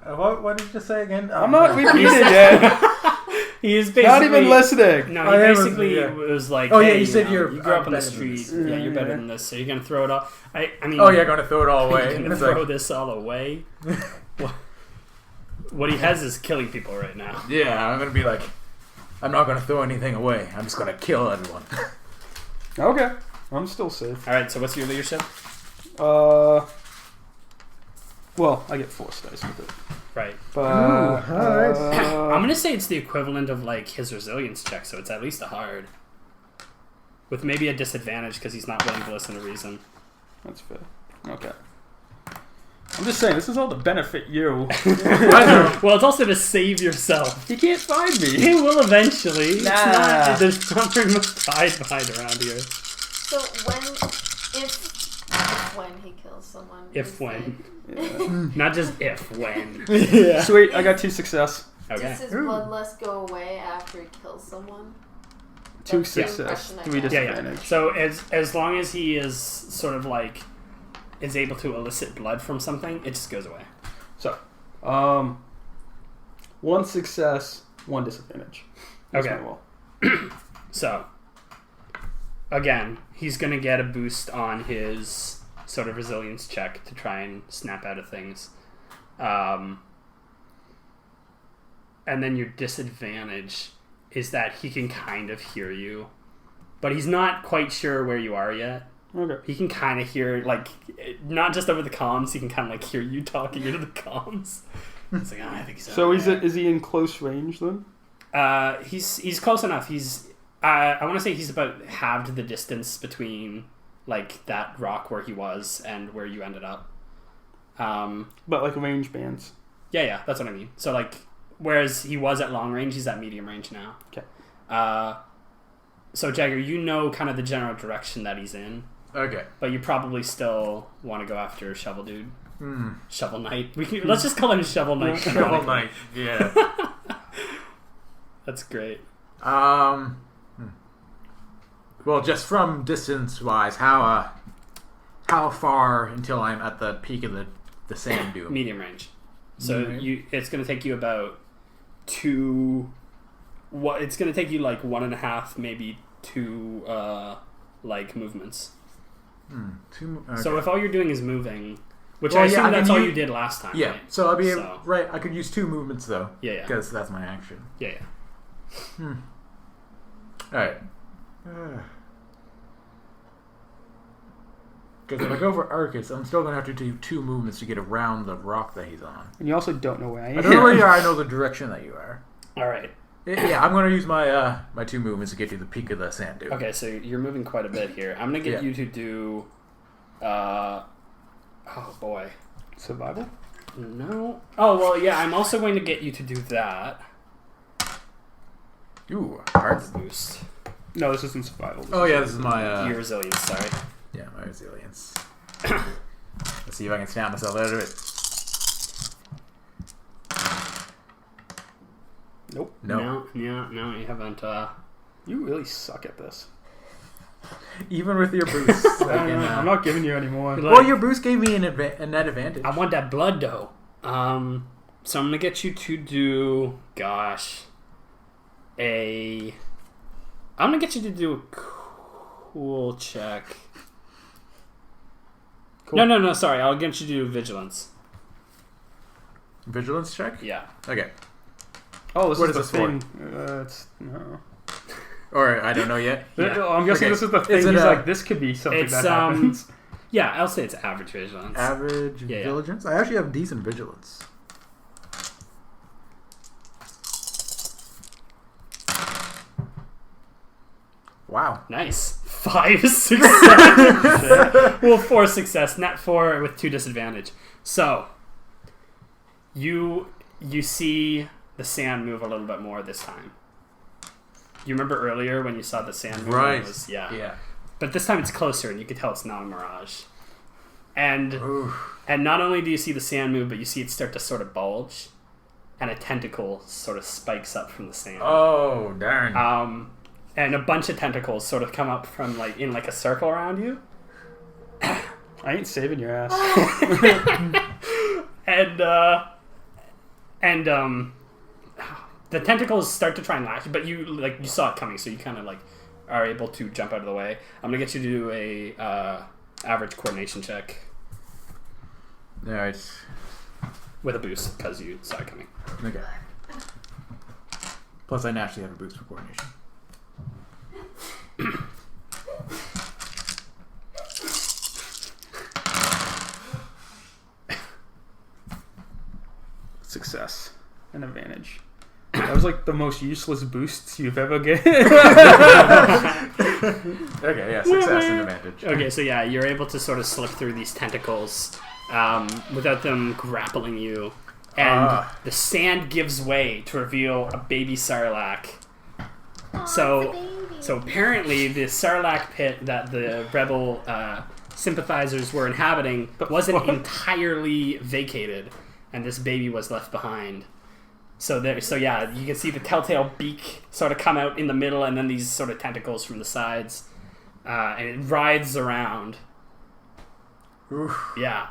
What did you just say again? I'm not repeating it. He is basically not even listening. No, he basically was like, oh, hey, yeah, you said you grew up on the better than street. this. Yeah, you're better than this. So you're going to throw it all. I mean, oh, yeah, going to throw it all away. You're going to throw this all away? What he has is killing people right now. Yeah, I'm going to be like, I'm not going to throw anything away. I'm just going to kill everyone. Okay. I'm still safe. All right, so what's your leadership? Well, I get force dice with it. Right. But I'm gonna say it's the equivalent of like his resilience check, so it's at least a hard, with maybe a disadvantage because he's not willing to listen to reason. That's fair. Okay. I'm just saying, this is all to benefit you. Well, it's also to save yourself. He can't find me. He will eventually. Nah. There's not very much time behind around here. So if when he kills someone. If when. Yeah. Not just if, when. Yeah. Sweet, I got 2 success. Okay. Does his bloodlust go away after he kills someone? 2 That's the success, impression I 3 got. disadvantage. So as long as he is sort of like is able to elicit blood from something, it just goes away. So, 1 success, 1 disadvantage. That's Okay. my roll. So, again, he's going to get a boost on his sort of resilience check to try and snap out of things. And then your disadvantage is that he can kind of hear you, but he's not quite sure where you are yet. Okay. He can kind of hear, like, not just over the comms, he can kind of, like, hear you talking into the comms. It's like, I think he's So is he in close range then? He's close enough. He's I want to say he's about halved the distance between like that rock where he was and where you ended up. But like range bands. Yeah, that's what I mean. So like, whereas he was at long range, he's at medium range now. Okay. So Jagger, you know kind of the general direction that he's in. Okay. But you probably still want to go after Shovel Dude. Shovel Knight. Let's just call him Shovel Knight. Shovel Knight. Yeah. That's great. Well, just from distance-wise, how far until I'm at the peak of the sand dune? Medium range. So Medium. it's going to take you about 2. It's going to take you like 1.5, maybe 2, like movements. 2. Okay. So if all you're doing is moving, which Well, I assume I that's can all use- you did last time. Yeah. Right? So I'll be So- right. I could use 2 movements though. Yeah. Because that's my action. Yeah. All right. Because if I go for Arcus, I'm still gonna have to do 2 movements to get around the rock that he's on. And you also don't know where I am. I don't know where you are. I know the direction that you are. All right. Yeah, I'm gonna use my my 2 movements to get to the peak of the sand dune. Okay, so you're moving quite a bit here. I'm going to get you to do... oh, boy. Survival? No. Oh, well, yeah, I'm also going to get you to do that. Ooh, hearts. boost. No, this isn't survival. Oh yeah, this is my Your resilience, sorry. yeah, my resilience. Let's see if I can snap myself out of it. Nope. No. No, you haven't. You really suck at this. Even with your boost. I'm not giving you any more. Well, your boost gave me a net advantage. I want that blood though. So I'm gonna get you to do. Gosh. I'm gonna get you to do a cool check. Cool. No, sorry. I'll get you to do vigilance. Vigilance check? Yeah. Okay. Oh, this What is is the this thing. It's no. Or I don't know yet. Yeah. I'm guessing Okay. this is the thing. Is it He's a- like, this could be something It's, that happens. Yeah, I'll say it's average vigilance. Average Yeah. vigilance? I actually have decent vigilance. Wow. Nice. 5 success. Well, 4 success, not 4 with 2 disadvantage. So, you see the sand move a little bit more this time. You remember earlier when you saw the sand move? Right. It was, yeah. Yeah. But this time it's closer, and you can tell it's not a mirage. And Oof. not only do you see the sand move, but you see it start to sort of bulge, and a tentacle sort of spikes up from the sand. Oh, darn. And a bunch of tentacles sort of come up from in a circle around you. I ain't saving your ass. and the tentacles start to try and lash, but you saw it coming, so you kind of are able to jump out of the way. I'm gonna get you to do a average coordination check Alright. with a boost because you saw it coming. Okay. Plus, I naturally have a boost for coordination. Success. An advantage. That was like the most useless boosts you've ever get. Okay, yeah, success and advantage. Okay, so yeah, you're able to sort of slip through these tentacles without them grappling you, and the sand gives way to reveal a baby Sarlacc. So apparently the Sarlacc pit that the rebel sympathizers were inhabiting wasn't entirely vacated, and this baby was left behind. So yeah, you can see the telltale beak sort of come out in the middle, and then these sort of tentacles from the sides, and it writhes around. Oof. Yeah,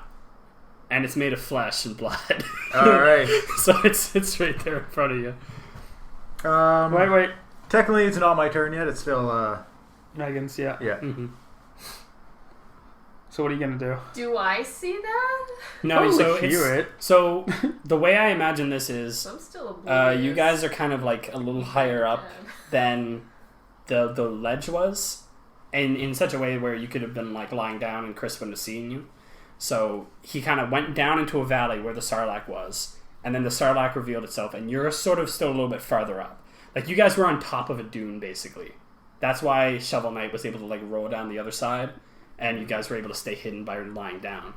and it's made of flesh and blood. Alright. So it's right there in front of you. Wait. Technically, it's not my turn yet. It's still, Megan's, yeah. yeah. Mm-hmm. So what are you gonna do? Do I see that? No, so hear it. So the way I imagine this is, I'm still oblivious. you guys are kind of like a little higher up than the ledge was, and in such a way where you could have been like lying down and Chris wouldn't have seen you. So he kind of went down into a valley where the Sarlacc was, and then the Sarlacc revealed itself, and you're sort of still a little bit farther up. Like you guys were on top of a dune basically. That's why Shovel Knight was able to like roll down the other side, and you guys were able to stay hidden by lying down.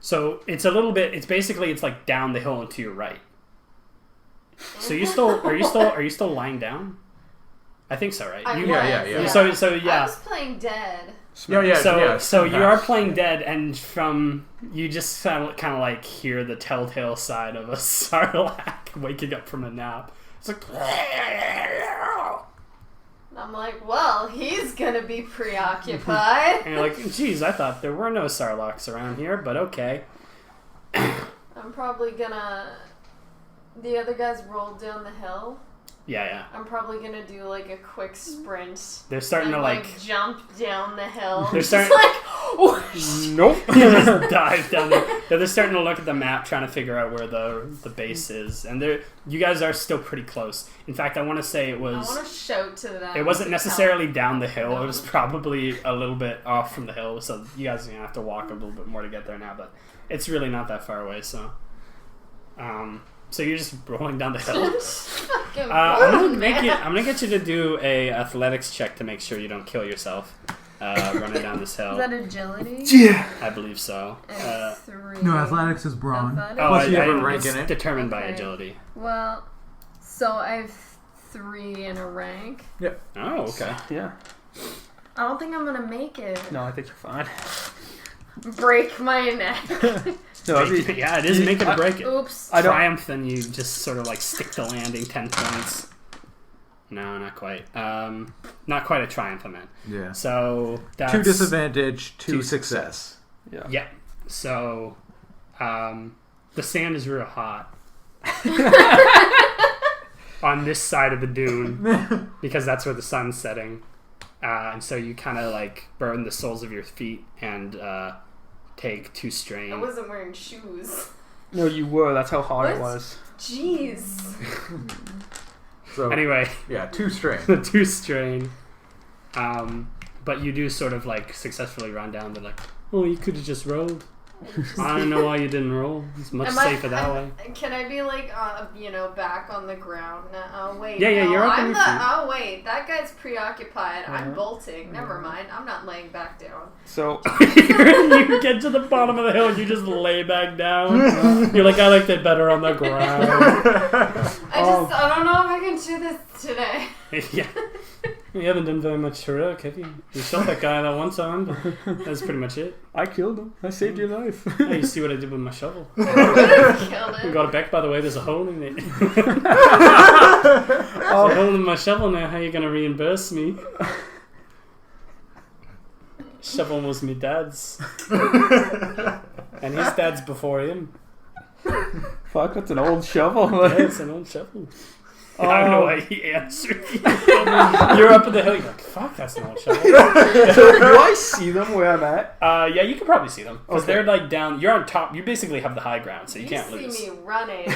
So it's a little bit. It's like down the hill and to your right. So are you still lying down? I think so, right? I You- was, yeah. So I yeah. was playing dead. So you are playing dead, and from you just kind of like hear the telltale side of a Sarlacc waking up from a nap. It's like. And I'm like, well, he's gonna be preoccupied. And you're like, geez, I thought there were no Sarlaccs around here, but okay. I'm probably gonna. The other guys rolled down the hill. Yeah. I'm probably gonna do like a quick sprint. They're starting and, to like jump down the hill. They're Just starting- like, whoosh. Nope. you just dive down there. They're starting to look at the map, trying to figure out where the base is, and you guys are still pretty close. In fact, I want to say it I want was. to shout to them. It wasn't to necessarily down the hill. It was probably a little bit off from the hill, so you guys are gonna have to walk a little bit more to get there now. But it's really not that far away. So you're just rolling down the hill. Fucking I'm man. gonna get you to do a athletics check to make sure you don't kill yourself running down this hill. Is that agility? Yeah. I believe so. And 3. No, athletics is brawn. Athletics? Oh, Plus you have a rank it's in it. determined by Okay. agility. Well, so I have 3 in a rank. Oh, okay. Yeah. I don't think I'm gonna make it. No, I think you're fine. Break my neck. No, Yeah, it is make it or break it. Oops. Triumph, then you just sort of like stick the landing 10 points. No, not quite. Not quite a triumph, I meant. Yeah. So that's 2 disadvantage, 2 2 success. Yeah. Yeah. So the sand is real hot on this side of the dune because that's where the sun's setting. And so you kind of like burn the soles of your feet and take 2 strain. I wasn't wearing shoes. No, you were. That's how hot it What? was. Jeez. So Anyway, yeah, 2 strain. the 2 strain. But you do sort of like successfully run down. They're like, oh, you could have just rolled. I don't know why you didn't roll. It's much safer that way. Can I be like, back on the ground now? Oh wait. Yeah, no, you're up on I'm your the. feet. Oh wait, that guy's preoccupied. I'm Yeah. bolting. Never mind. I'm not laying back down. So, You get to the bottom of the hill and you just lay back down. You're like, I liked it better on the ground. I don't know if I can do this today. Yeah. You haven't done very much heroic, have you? You shot that guy that one time, but that's pretty much it. I killed him. I saved your life. Hey, you see what I did with my shovel? I would have killed We him. got it back, by the way. There's a hole in it. There's a hole in my shovel now. How you gonna reimburse me? Shovel was me dad's. And his dad's before him. Fuck, that's an old shovel. Yeah, it's an old shovel. I don't know why he answered. You're up in the hill. You're like, fuck, that's an old shovel. So, do I see them where I'm at? Yeah, you can probably see them. Because Okay. they're like down. You're on top. You basically have the high ground, so you can't see lose. me running.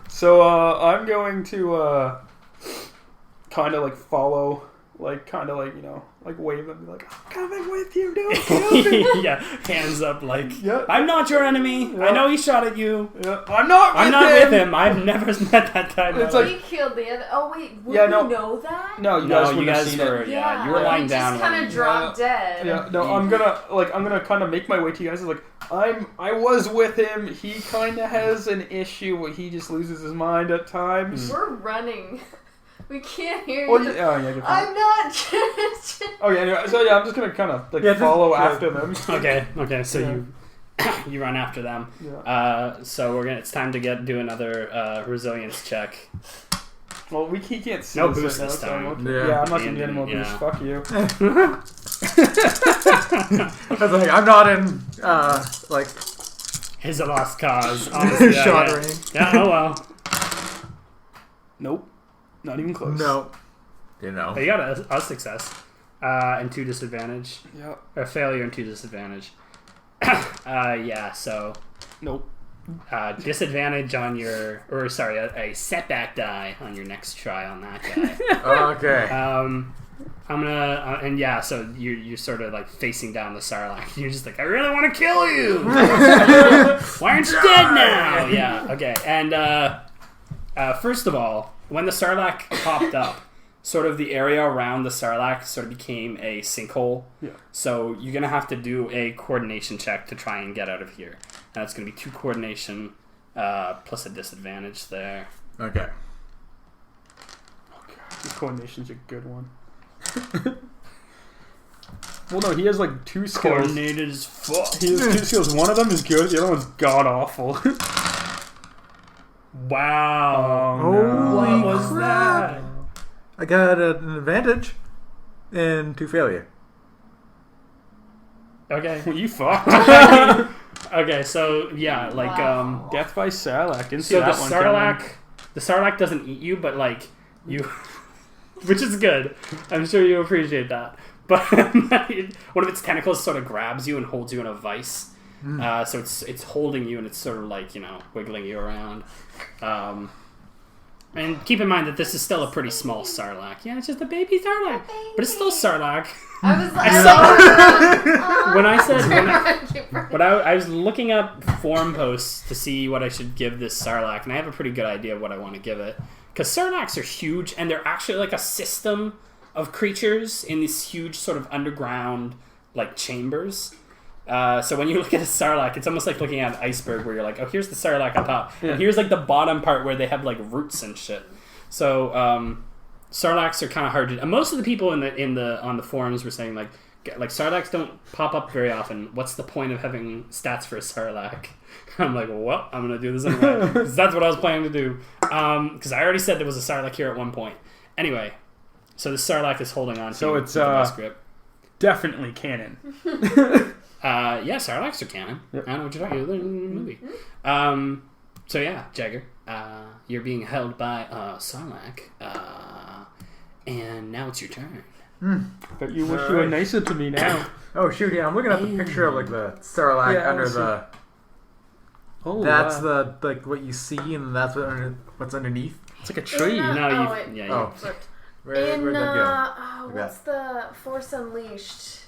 So, I'm going to, kind of like follow, like, kind of like, like wave them, be like, I'm coming with you, don't kill me. Yeah, hands up like, Yeah. I'm not your enemy. Yeah. I know he shot at you. Yeah. I'm not with him. I've never met that guy. in my It's life. like- We killed the other. Oh wait, would Yeah, we no. know that? No, you No, guys you wouldn't have guys seen were. it. Yeah, you were lying down. Just kind when- of dropped dead. Yeah, no, I'm gonna kind of make my way to you guys. Like, I was with him. He kind of has an issue where he just loses his mind at times. We're running. We can't hear Well, you. yeah, good point. I'm not. Oh yeah, anyway, so yeah, I'm just gonna kind of like follow after them. Okay, so Yeah. you run after them. Yeah. So it's time to do another resilience check. Well, he can't see No us boost right now, this so time. I'm okay. Yeah. Yeah, I'm not gonna get any more Yeah. boost. Fuck you. I was like, I'm not in, like, It's a lost cause. Honestly, shot yeah. range. Yeah, oh well. Nope, not even close. No. But you got a success and 2 disadvantage. Yeah. Or failure and 2 disadvantage. Yeah, so Nope. disadvantage on a setback die on your next try on that guy. Okay. I'm gonna and yeah, so you're sort of like facing down the Sarlacc. You're just like, I really want to kill you. Why aren't you dead now? Yeah, okay. And first of all, when the Sarlacc popped up, sort of the area around the Sarlacc sort of became a sinkhole. Yeah. So you're gonna have to do a coordination check to try and get out of here, and it's gonna be 2 coordination plus a disadvantage there. Okay. This coordination's a good one. Well, no, he has like 2 skills. Coordinated as fuck. He has 2 skills. One of them is good. The other one's god awful. Wow. no. What was crap. that? I got an advantage and 2 failure. Okay. Well, you fucked. Okay, so yeah, like Wow. Death by Sarlacc. Didn't see so the that one coming. Sarlacc doesn't eat you, but like you, which is good. I'm sure you appreciate that. But one of its tentacles sort of grabs you and holds you in a vice. So it's holding you and it's sort of like wiggling you around. And keep in mind that this is still a pretty small Sarlacc. Yeah, it's just a baby Sarlacc, but it's still Sarlacc. I was like, When I said when I was looking up forum posts to see what I should give this Sarlacc, and I have a pretty good idea of what I want to give it. Because Sarlaccs are huge, and they're actually like a system of creatures in these huge sort of underground like chambers. So when you look at a Sarlacc, it's almost like looking at an iceberg where you're like, oh, here's the Sarlacc on top. Yeah. And here's like the bottom part where they have like roots and shit. So Sarlaccs are kind of hard to... most of the people on the forums were saying like Sarlaccs don't pop up very often. What's the point of having stats for a Sarlacc? I'm like, well, I'm going to do this anyway. Because that's what I was planning to do. Because I already said there was a Sarlacc here at one point. Anyway, so the Sarlacc is holding on to So it's the best grip. definitely canon. Yeah, Sarlaccs are canon. Yep. I know what you're talking about. They're in the movie. So yeah, Jagger, you're being held by Sarlacc, and now it's your turn. But you wish you were nicer to me now. Oh shoot! Yeah, I'm looking at the picture of like the Sarlacc under the. Oh, That's wow. the like what you see, and that's what's underneath. It's like a tree. No, wait. you Oh, Flipped. where'd that go? Like What's the Force Unleashed?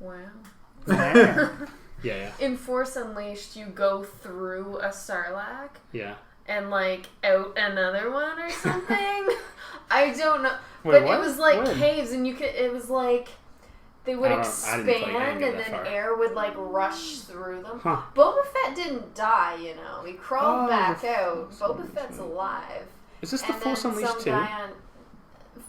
Wow. yeah. In Force Unleashed, you go through a Sarlacc Yeah. and like out another one or something. I don't know, Wait, but what? it was like When? caves, and you could. It was like they would I didn't play expand, any and that then far. air would like rush through them. Huh. Boba Fett didn't die, you know. He crawled Oh, back the out. Force Boba Unleashed, Fett's yeah. alive. Is this the And Force then Unleashed some 2? guy on,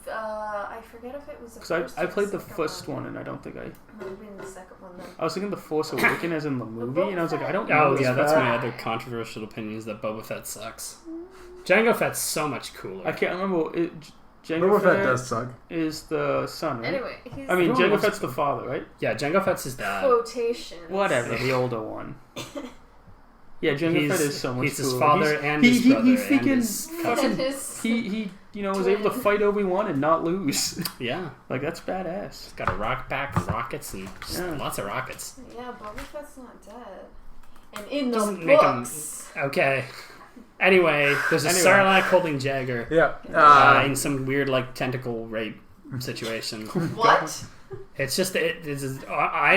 I forget if it was the Because first I or played the second first one, and I don't think I... Might have been the second one then. I was thinking the Force Awakens as in the movie, and I was like, I don't know. Oh this yeah, that's guy. my other controversial opinion is that Boba Fett sucks. Jango Fett's so much cooler. I can't remember. Jango Boba Fett Fett does suck. is the son, right? Anyway, he's I mean, No, Jango what's- Fett's the father, right? Yeah, Jango Fett's his dad. quotations. Whatever, the older one. Yeah, Jango Fett is so much He's his cooler. father and his brother he and freaking his cousin. And his he was able to fight Obi-Wan and not lose. Yeah, Like, that's badass. he's got a rock back, rockets, and just Yeah. lots of rockets. Yeah, Boba Fett's not dead. And in the Doesn't make him books, okay. Anyway, there's a Anyway. Sarlacc holding Jagger Yeah. in some weird like tentacle rape situation. what? It's just I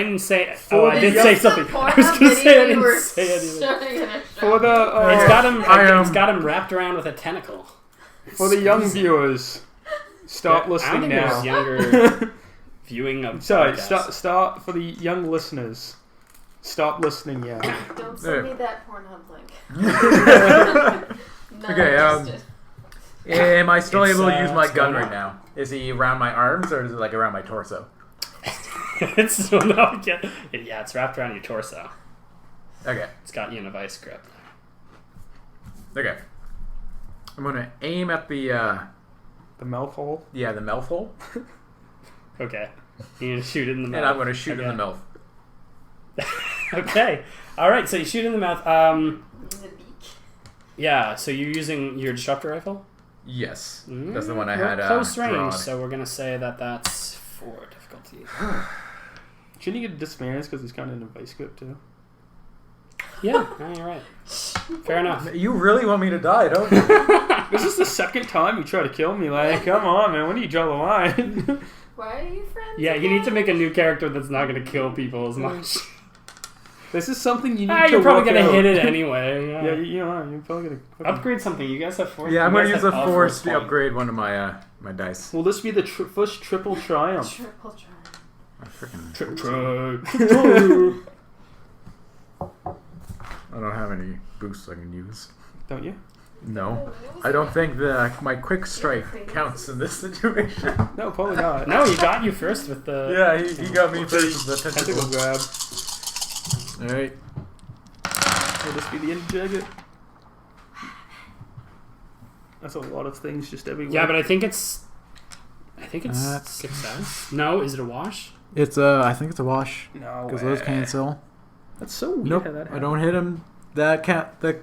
didn't say. For Oh, I the did young- say Is this something. the I was Pornhub gonna say I video you didn't were say anything. showing in a For the It's got him. I, It's got him wrapped around with a tentacle. for the young viewers, stop I don't listening think now. there's younger viewing of Sorry, podcasts. start for the young listeners. Stop listening, yeah. Don't There. send me that Pornhub link. Not Okay, interested. Am I still It's, able to use my it's gun going right on. now? Is he around my arms or is it like around my torso? It's no, yeah, it's wrapped around your torso. Okay. It's got you in a vice grip. Okay. I'm gonna aim at the The mouth hole. the mouth hole, Okay, you need to shoot it in the mouth. and I'm gonna shoot in the Okay. mouth. Okay, all right. So you shoot in the mouth. In the beak. Yeah. So you're using your disruptor rifle. Yes, that's the one I We're had. close range, drawn. so we're gonna say that that's 4 difficulty. Shouldn't he get dismanaged because he's kind of in a vice grip too? Yeah, no, you're right. Fair enough. You really want me to die, don't you? This is the second time you try to kill me. Like, come on, man. When do you draw the line? Why are you friends? Yeah, you need to again? make a new character that's not gonna kill people as much. This is something you need to You're probably work gonna out. hit it anyway. Yeah, you're probably gonna fucking... Upgrade something. You guys have 4. Yeah, I'm you gonna guys use have a all force to point. upgrade one of my my dice. Will this be the first triple triumph? Triple try. I freaking. I don't have any boosts I can use. Don't you? No, I don't think that my quick strike counts in this situation. No, probably not. No, he got you first with the. Yeah, he got me first with the Tentacle tentacle. grab. All right. Will this be the end of Jagged? That's a lot of things just everywhere. Yeah, but I think it's. That's- success. No, is it a wash? It's I think it's a wash No because way. those cancel. That's so weird Nope, how that I happened. don't hit him. That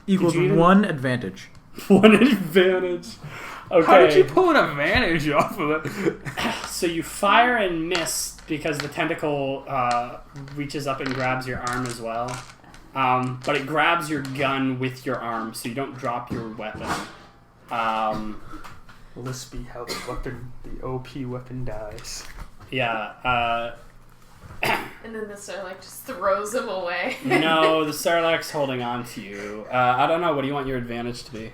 equals you even- 1 advantage. One advantage. Okay. How did you pull an advantage off of it? So you fire and miss because the tentacle reaches up and grabs your arm as well. But it grabs your gun with your arm, so you don't drop your weapon. Will this be how the OP weapon dies? Yeah. And then the Sarlacc just throws him away. No, the Sarlacc's holding on to you. I don't know. What do you want your advantage to be?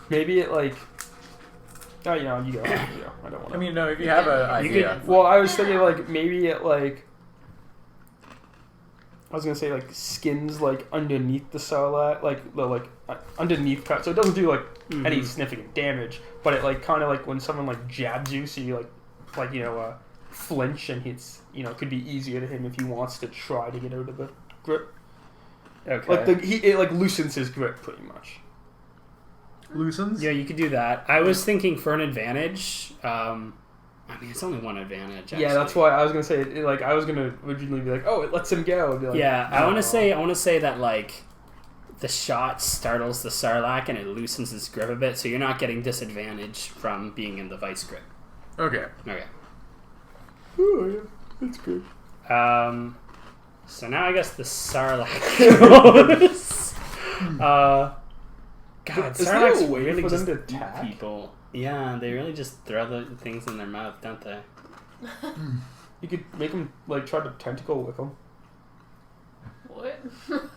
Maybe it Oh, you go. I don't want to. I mean, no, if you have an idea. Well, I was thinking like maybe it like. I was gonna say like skins like underneath the Sarlacc, like the underneath cut, so it doesn't do like any significant damage, but it like kind of like when someone like jabs you, so you like flinch, and it's it could be easier to him if he wants to try to get out of the grip. Okay. Like it like loosens his grip pretty much. Loosens? Yeah, you could do that. I was thinking for an advantage. I mean, it's only one advantage. Actually. Yeah, that's why I was gonna say I was gonna originally be like, oh, it lets him go. Be like, yeah, I want to say that like the shot startles the Sarlacc and it loosens his grip a bit, so you're not getting disadvantage from being in the vice grip. Okay. Okay. Oh yeah, that's good. So now I guess the Sarlacc goes. God, is Sarlaccs there a way really for just them to eat attack? people. Yeah, they really just throw the things in their mouth, don't they? You could make him like try to tentacle with him. What?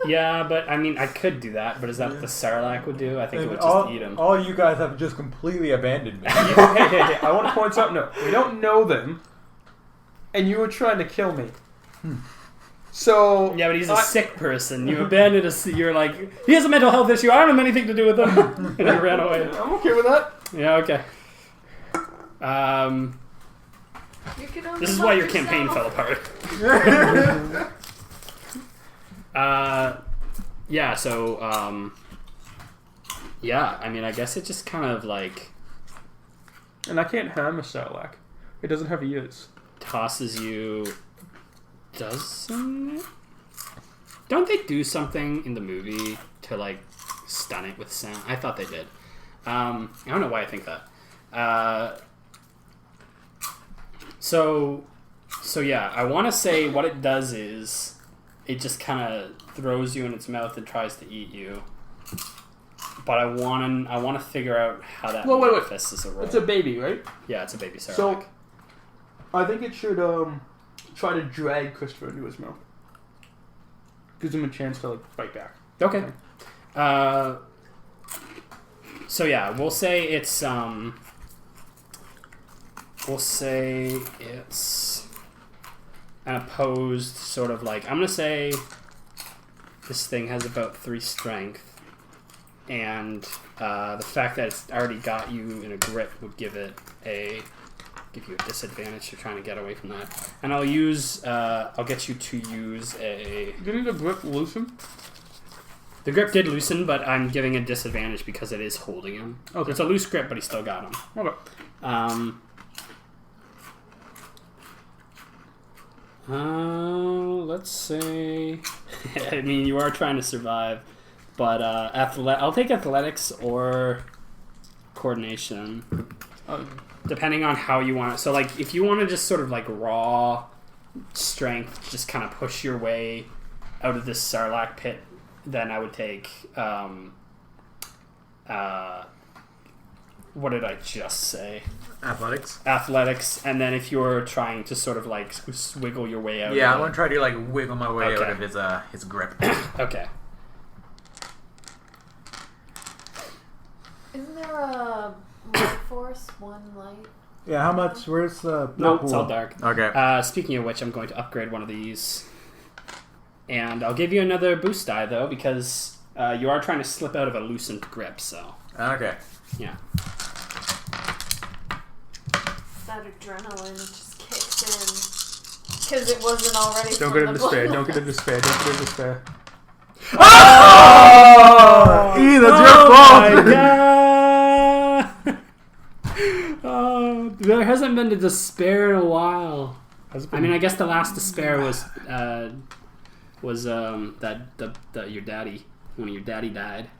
Yeah, but I mean, I could do that, but is that what the Sarlacc would do? I think it would all, just eat him. All you guys have just completely abandoned me. Hey, I want to point something out. We don't know them, and you were trying to kill me. So Yeah, but he's a sick person. You abandoned us. You're like, he has a mental health issue. I don't have anything to do with him. And you ran away. I'm okay with that. Yeah, okay. You can only This is help why your yourself. campaign fell apart. Yeah, so, yeah, I mean, I guess it just kind of, like, And I can't harm a Sarlacc. It doesn't have ears. tosses you... Doesn't it? Don't they do something in the movie to, like, stun it with sound? I thought they did. I don't know why I think that. So yeah, I want to say what it does is it just kind of throws you in its mouth and tries to eat you. But I want to figure out how that Well, wait. manifests as a roll. It's a baby, right? Yeah, it's a baby Sarlacc. So, I think it should try to drag Christopher into his mouth. Gives him a chance to like fight back. Okay. So yeah, we'll say it's an opposed sort of like, I'm gonna say this thing has about 3 strength, and the fact that it's already got you in a grip would give you a disadvantage to trying to get away from that. And I'll get you to use a... Didn't the grip loosen? The grip did loosen, but I'm giving a disadvantage because it is holding him. Okay. It's a loose grip, but he still got him. Okay. Let's say... I mean, you are trying to survive, but I'll take athletics or coordination. Depending on how you want it. So, like, if you want to just sort of, like, raw strength, just kind of push your way out of this Sarlacc pit, then I would take, what did I just say? Athletics. Athletics, and then if you're trying to sort of, like, wiggle your way out. Yeah, I'm going to try to, like, wiggle my way Okay. out of his grip. Okay. Isn't there a light force, one light? Yeah, how much? Where's the... No, it's all dark. Okay. Speaking of which, I'm going to upgrade one of these. And I'll give you another boost die, though, because you are trying to slip out of a loosened grip, so... Okay. Yeah. That adrenaline just kicks in. Because it wasn't already Don't from get in the despair. blood. Don't get in despair. Don't get in despair. Oh! E, that's your fault! My God! Oh, there hasn't been a despair in a while. I mean, I guess the last despair was that your daddy, when your daddy died.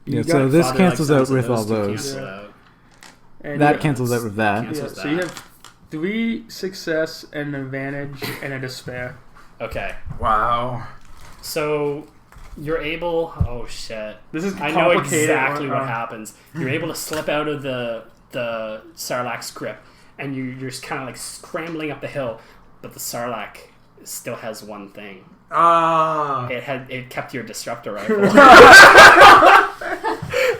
Yeah, You so got this Father, cancels like, out sons of with all two those. cancel Yeah. out. And That yeah, cancels out with that. cancel- Yeah, so you have 3 success, an advantage, and a despair. Okay, Wow. so you're able. Oh shit! This is I know complicated. exactly what happens. You're able to slip out of the Sarlacc's grip, and you're just kind of like scrambling up the hill, but the Sarlacc still has one thing. Ah. It kept your disruptor rifle,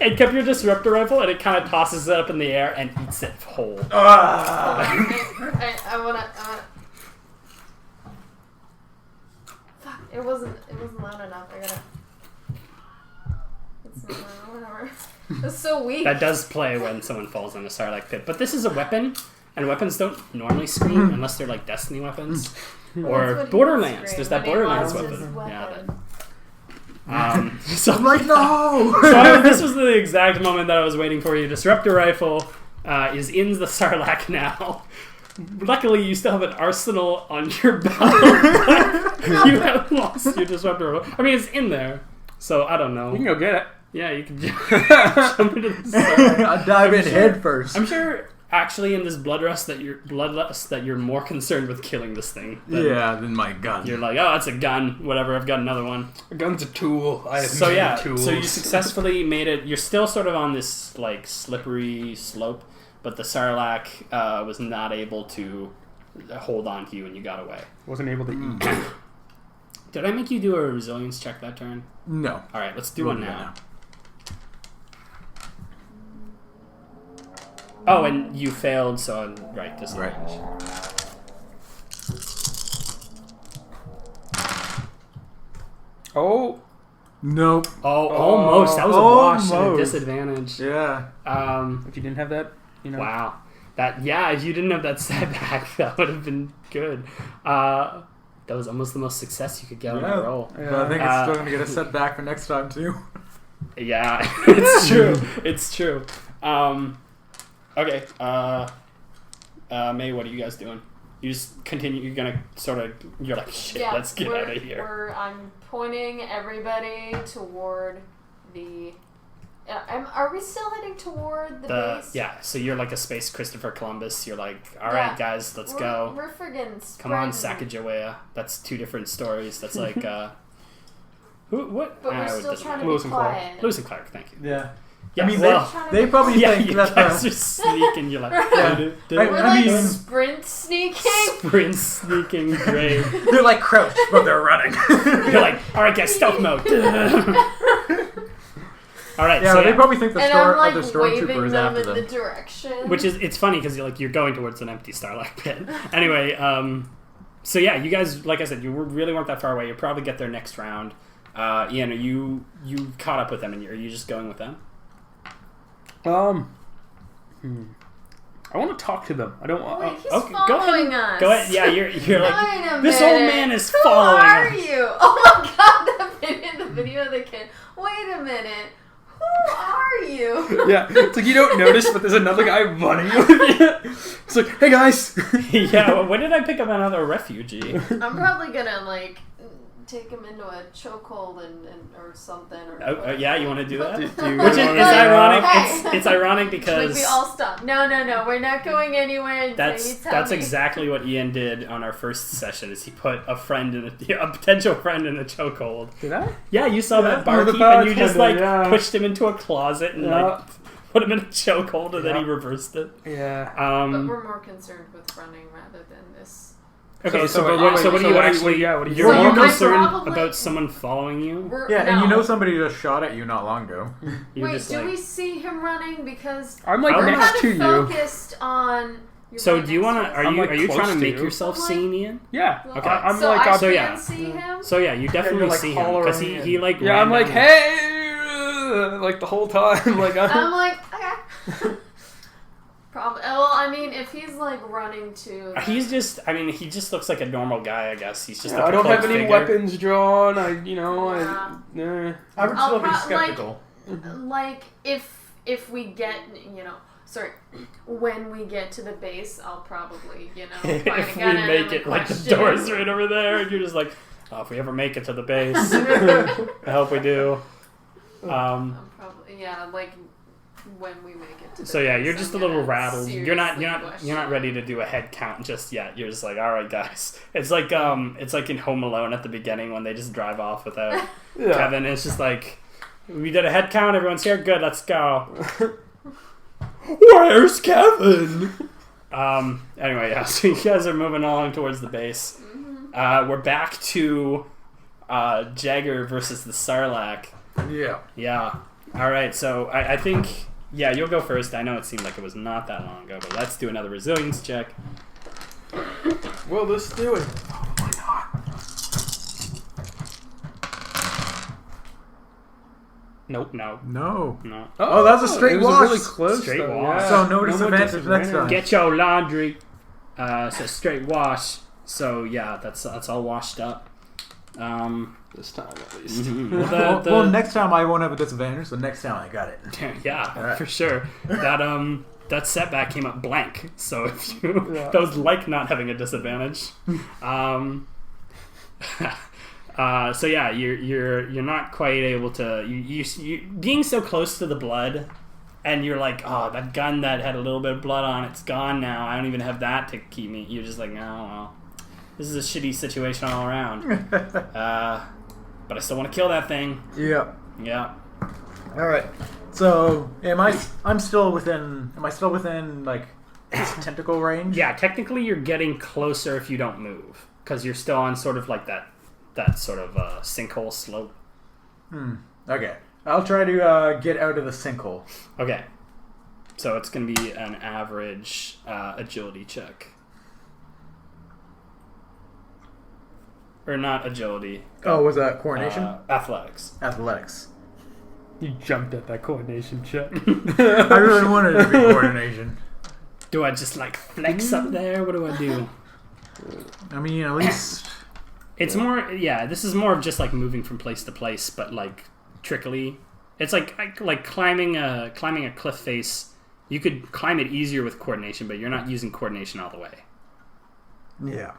and kept your disruptor rifle, and it kind of tosses it up in the air and eats it whole. I wanna. Fuck! It wasn't loud enough. I gotta. It's not loud, whatever. It's so weak. That does play when someone falls in a Sarlacc pit, but this is a weapon, and weapons don't normally scream unless they're like Destiny weapons or Borderlands. There's that Borderlands weapon. Yeah. So I'm like, no! this was the exact moment that I was waiting for. Your disruptor rifle is in the Sarlacc now. Luckily, you still have an arsenal on your belt. You have lost your disruptor rifle. I mean, it's in there, so I don't know. You can go get it. Yeah, you can jump into the Sarlacc. I'll dive in head first. I'm sure, actually, in this bloodlust that you're more concerned with killing this thing. Than my gun. You're like, oh, it's a gun. Whatever, I've got another one. A gun's a tool. I have So many yeah, tools. so you successfully made it. You're still sort of on this like slippery slope, but the Sarlacc was not able to hold on to you, and you got away. Wasn't able to eat. Did I make you do a resilience check that turn? No. All right, let's do one now. Oh, and you failed, so I'm right. Disadvantage. Oh. Nope. Oh, almost. That was a wash and a Almost. disadvantage. Yeah. If you didn't have that, Wow. If you didn't have that setback, that would have been good. That was almost the most success you could get on that roll. But I think it's still going to get a setback for next time, too. Yeah, it's true. It's true. Okay. May, what are you guys doing? You just continue. You're gonna you're like, shit. Let's get out of here. I'm pointing everybody toward the. Are we still heading toward the base? Yeah. So you're like a space Christopher Columbus. You're like, all right, guys, let's go. We're friggin' Come on, spreading. Sacagawea. That's two different stories. That's like who? What? But we're still trying to be quiet. Lewis and Clark. Thank you. Yeah. Yeah, I mean, well, they probably think you that guys are sneaking. You're like, We're sprint sneaking. Sprint sneaking, great. They're like crouched, but they're running. You're like, all right, guys, stealth mode. All right, Yeah, so they probably think the And I'm like the waving stormtrooper is them after in them. the direction. which is it's funny because you're going towards an empty Sarlacc pit. Anyway, so yeah, you guys, like I said, you really weren't that far away. You'll probably get there next round. Ian, are you caught up with them, and are you just going with them? I want to talk to them. I don't want. Wait, he's okay, following us. Go ahead. Yeah, you're Wait like, a this minute. old man is Who following are us. you? Oh my god, the video of the kid. Wait a minute. Who are you? Yeah, it's like you don't notice, but there's another guy running with you. It's like, hey guys. Yeah, well, when did I pick up another refugee? I'm probably gonna like take him into a chokehold and or something. Or Yeah, you want to do that? Do you Which is wanna do ironic. that? It's ironic Like, because we all stop. No, we're not going anywhere. Until you tell that's me. exactly what Ian did on our first session. Is he put a potential friend in a chokehold? Did I? Yeah, you saw that the barkeep, and you just like bartender, yeah. pushed him into a closet and like put him in a chokehold, and then he Yeah. reversed it. Yeah. But we're more concerned with running rather than this. Okay, So what what do do you you actually? what do you You're So more I concerned probably- about someone following you. Yeah, and no. you know somebody just shot at you not long ago. You're Wait, just do like, we see him running? Because I'm like Okay. we're next to kind you. of focused on. You're so right do you next want to to? us. Are I'm, you like, are you close trying to to make you. yourself I'm, like- seen, Ian? Yeah. Okay. I'm so like I up so can yeah. see him. So yeah, you definitely like, see him because hollering he like Yeah, ran I'm like, down- hey, like the whole time, like I'm like, okay. Probably. Well, I mean, if he's like running to. He just looks like a normal guy, I guess. He's just. I don't have any weapons drawn. I Yeah. I would I'll still be pro- skeptical. Like if we get when we get to the base, I'll probably find a If we gun and make have a it, like the question. door's right over there, and you're just like, oh, if we ever make it to the base, I hope we do. I'm probably like when we make it to the So yeah, base, you're just a I'm little gonna rattled. You're not seriously ready to do a head count just yet. You're just like, all right, guys. It's like in Home Alone at the beginning when they just drive off without Yeah. Kevin. It's just like, we did a head count. Everyone's here. Good. Let's go. Where's Kevin? Anyway, yeah. So you guys are moving along towards the base. We're back to Jagger versus the Sarlacc. Yeah. Yeah. All right, so I think, yeah, you'll go first. I know it seemed like it was not that long ago, but let's do another resilience check. Will this do it? Why not? Nope. No. No. Oh, that's a straight it was wash. Really close. Straight though, wash. yeah. So no more disadvantage next time. Get your laundry. So straight wash. So yeah, that's all washed up. This time at least. Mhm. Well, next time I won't have a disadvantage, so next time I got it. Yeah, Alright. for sure. That setback came up blank. So if you Yeah. that was like not having a disadvantage. So yeah, you're not quite able to you being so close to the blood, and you're like, oh, that gun that had a little bit of blood on it's gone now. I don't even have that to keep me. You're just like, no, well, this is a shitty situation all around. But I still want to kill that thing. Yeah. Yeah. All right. So am I still within like its tentacle range? Yeah, technically you're getting closer if you don't move, because you're still on sort of like that sort of sinkhole slope. Okay. I'll try to get out of the sinkhole. Okay. So it's going to be an average agility check. Or not agility. Oh, was that coordination? Athletics. Athletics. You jumped at that coordination check. I really wanted it to be coordination. Do I just like flex up there? What do I do? I mean, at least It's more, yeah, this is more of just like moving from place to place, but like trickily. It's like climbing a cliff face. You could climb it easier with coordination, but you're not using coordination all the way. yeah.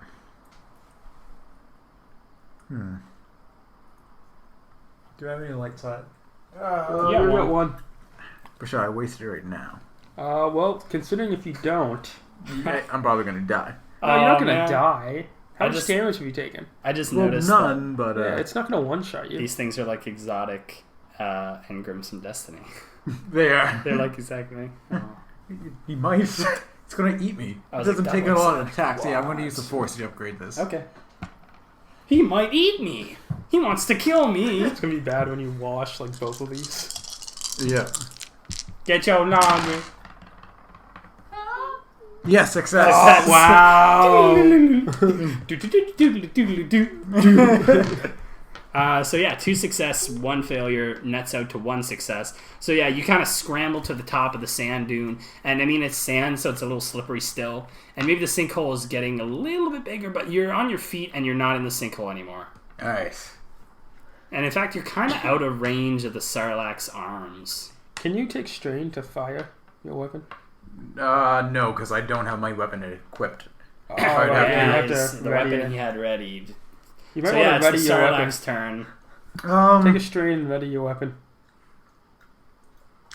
Do I have any light side? Yeah, we got one. For sure, I wasted it right now. Well, considering if you don't, I'm probably gonna die. you're not gonna man. die. How I much just- damage have you taken? I just Well, noticed none, but Yeah, it's not gonna one-shot that you. these things are like exotic engrams from Destiny. they are. They're like exactly. Oh. He might. It's gonna eat me. I It was doesn't like, take that a lot looks of attacks. Yeah, I'm gonna like use the force to upgrade this. Okay. He might eat me. He wants to kill me. It's gonna be bad when you wash like both of these. Yeah. Get your laundry. Yeah, success. Oh, wow. So yeah, 2 success, 1 failure, nets out to 1 success. So yeah, you kind of scramble to the top of the sand dune, and I mean it's sand, so it's a little slippery still, and maybe the sinkhole is getting a little bit bigger, but you're on your feet and you're not in the sinkhole anymore. Nice. And in fact, you're kind of out of range of the Sarlaccs' arms. Can you take strain to fire your weapon? No, because I don't have my weapon equipped. Oh, I'd right, have you to- have Yes, to the ready weapon it. he had readied. You might So want yeah, to it's ready the your weapon. Sarlaccs' turn. Take a strain and ready your weapon.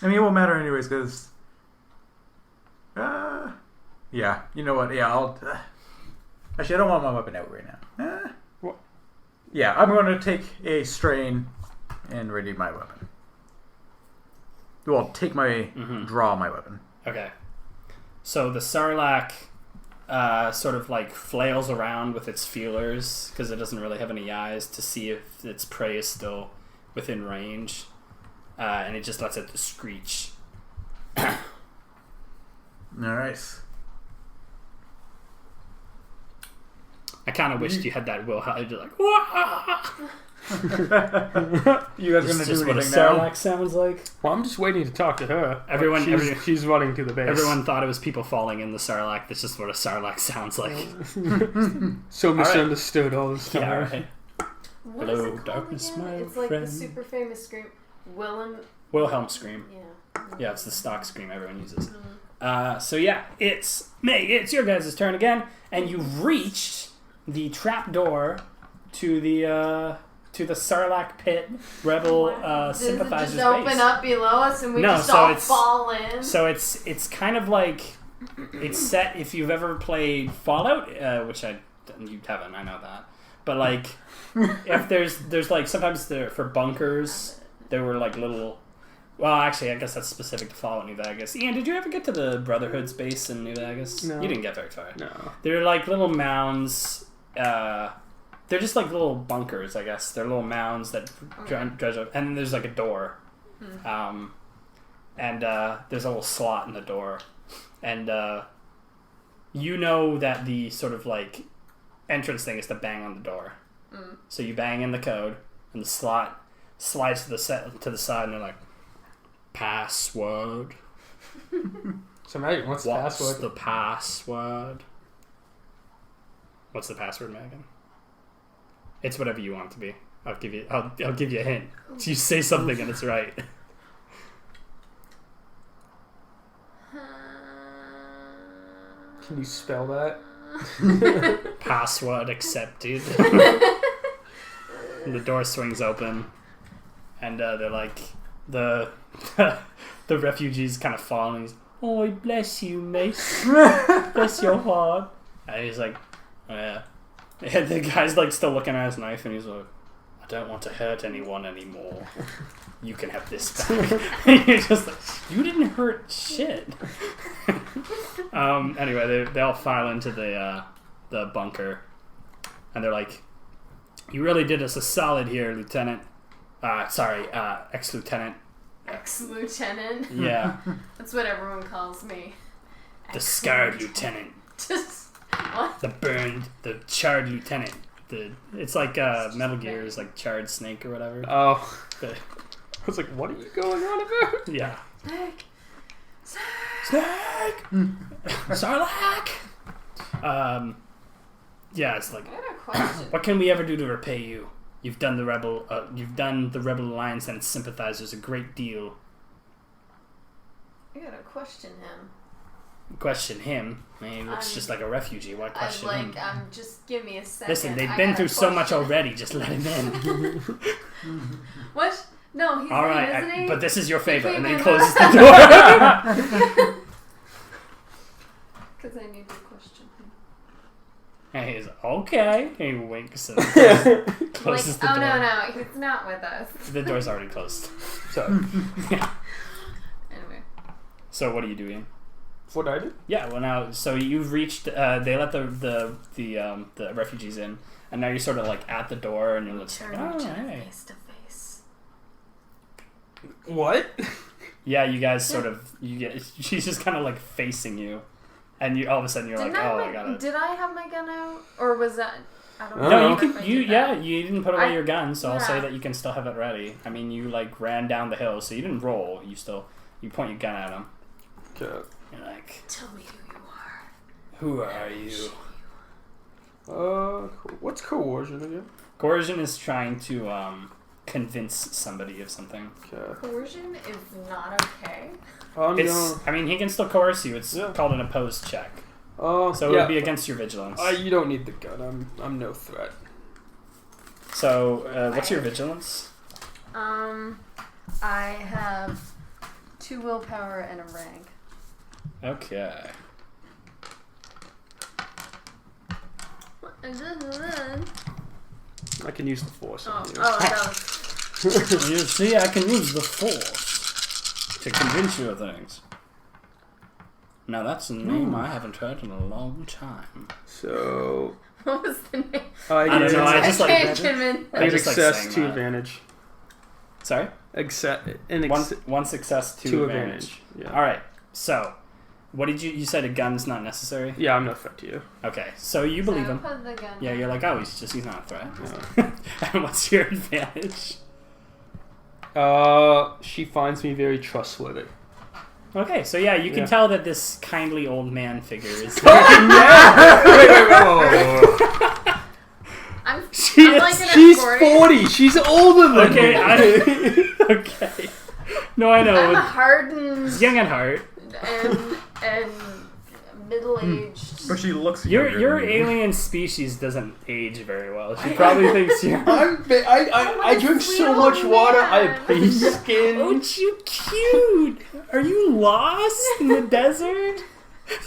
I mean, it won't matter anyways, because... yeah, you know what? Yeah, I'll... actually, I don't want my weapon out right now. What? Yeah, I'm going to take a strain and ready my weapon. Well, take my... draw my weapon. Okay. So the Sarlacc sort of like flails around with its feelers because it doesn't really have any eyes to see if its prey is still within range, and it just lets it screech. Alright. I kind of wished you had that will. You're like, "Wah!" You guys This going is to just do what a anything now? Sarlacc sounds like. Well, I'm just waiting to talk to her. Everyone- she's running to the base. Everyone thought it was people falling in the Sarlacc. That's just what a Sarlacc sounds like. So misunderstood all this time. Yeah, right. What Hello, is it called darkness, again? my It's like friend. the super famous scream. Wilhelm scream. Yeah. Yeah, it's the stock scream everyone uses. So yeah, it's your guys' turn again, and you've reached the trapdoor to the Sarlacc pit rebel Does it sympathizers just open base. up below us and we No, just so all it's- fall in? So it's kind of like it's set. If you've ever played Fallout, which you haven't, I know that, but like if there's like sometimes for bunkers there were like little. Well, actually, I guess that's specific to Fallout New Vegas. Ian, did you ever get to the Brotherhood's base in New Vegas? No. You didn't get very far. No. They're like little mounds. They're just like little bunkers, I guess. They're little mounds that dredge up, and there's like a door. And there's a little slot in the door. And you know that the sort of like entrance thing is to bang on the door. So you bang in the code, and the slot slides to the side, and they're like, password. So Megan, what's the password? The password? What's the password, Megan? It's whatever you want it to be. I'll give you a hint. You say something and it's right. Can you spell that? Password accepted. And the door swings open, and they're like the refugees kind of fall, and he's, oh, bless you, mate. Bless your heart. And he's like, oh, yeah. And the guy's like still looking at his knife, and he's like, I don't want to hurt anyone anymore. You can have this back. And you're just like, you didn't hurt shit. Anyway, they all file into the bunker, and they're like, you really did us a solid here, Lieutenant. Ex-Lieutenant. Ex-Lieutenant? Yeah. That's what everyone calls me. The scarred lieutenant. What? The charred lieutenant. It's like Metal Gear is like charred snake or whatever. Oh. I was like, what are you going on about? Yeah. Snake! Sarlacc! Yeah, it's like, I got a question. what can we ever do to repay you? You've done the Rebel Alliance and its sympathizers a great deal. I gotta question him. Question him? Man, he looks just like a refugee. Why question him? Just give me a second. Listen, they've been through so much already. Just let him in. What? No, he's all right, isn't he? but this is your favor, and then he came in closes the door. Because I need to question him. And he's okay. And he winks and closes the door. Oh no, he's not with us. The door's already closed. So, Yeah. Anyway. So what are you doing? what I did? Yeah. Well, now, so you've reached. They let the refugees in, and now you're sort of like at the door, and you're like, Turn oh, each other hey. face to face. What? Yeah, you guys sort of. She's just kind of like facing you, and you all of a sudden you're like, oh, I got it. Did I have my gun out, or was that? I don't No, know. No, you didn't put away your gun, so I'll say yeah. that you can still have it ready. I mean, you like ran down the hill, so you didn't roll. You point your gun at him. Okay. You're like, Tell me who you are. who are you? What's coercion again? Coercion is trying to convince somebody of something. Okay. Coercion is not okay. I mean, he can still coerce you. It's called an opposed check. So it would be against your vigilance. You don't need the gun. I'm no threat. So what's your vigilance? I have 2 willpower and a rank. Okay. I can use the force on you. That was... You see, I can use the force to convince you of things. Now that's a name I haven't heard in a long time. So What was the name? I don't know. I just like. can't come in. I get just like success saying to that. advantage. Sorry. One success, two advantage. Yeah. All right. So, what did you said? A gun's not necessary. Yeah, I'm no threat to you. Okay, so you believe him. Put the gun Yeah, down. you're like, oh, he's not a threat. Yeah. And what's your advantage? She finds me very trustworthy. Okay, so yeah, you can tell that this kindly old man figure is. I'm She's like an She's accordion. 40. She's older than Okay, me. okay. No, I know. I'm hardened Young at heart. and middle-aged. But she looks Your younger than you. alien species doesn't age very well. She probably thinks you're. I drink so much water. I have pretty skin. Oh, you cute. Are you lost in the desert?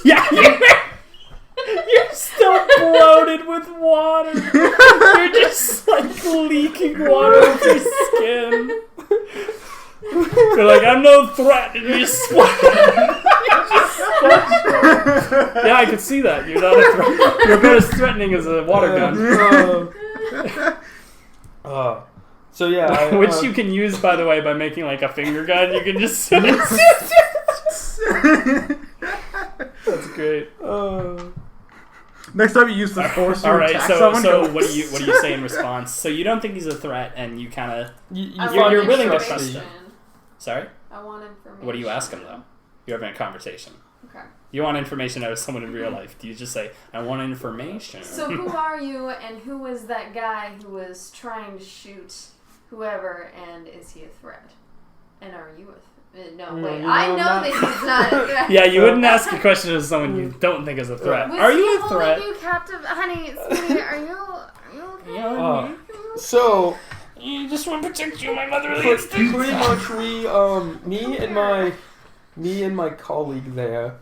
Yeah, you're still bloated with water. You're just like leaking water with your skin. You're like, I'm no threat, and you're just yeah, I can see that. You're not a threat. You're about as threatening as a water gun. So yeah, which you can use, by the way, by making like a finger gun. You can just. That's great. Next time you use the force to all right, attack so someone, what do you say in response? So you don't think he's a threat, and you kind of I you're want willing to information. trust him. Sorry, I want information. what do you ask him though? You're having a conversation. Okay. You want information out of someone in real life. Do you just say, "I want information"? So who are you, and who was that guy who was trying to shoot whoever, and is he a threat? And are you a threat? No, wait. you know, I know not- that he's not a threat. Yeah, you wouldn't ask a question of someone you don't think is a threat. Was Are he you a holding threat? you captive? Honey, sweetie, are you okay? So You just want to protect you, my mother. pretty much me and my colleague there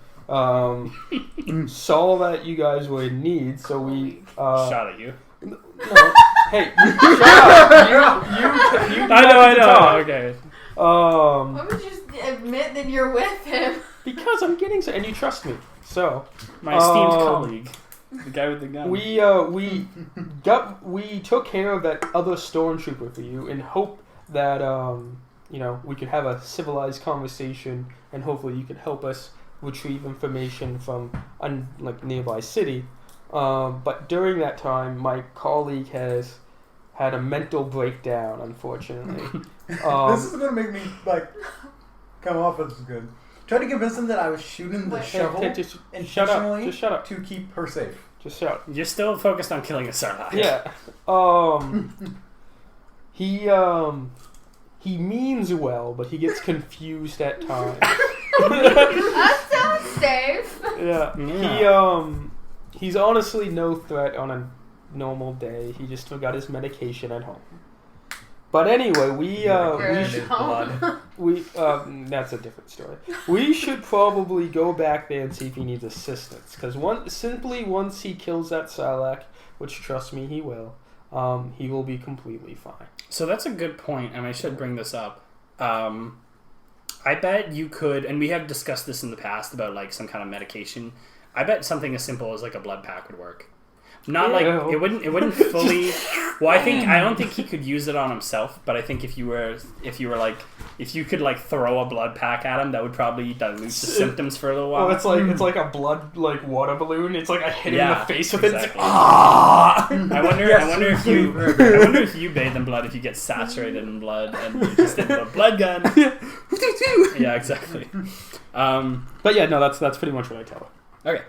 saw that you guys were in need, so we Shot at you. no, hey, shut up. You I know. Okay. Why would you just admit that you're with him? Because I'm getting and you trust me. So My esteemed colleague, the guy with the gun. we took care of that other stormtrooper for you in hope that we could have a civilized conversation and hopefully you could help us retrieve information from nearby city. But during that time, my colleague has had a mental breakdown, unfortunately. this is gonna make me come off as good. Try to convince them that I was shooting the Wait. shovel Just intentionally Just shut up. to keep her safe. Just shut up. You're still focused on killing a Sarlacc. Yeah. He means well, but he gets confused at times. That sounds safe. Yeah. He's honestly no threat on a normal day. He just forgot his medication at home. But anyway, we that's a different story. We should probably go back there and see if he needs assistance, because once he kills that Sarlacc, which trust me he will be completely fine. So that's a good point, and I should bring this up. I bet you could, and we have discussed this in the past about some kind of medication. I bet something as simple as a blood pack would work. Not it wouldn't fully. Well, I don't think he could use it on himself, but I think if you could throw a blood pack at him, that would probably dilute the symptoms for a little while. Oh, it's like a blood water balloon. It's like I hit him in the face with exactly. it. I wonder if you bathe in blood, if you get saturated in blood and you just did a blood gun. Yeah, exactly. But yeah, no, that's pretty much what I tell her. Okay.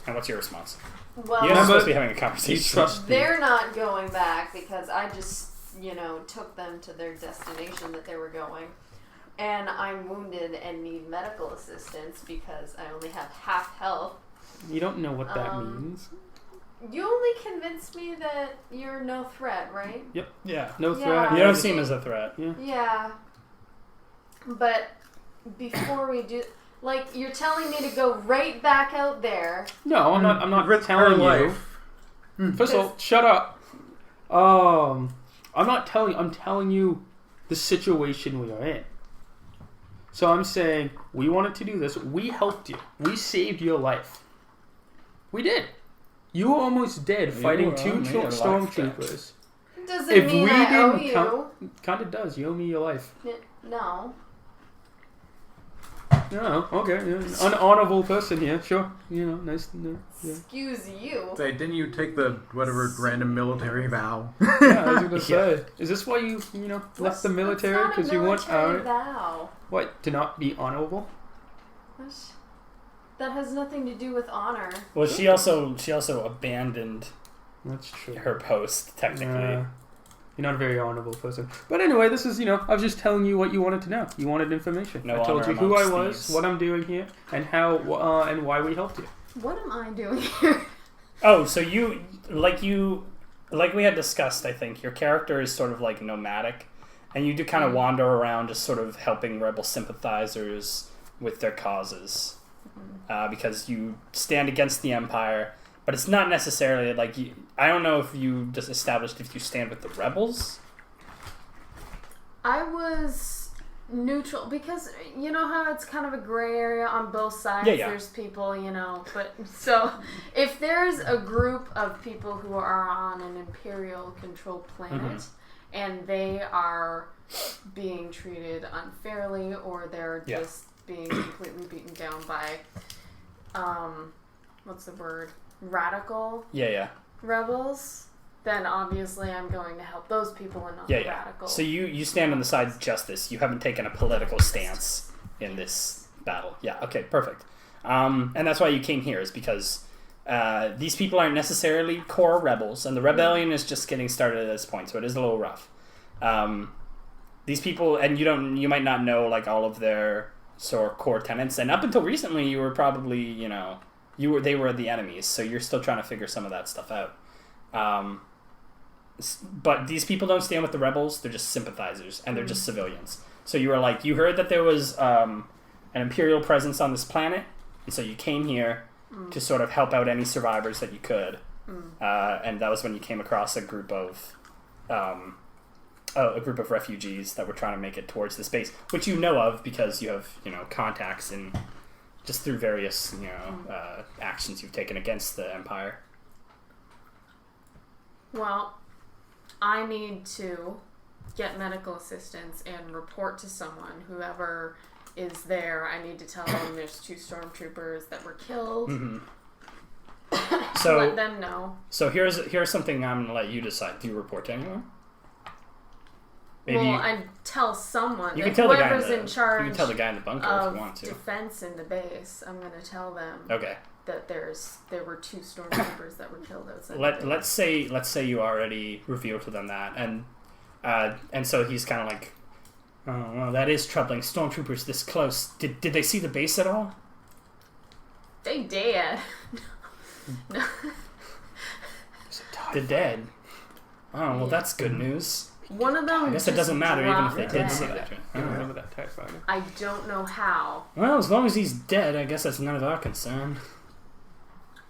And what's your response? Well, You're not supposed to be having a conversation. they're not going back because I just, took them to their destination that they were going. And I'm wounded and need medical assistance because I only have half health. You don't know what that means. You only convinced me that you're no threat, right? Yep. Yeah. No Yeah. threat. You don't seem as a threat. Yeah. Yeah. But before we do... you're telling me to go right back out there. No, I'm not Risk telling her you. life. First of all, shut up. I'm not telling. I'm telling you the situation we are in. So I'm saying we wanted to do this. We helped you. We saved your life. We did. You were almost dead fighting two stormtroopers. Doesn't mean I owe you. Kind of does. You owe me your life. No. No, okay. Yeah. An honorable person here. Sure. Nice. Yeah. Excuse you. Say, didn't you take the whatever random military vow? Yeah, I was gonna say. Is this why you left the military because you want vow. what to not be honorable? What? That has nothing to do with honor. Well, she also abandoned That's true. her post technically. You're not a very honorable person. But anyway, this is, I was just telling you what you wanted to know. You wanted information. No I told honor you who I amongst was, thieves. what I'm doing here, and how and why we helped you. What am I doing here? Oh, so you like we had discussed, I think, your character is sort of nomadic, and you do kind of wander around just sort of helping rebel sympathizers with their causes. Because you stand against the Empire, but it's not necessarily I don't know if you just established if you stand with the rebels. I was neutral, because you know how it's kind of a gray area on both sides. Yeah. There's people, but so if there's a group of people who are on an Imperial controlled planet and they are being treated unfairly, or they're just being completely beaten down by what's the word? Radical rebels, then obviously I'm going to help those people and not the radical. So you stand on the side of justice. You haven't taken a political stance in this battle. Yeah, okay, perfect. And that's why you came here, is because these people aren't necessarily core rebels, and the rebellion is just getting started at this point, so it is a little rough. These people, and you might not know like all of their sort of core tenets, and up until recently you were probably, they were the enemies, so you're still trying to figure some of that stuff out. But these people don't stand with the rebels, they're just sympathizers, and they're just civilians. So you heard that there was an Imperial presence on this planet, and so you came here to sort of help out any survivors that you could. And that was when you came across a group of refugees that were trying to make it towards this base, which you know of because you have contacts in just through various actions you've taken against the Empire. Well, I need to get medical assistance and report to someone, whoever is there. I need to tell them there's 2 stormtroopers that were killed. So let them know. So here's something I'm gonna let you decide. Do you report to anyone? Well, I tell someone. You can tell whoever's in charge. You can tell the guy in the bunker if you want to. Defense in the base. I'm gonna tell them. Okay. That there were 2 stormtroopers that were killed outside. Let's say you already revealed to them that, and so he's kind of like, oh well, that is troubling. Stormtroopers this close. Did they see the base at all? They did. No. They're dead. Oh well, that's good news. One of them. I guess it doesn't matter even if they did see that. I remember that TIE fighter. I don't know how. Well, as long as he's dead, I guess that's none of our concern.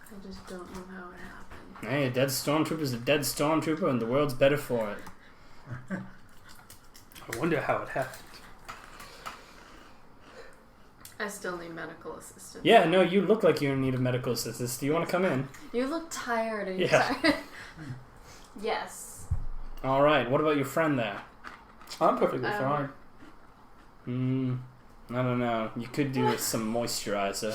I just don't know how it happened. Hey, a dead stormtrooper's a dead stormtrooper, and the world's better for it. I wonder how it happened. I still need medical assistance. Yeah, no, you look like you're in need of medical assistance. Do you want to come in? You look tired. Are you Yeah. tired? Yes. All right. What about your friend there? I'm perfectly fine. I don't know. You could do with some moisturizer.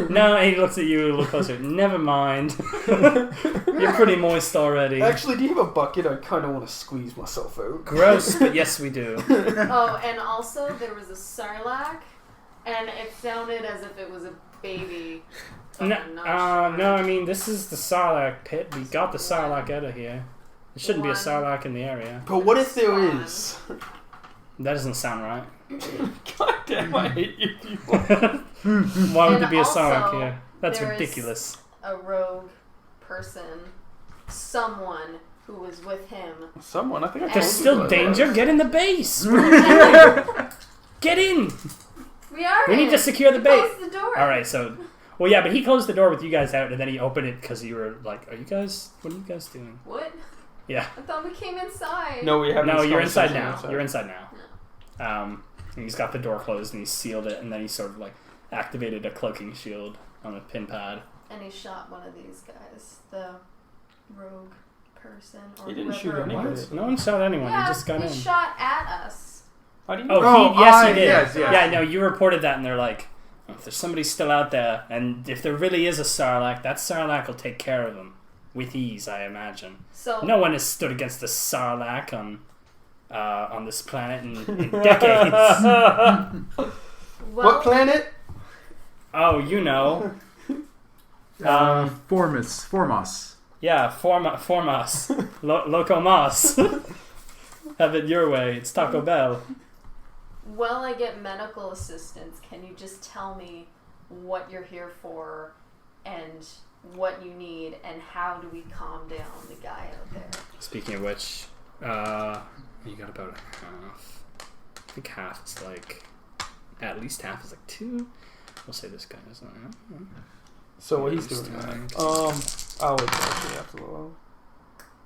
No, he looks at you a little closer. Never mind. You're pretty moist already. Actually, do you have a bucket? I kind of want to squeeze myself out. Gross, but yes, we do. Oh, and also there was a Sarlacc, and it sounded as if it was a baby. No, sure. I mean, this is the Sarlacc pit. We got the Sarlacc out of here. There shouldn't be a Sarlacc in the area. But what if there is? That doesn't sound right. God damn, I hate you people. Why would there be a also, Sarlacc here? That's there ridiculous. is a rogue person, someone who was with him. Someone, I think I told There's you still about danger. that. Get in the base. Get in. We need to secure the base. Close the door. All right, so. Well, yeah, but he closed the door with you guys out, and then he opened it because you were like, what are you guys doing? What? Yeah. I thought we came inside. No, we haven't. No, you're inside conversation now. outside. You're inside now. And he's got the door closed, and he sealed it, and then he sort of like activated a cloaking shield on a pin pad. And he shot one of these guys, the rogue person. Or He didn't shoot whoever it anybody. was. No one shot anyone. Yeah, he just got in. shot at us. How do you know? Yes, he did. Yes. Yeah, no, you reported that, and they're like, oh, if there's somebody still out there, and if there really is a Sarlacc, that Sarlacc will take care of them with ease, I imagine. So No one has stood against the Sarlacc on this planet in decades. What planet? Oh, you know. Formos. Yeah, Formos. Loco Mas. Have it your way. It's Taco Bell. while I get medical assistance, can you just tell me what you're here for and what you need and how do we calm down the guy out there? Speaking of which, you got about half. I think half is like, at least half is like 2. We'll say this guy is not. So what he's doing now. I'll wait actually after a while.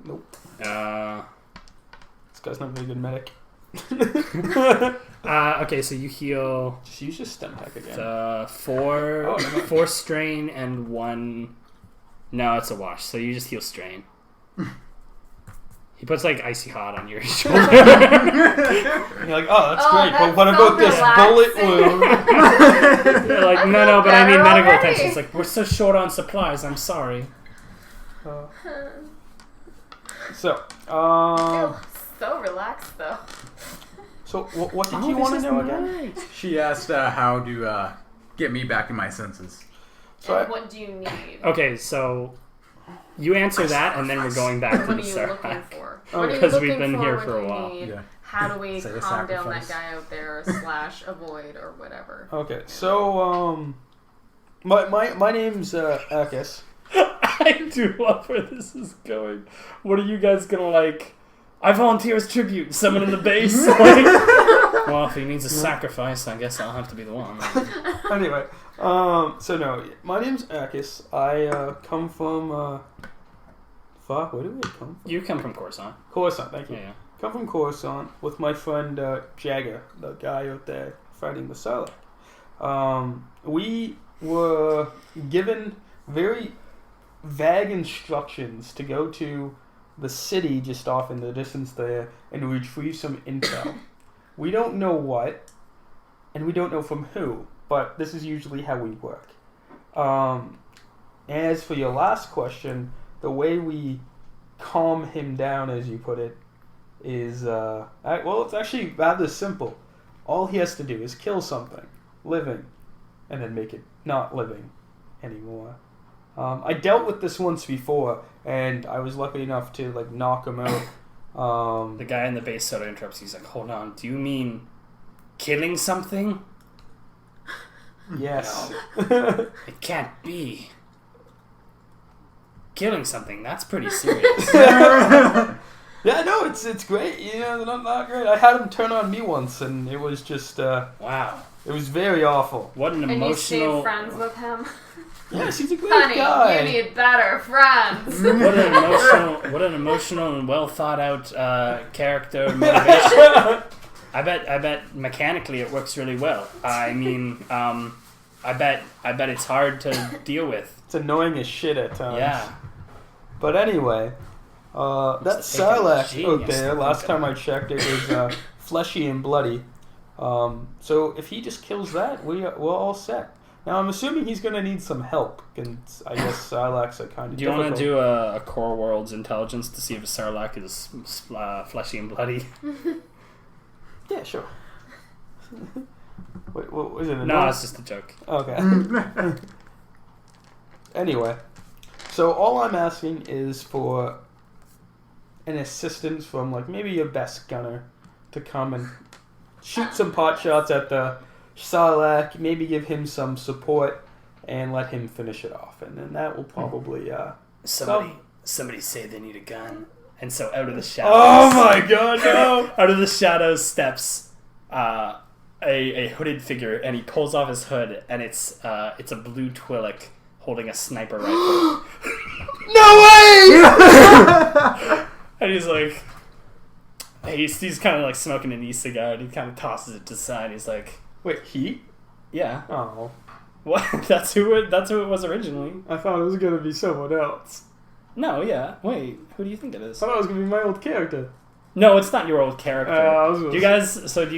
Nope. This guy's not a very good medic. Okay, so you heal Just use your stem tech again. 4 strain and 1. No, it's a wash. So you just heal strain. He puts like icy hot on your shoulder. And you're like, oh, that's great. But what about this bullet wound? You're like, no, but I need medical already. attention. It's like, we're so short on supplies. I'm sorry. So, So relaxed though. so what did you want to know again? She asked how to get me back in my senses. So And what do you need? Okay, so you answer that, and then we're going back to What the are you looking Sarlacc. for? Oh, What are you because we've looking been here What for do a you while. need? Yeah. How do we Say a calm down that sacrifice. guy out there / avoid or whatever? Okay, so my name's Akis. I do love where this is going. What are you guys gonna like? I volunteer as tribute. Someone in the base. Like, well, if he needs a sacrifice, I guess I'll have to be the one. Anyway, so no, my name's Akis. I come from fuck. Where do we come from? You come from Coruscant. Coruscant. Thank you. Yeah. Come from Coruscant with my friend Jagger, the guy out there fighting the Sarlacc. We were given very vague instructions to go to the city just off in the distance there and retrieve some intel. We don't know what, and we don't know from who, but this is usually how we work. As for your last question, the way we calm him down, as you put it, is, well, it's actually rather simple. All he has to do is kill something, living, and then make it not living anymore. I dealt with this once before, and I was lucky enough to like knock him out. The guy in the base sort of interrupts. He's like, "Hold on. Do you mean killing something? Yes. It can't be. Killing something. That's pretty serious." Yeah, no, it's great. You know, not great. I had him turn on me once, and it was just Wow. it was very awful. What an And you emotional. stay friends with him? Yes, he's a great Honey, guy. you need better friends. What an emotional and well thought out character motivation. I bet mechanically it works really well. I mean, I bet it's hard to deal with. It's annoying as shit at times. Yeah. But anyway, that Must take a Sarlacc genius out there, to last think time of I checked, it was fleshy and bloody. So if he just kills that, we're all set. Now I'm assuming he's going to need some help, and I guess Sarlaccs are kind of Do you want to do a Core Worlds intelligence to see if a Sarlacc is fleshy and bloody? Yeah, sure. Wait, what was it? No, it's just a joke. Okay. Anyway, so all I'm asking is for an assistance from like maybe your best gunner to come and shoot some pot shots at the Sarlacc, maybe give him some support and let him finish it off, and then that will probably Somebody say they need a gun, and so out of the shadows. Oh my god, no! Out of the shadows steps a hooded figure, and he pulls off his hood, and it's a blue Twi'lek holding a sniper rifle. No way! And he's like, he's kind of like smoking an e-cigar, and he kind of tosses it to the side. He's like, Wait, he? yeah, Oh, what? That's who it was originally. I thought it was gonna be someone else. No, yeah. Wait, who do you think it is? I thought it was gonna be my old character. No, it's not your old character. Do you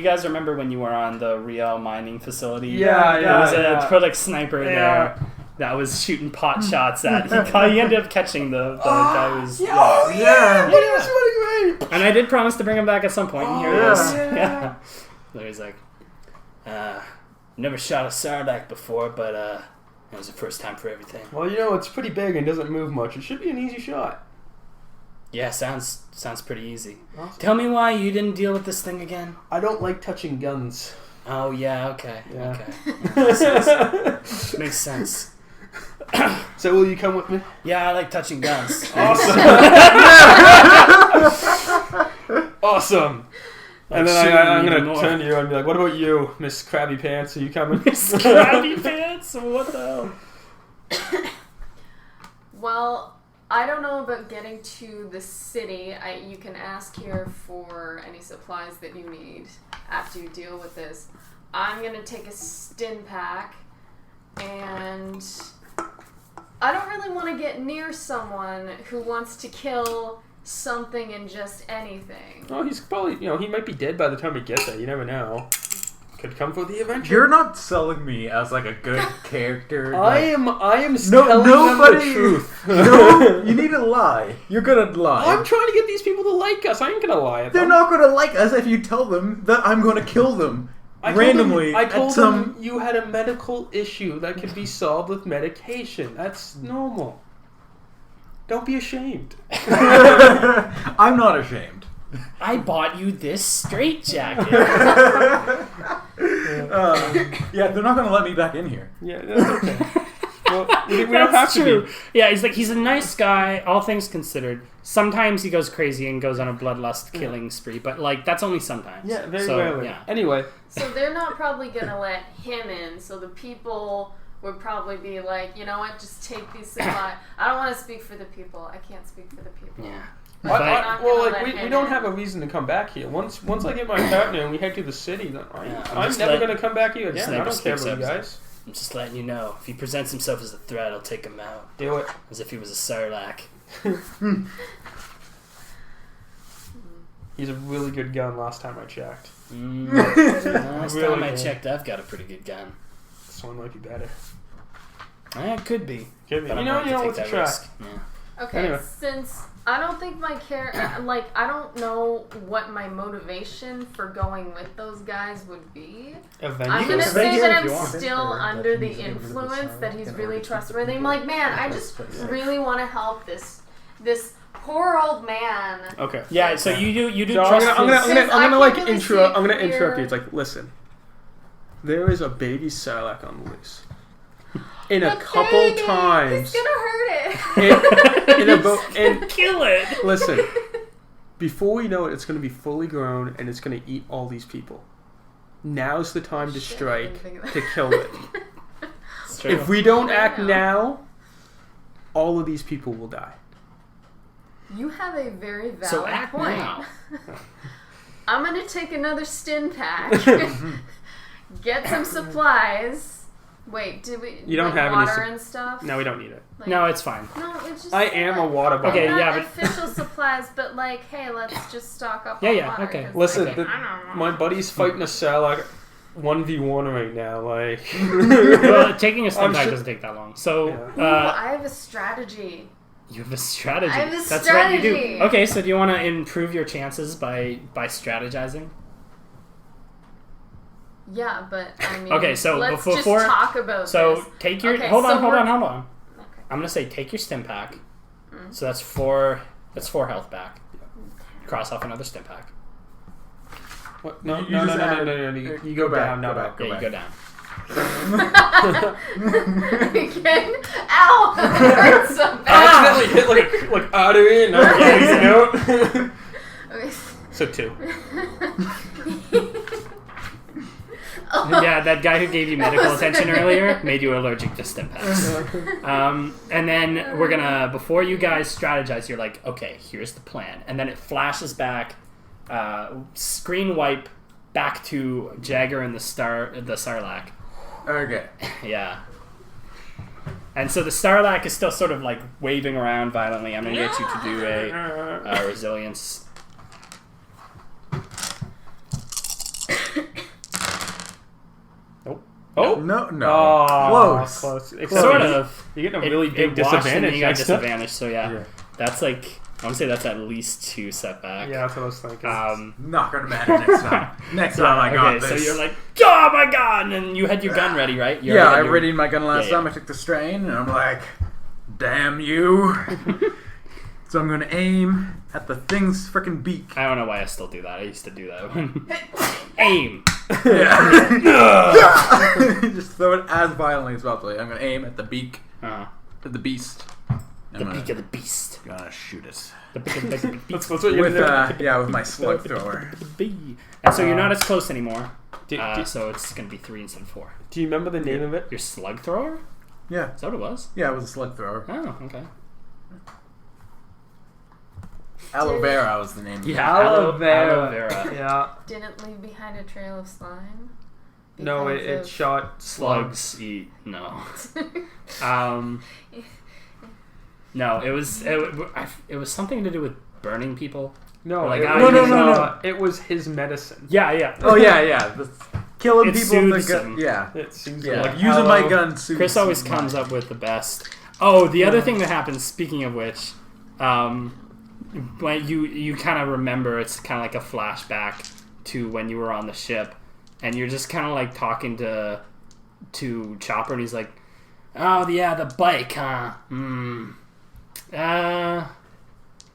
guys remember when you were on the Real mining facility? Yeah, There was a yeah. Twi'lek sniper there that was shooting pot shots at. He ended up catching the guy who was. Oh, yeah! He was really great! And I did promise to bring him back at some point. And here Oh, it is. yeah. Yeah. So he's like, never shot a Sarlacc before, but it was the first time for everything. Well, you know, it's pretty big and doesn't move much. It should be an easy shot. Yeah, sounds pretty easy. Awesome. Tell me why you didn't deal with this thing again. I don't like touching guns. Oh yeah, okay, Yeah. okay. Yeah, makes sense. So will you come with me? Yeah, I like touching guns. Awesome. Awesome. And then shooting I'm even going more. to turn to you and be like, what about you, Miss Krabby Pants? Are you coming? Scrappy pants? What the hell? Well, I don't know about getting to the city. You can ask here for any supplies that you need. after you deal with this, I'm gonna take a stim pack, and I don't really want to get near someone who wants to kill something and just anything. Oh, he's probably, he might be dead by the time he gets there. You never know. Could come for the adventure. You're not selling me as like a good character. I am telling them the truth. No, you need to lie. You're gonna lie. I'm trying to get these people to like us. I ain't gonna lie at them. They're not gonna like us if you tell them that I'm gonna kill them randomly. I told them you had a medical issue that could be solved with medication. That's normal. Don't be ashamed. I'm not ashamed. I bought you this straitjacket. Yeah, they're not gonna let me back in here. Yeah, that's okay. Well, we don't have to be. Yeah, he's a nice guy, all things considered. Sometimes he goes crazy and goes on a bloodlust killing spree, but that's only sometimes. Yeah, very rarely. Yeah. Anyway. So they're not probably gonna let him in, so the people would probably be like, you know what, just take these supplies. I don't want to speak for the people. I can't speak for the people. Yeah. We don't have a reason to come back here. Once I get my partner and we head to the city, then I'm never going to come back here again. I don't care about you guys. I'm just letting you know. If he presents himself as a threat, I'll take him out. Do it. As if he was a Sarlacc. He's a really good gun last time I checked. Last time I checked, I've got a pretty good gun. This one might be better. It could be. Could be. But You know what to try. Risk. Yeah. Okay, Anyway. since I don't think my character, I don't know what my motivation for going with those guys would be. I'm gonna say that I'm still under the influence, that he's really trustworthy. I'm like, man, I just really want to help this poor old man. Okay. Yeah. So you do So trust. I'm gonna really interrupt you. It's like, listen, there is a baby Sarlacc on the loose. In a couple times. He's gonna hurt it. And kill it. Listen, before we know it, it's going to be fully grown and it's going to eat all these people. Now's the time to strike to kill it. If we don't act now, all of these people will die. You have a very valid So act point. now. I'm gonna take another stim pack, get some supplies. Wait, did we? You don't have any water and stuff? No, we don't need it. No, it's fine. No, it's just. I am a water bottle. Okay, not yeah, but official supplies, but hey, let's just stock up. Yeah, on yeah, water, okay. 'cause, Listen, I don't know. my buddy's fighting a Sarlacc 1v1 right now. well, taking a stim pack doesn't take that long. So Ooh, I have a strategy. you have a strategy. I have a That's what you strategy. do. Okay, so do you want to improve your chances by strategizing? Yeah, but I mean, Okay, so let's before just talk about so this. take your Okay, hold on. Okay. I'm gonna say take your stim pack. So that's four health back. Cross off another stim pack. What? You just added- You go back, down. go No, back. Yeah, you go down. Again? Ow! That hurts so I bad. accidentally hit like artery and note. Okay. So 2. Yeah, that guy who gave you medical attention earlier made you allergic to stim packs. And then we're gonna, before you guys strategize, you're like, okay, here's the plan. And then it flashes back, screen wipe back to Jagger and the Sarlacc. Okay. Yeah. And so the Sarlacc is still sort of waving around violently. I'm gonna get you to do a resilience. Oh No. Oh, Close. It's Sort of. You're getting a really big It washed and disadvantage. You got next time. disadvantage, so yeah. That's I want to say that's at least 2 setback. Yeah, that's what I was thinking. Not gonna matter next time. Next time I got this. So you're like, oh my god! And then you had your gun ready, right? You Yeah, I already had readied my gun last Yeah, yeah. time. I took the strain, and I'm like, damn you. So I'm gonna aim at the thing's freaking beak. I don't know why I still do that. I used to do that. Aim! Just throw it as violently as possible. I'm gonna aim at the beak Uh-huh. of the beast. The beak of the beast. Gonna shoot it. The beak of the beast. That's what you're With gonna with my slug thrower. And so you're not as close anymore. do. So it's going to be 3 instead of 4. Do you remember the name of it? Your slug thrower? Yeah. Is that what it was? Yeah, it was a slug thrower. Oh, okay. Aloe vera was the name. Yeah, Aloe vera. Aloe vera. Yeah. Didn't leave behind a trail of slime. No, Because it of- shot Slugs eat. No. No, it was something to do with burning people. No, Like, it, no, no, no. It was his medicine. Yeah. Oh yeah. The killing It people with soothes the gun. them. Yeah. It seems Yeah. like Like using my aloe. gun suits. Chris always comes up with the best. Oh, the other thing that happens, speaking of which, when you kind of remember, it's kind of like a flashback to when you were on the ship, and you're just kind of like talking to Chopper, and he's like, "Oh yeah, the bike, huh?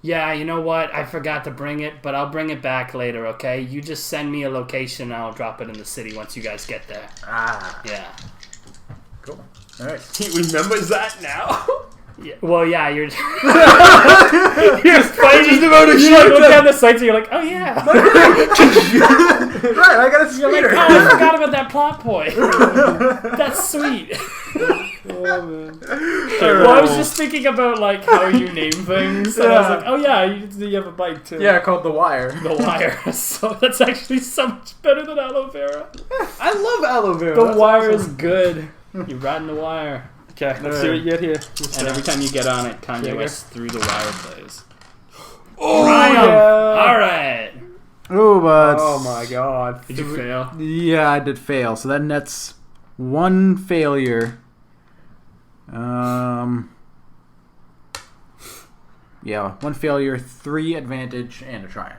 Yeah, you know what? I forgot to bring it, but I'll bring it back later, okay? You just send me a location, and I'll drop it in the city once you guys get there." Ah. Yeah. Cool. All right. He remembers that now. Yeah, well, yeah, you're just just about to you shoot look them. down the sights and you're like, oh yeah, Right, I got a you're like, speeder. oh, I forgot about that plot point. That's sweet. Oh, man. Well, I was just thinking about like how you name things, and I was like, oh yeah, you have a bike too. Yeah, called The Wire. The Wire. So that's actually so much better than aloe vera. I love aloe vera. The That's Wire is awesome. good. You're riding the wire, Okay, let's see what you get here. and every time you get on it, Kanye West Through the Wire plays. Oh, Triumph! yeah. All right. Oh, but Oh my god. Did you fail? yeah, I did fail. So that nets one failure. Yeah, one failure, 3 advantage, and a triumph.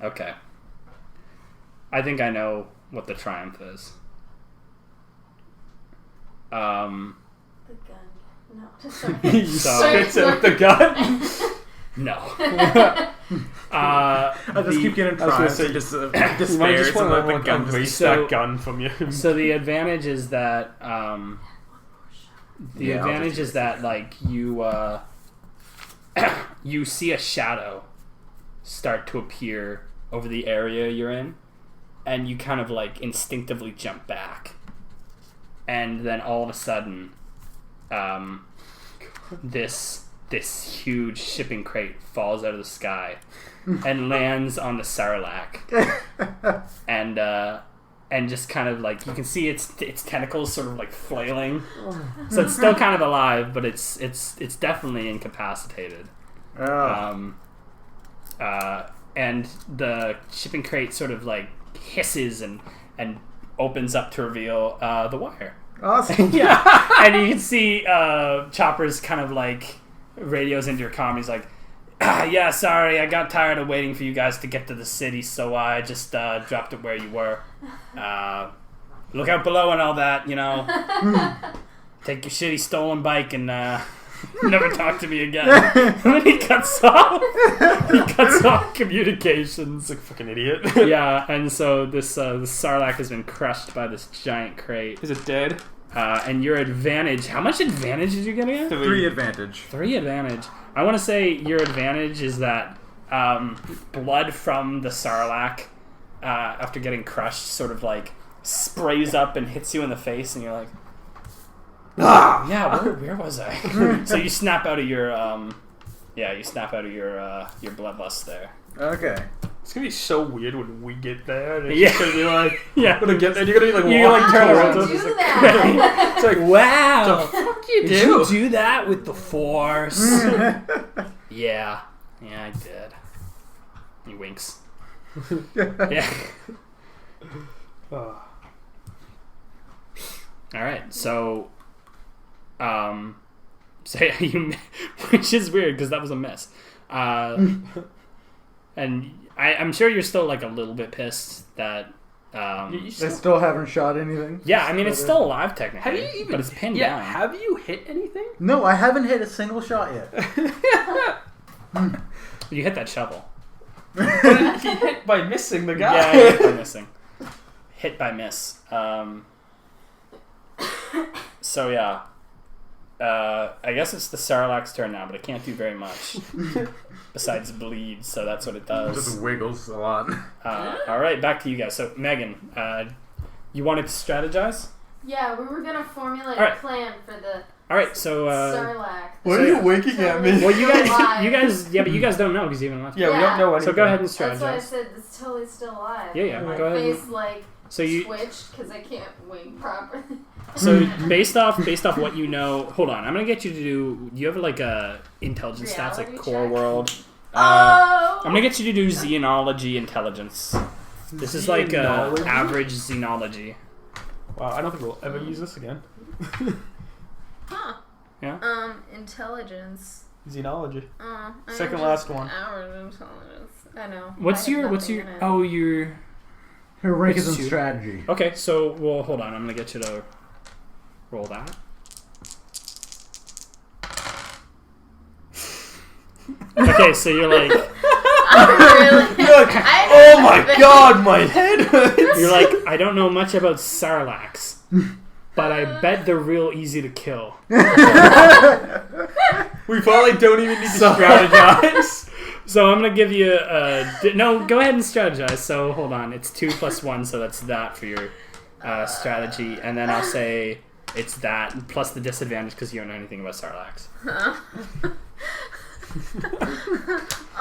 Okay. I think I know what the triumph is. The gun. No. Sorry. Spits out the gun. No. I just keep getting I was gonna triumphs say, and just You might despairs just and want let the to gun erase So- that gun from you. So the advantage is that Yeah, I'll just- like you you see a shadow start to appear over the area you're in, and you kind of like instinctively jump back, and then all of a sudden this huge shipping crate falls out of the sky and lands on the Sarlacc, and just kind of like you can see its tentacles sort of like flailing, so it's still kind of alive, but it's definitely incapacitated. And the shipping crate sort of like hisses and opens up to reveal the Wire. Awesome. Yeah, and you can see Chopper's kind of like radios into your comm. He's like, yeah, sorry, I got tired of waiting for you guys to get to the city, so I just dropped it where you were. Look out below and all that, you know. Take your shitty stolen bike and never talk to me again. And then he cuts off. He cuts off communications. Like a fucking idiot. Yeah, and so this Sarlacc has been crushed by this giant crate. Is it dead? And your advantage. How much advantage did you get again? 3 advantage. 3 advantage. I want to say your advantage is that blood from the Sarlacc, after getting crushed, sort of like sprays up and hits you in the face, and you're like, yeah, where was I? So you snap out of your your bloodlust there. Okay. It's gonna be so weird when we get there. And it's Yeah. just gonna be like, Yeah. gonna get there, and you're gonna be like, You like turn around. Don't It's do like- that. It's like, Wow. the fuck you Did you do that with the Force? Yeah, I did. He winks. Yeah. Oh. All right, so you, which is weird because that was a miss, and I'm sure you're still like a little bit pissed that. You They still- still haven't shot anything? Yeah, I mean it's still alive technically. have you even? But it's pinned yeah, down. have you hit anything? No, I haven't hit a single shot yet. You hit that shovel. But he hit by missing the guy. Yeah, hit by missing. Hit by miss. So yeah. I guess it's the Sarlacc's turn now, but it can't do very much besides bleed. So that's what it does. Just wiggles a lot. All right, back to you guys. So Megan, you wanted to strategize? Yeah, we were gonna formulate Alright. a plan for the All right, so Sarlacc. Why are you winking at me? well, you guys, yeah, but you guys don't know because you haven't watched. Yeah, we don't know anything. So go ahead and strategize. That's why I said it's totally still alive. Yeah, My go ahead. face like So you, twitched because I can't wing properly. so based off what you know, hold on, I'm gonna get you to do. You have like a intelligence stats like Reality core check? world. Oh! I'm gonna get you to do xenology intelligence. This is like average xenology. Wow, I don't think we'll ever use this again. Huh. Yeah. Intelligence. Xenology. I'm Second just last one. Average intelligence. I know. What's I have your nothing in it. oh your Her rank It's is in two. strategy. okay, so well hold on, I'm gonna get you to roll that. Okay, so you're like Really? You're like, I oh my god, my head hurts. you're like, I don't know much about Sarlaccs, but I bet they're real easy to kill. We probably don't even need to strategize. So I'm gonna give you no. Go ahead and strategize. So hold on, it's 2 + 1, so that's that for your strategy, and then I'll say it's that plus the disadvantage because you don't know anything about Sarlaccs.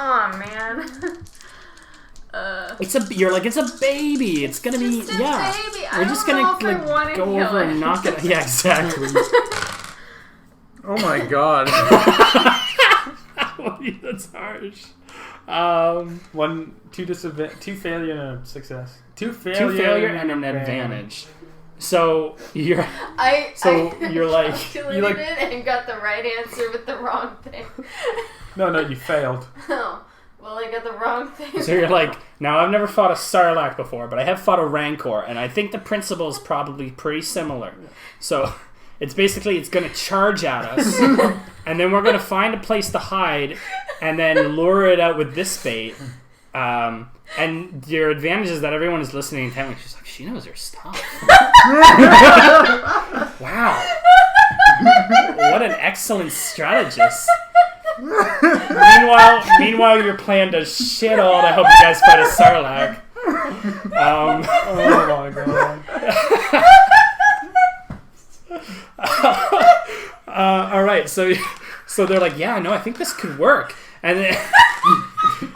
Oh man. You're like it's a baby. It's gonna be Just a yeah. baby. I We're just don't gonna know if I wanna go kill over and it. knock it. Yeah, exactly. Oh my god. That's harsh. 2 failure and a success. 2 failure and an advantage. So you're you're like calculated it and got the right answer with the wrong thing. No, you failed. Oh, well, I got the wrong thing. so you're like, now I've never fought a Sarlacc before, but I have fought a Rancor, and I think the principle is probably pretty similar. So it's basically it's going to charge at us, and then we're going to find a place to hide, and then lure it out with this bait. And your advantage is that everyone is listening intently. She's like, she knows her stuff. Wow. What an excellent strategist. Meanwhile, your plan does shit all to help you guys fight a Sarlacc. Oh my god. All right, so they're like, yeah, no, I think this could work, and then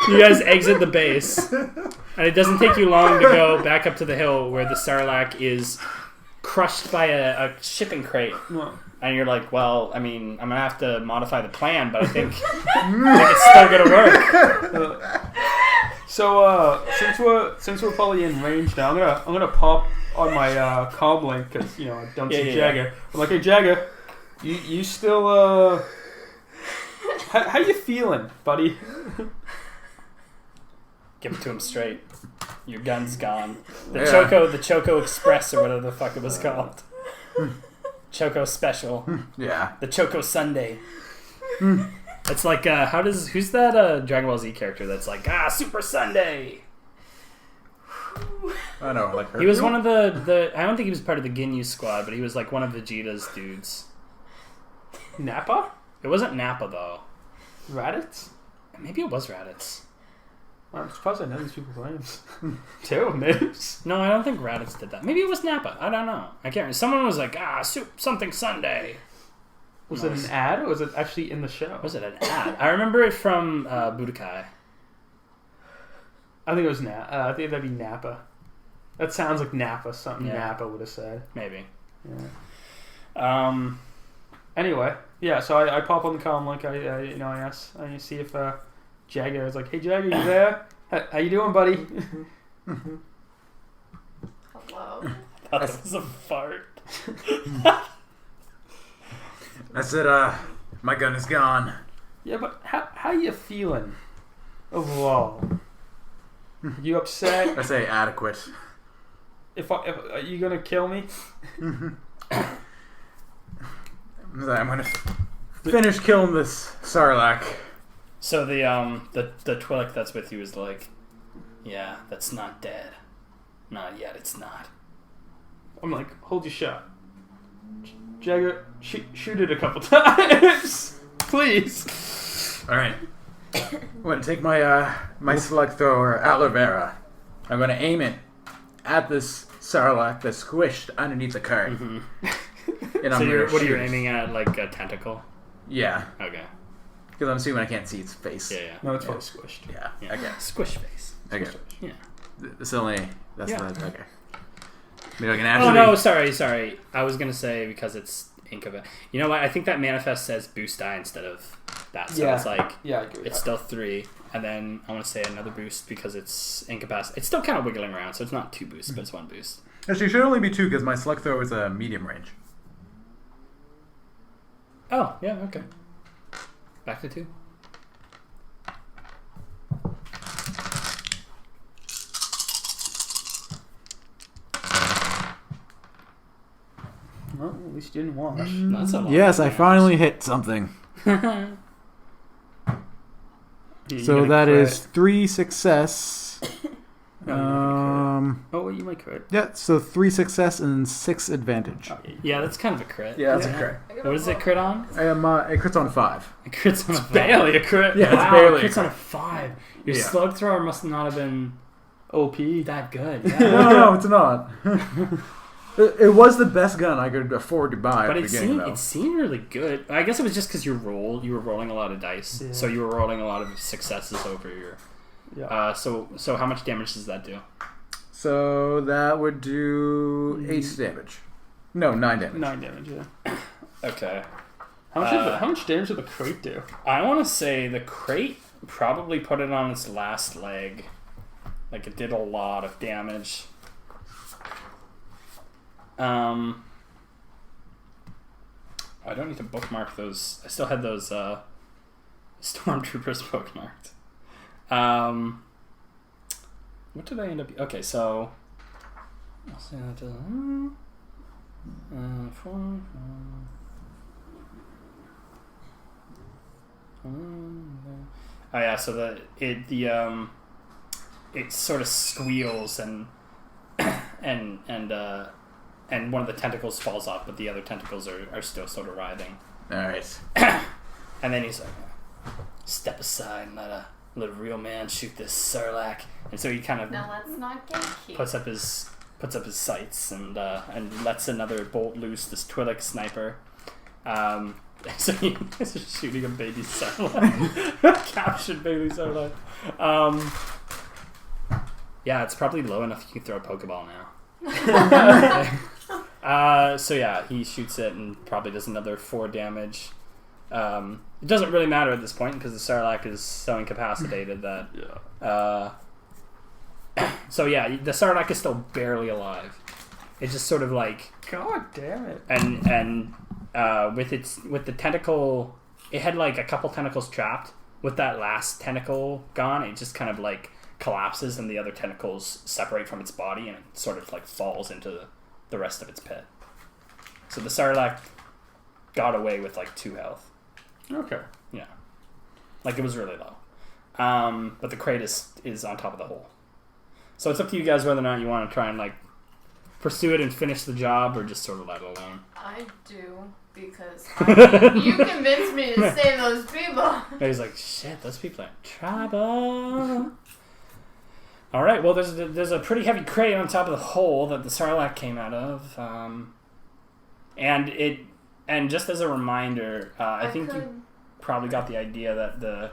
you guys exit the base, and it doesn't take you long to go back up to the hill where the Sarlacc is crushed by a shipping crate. And you're like, well, I mean, I'm gonna have to modify the plan, but I think it's still gonna work. So since we're probably in range now, I'm gonna pop on my comm link because I don't see Jagger. I'm like, hey Jagger, you still how you feeling, buddy? Give it to him straight. Your gun's gone. The Choco Express or whatever the fuck it was called. Choco Special. Yeah. The Choco Sunday. It's like who's that Dragon Ball Z character that's like Super Sunday? I know, like He was one of the I don't think he was part of the Ginyu squad, but he was like one of Vegeta's dudes. Nappa? It wasn't Nappa though. Raditz? Maybe it was Raditz. I'm surprised I know these people's names. Two names. No, I don't think Raditz did that. Maybe it was Nappa. I don't know. I can't remember. Someone was like, something Sunday. Was it an ad or was it actually in the show? Was it an ad? I remember it from Budokai. I think it was I think that'd be Nappa. That sounds like Nappa. Something Nappa would have said. Maybe. Yeah. Anyway, yeah. So I pop on the comm link. I ask. I see if Jagger is like, hey Jagger, you there? How you doing, buddy? Hello. I thought that was a fart. I said, my gun is gone. Yeah, but how you feeling overall? You upset? I say adequate. If are you gonna kill me? I'm gonna finish killing this Sarlacc. So the Twi'lek that's with you is like, yeah, that's not dead. Not yet, it's not. I'm like, hold your shot. Jagger, shoot it a couple times. Please. Alright. I'm gonna take my my slug thrower, aloe vera. I'm gonna aim it at this Sarlacc that's squished underneath the cart. Mm-hmm. And So I'm gonna what are you shoot. aiming at? Like a tentacle? Yeah, Okay. because I'm assuming I can't see its face. Yeah, yeah. No, it's probably squished. Yeah. Yeah. Okay. Squish face. Okay. Yeah. It's only that's Yeah. the okay. Maybe I can actually. Oh no, sorry. I was gonna say because it's incubate. You know what? I think that manifest says boost die instead of that. So Yeah. it's like Yeah, I agree with it's that. still 3, and then I want to say another boost because it's incapacitated. It's still kind of wiggling around, so it's not 2 boosts, but it's 1 boost. Actually, it should only be 2 because my select throw is a medium range. Oh yeah, okay. Back to 2. Well, at least you didn't wash. That's a lot. Yes, of I damage. finally hit something. You So gonna that crit? is 3 success. No, you're not gonna Oh, well, you might crit. Yeah, so 3 success and 6 advantage. Yeah, that's kind of a crit. Yeah, that's a crit. What does it crit on? I am. It crits on 5. It crits on a 5. barely a crit. Yeah, it's Wow, barely it a crits on a crit. 5. Your Yeah. slug thrower must not have been OP. that good. No, Yeah. no, it's not. It was the best gun I could afford to buy But at the beginning, though. it seemed really good. I guess it was just because you were rolling a lot of dice, Yeah. so you were rolling a lot of successes over your. Yeah. So how much damage does that do? So that would do 8 damage. No, 9 damage. 9 damage, yeah. Okay. How much damage did the crate do? I want to say the crate probably put it on its last leg. Like it did a lot of damage. I don't need to bookmark those. I still had those stormtroopers bookmarked. What did I end up? Okay, so I'll say that to 4. Oh yeah, so it sort of squeals and and one of the tentacles falls off, but the other tentacles are still sort of writhing. Alright. And then he's like, "Step aside and let a real man shoot this Sarlacc." And so he kind of Now let's not get cute. puts up his sights and lets another bolt loose. This Twi'lek sniper. So he's shooting a baby Sarlacc, captured baby Sarlacc. Yeah, it's probably low enough you can throw a Pokeball now. So yeah, he shoots it and probably does another 4 damage. It doesn't really matter at this point because the Sarlacc is so incapacitated that. Yeah. So yeah, the Sarlacc is still barely alive. It's just sort of like God damn it. and with the tentacle, it had like a couple tentacles trapped. With that last tentacle gone, it just kind of like collapses and the other tentacles separate from its body and it sort of like falls into the rest of its pit. So the Sarlacc got away with like 2 health. Okay. Yeah, like it was really low. But the crate is on top of the hole. So it's up to you guys whether or not you want to try and like pursue it and finish the job or just sort of let it alone. I do, because you convinced me to save those people. And he's like, shit, those people are in trouble. All right, well, there's a pretty heavy crate on top of the hole that the Sarlacc came out of, and just as a reminder, I think you probably got the idea that the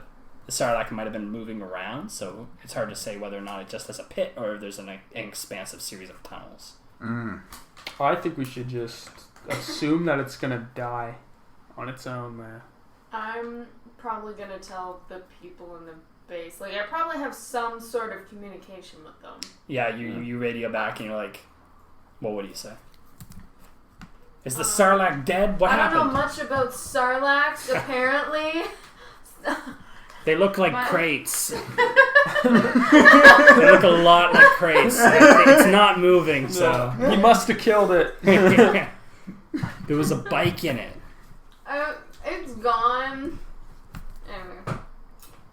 Sarlacc might have been moving around, so it's hard to say whether or not it just has a pit or if there's an expansive series of tunnels. I think we should just assume that it's gonna die on its own, man. I'm probably gonna tell the people in the base. Like, I probably have some sort of communication with them. Yeah, you radio back and you're like, well, what do you say? Is the Sarlacc dead? What happened? I don't know much about Sarlaccs, apparently. They look like crates. They look a lot like crates. It's not moving, so. He must have killed it. There was a bike in it. It's gone. Anyway,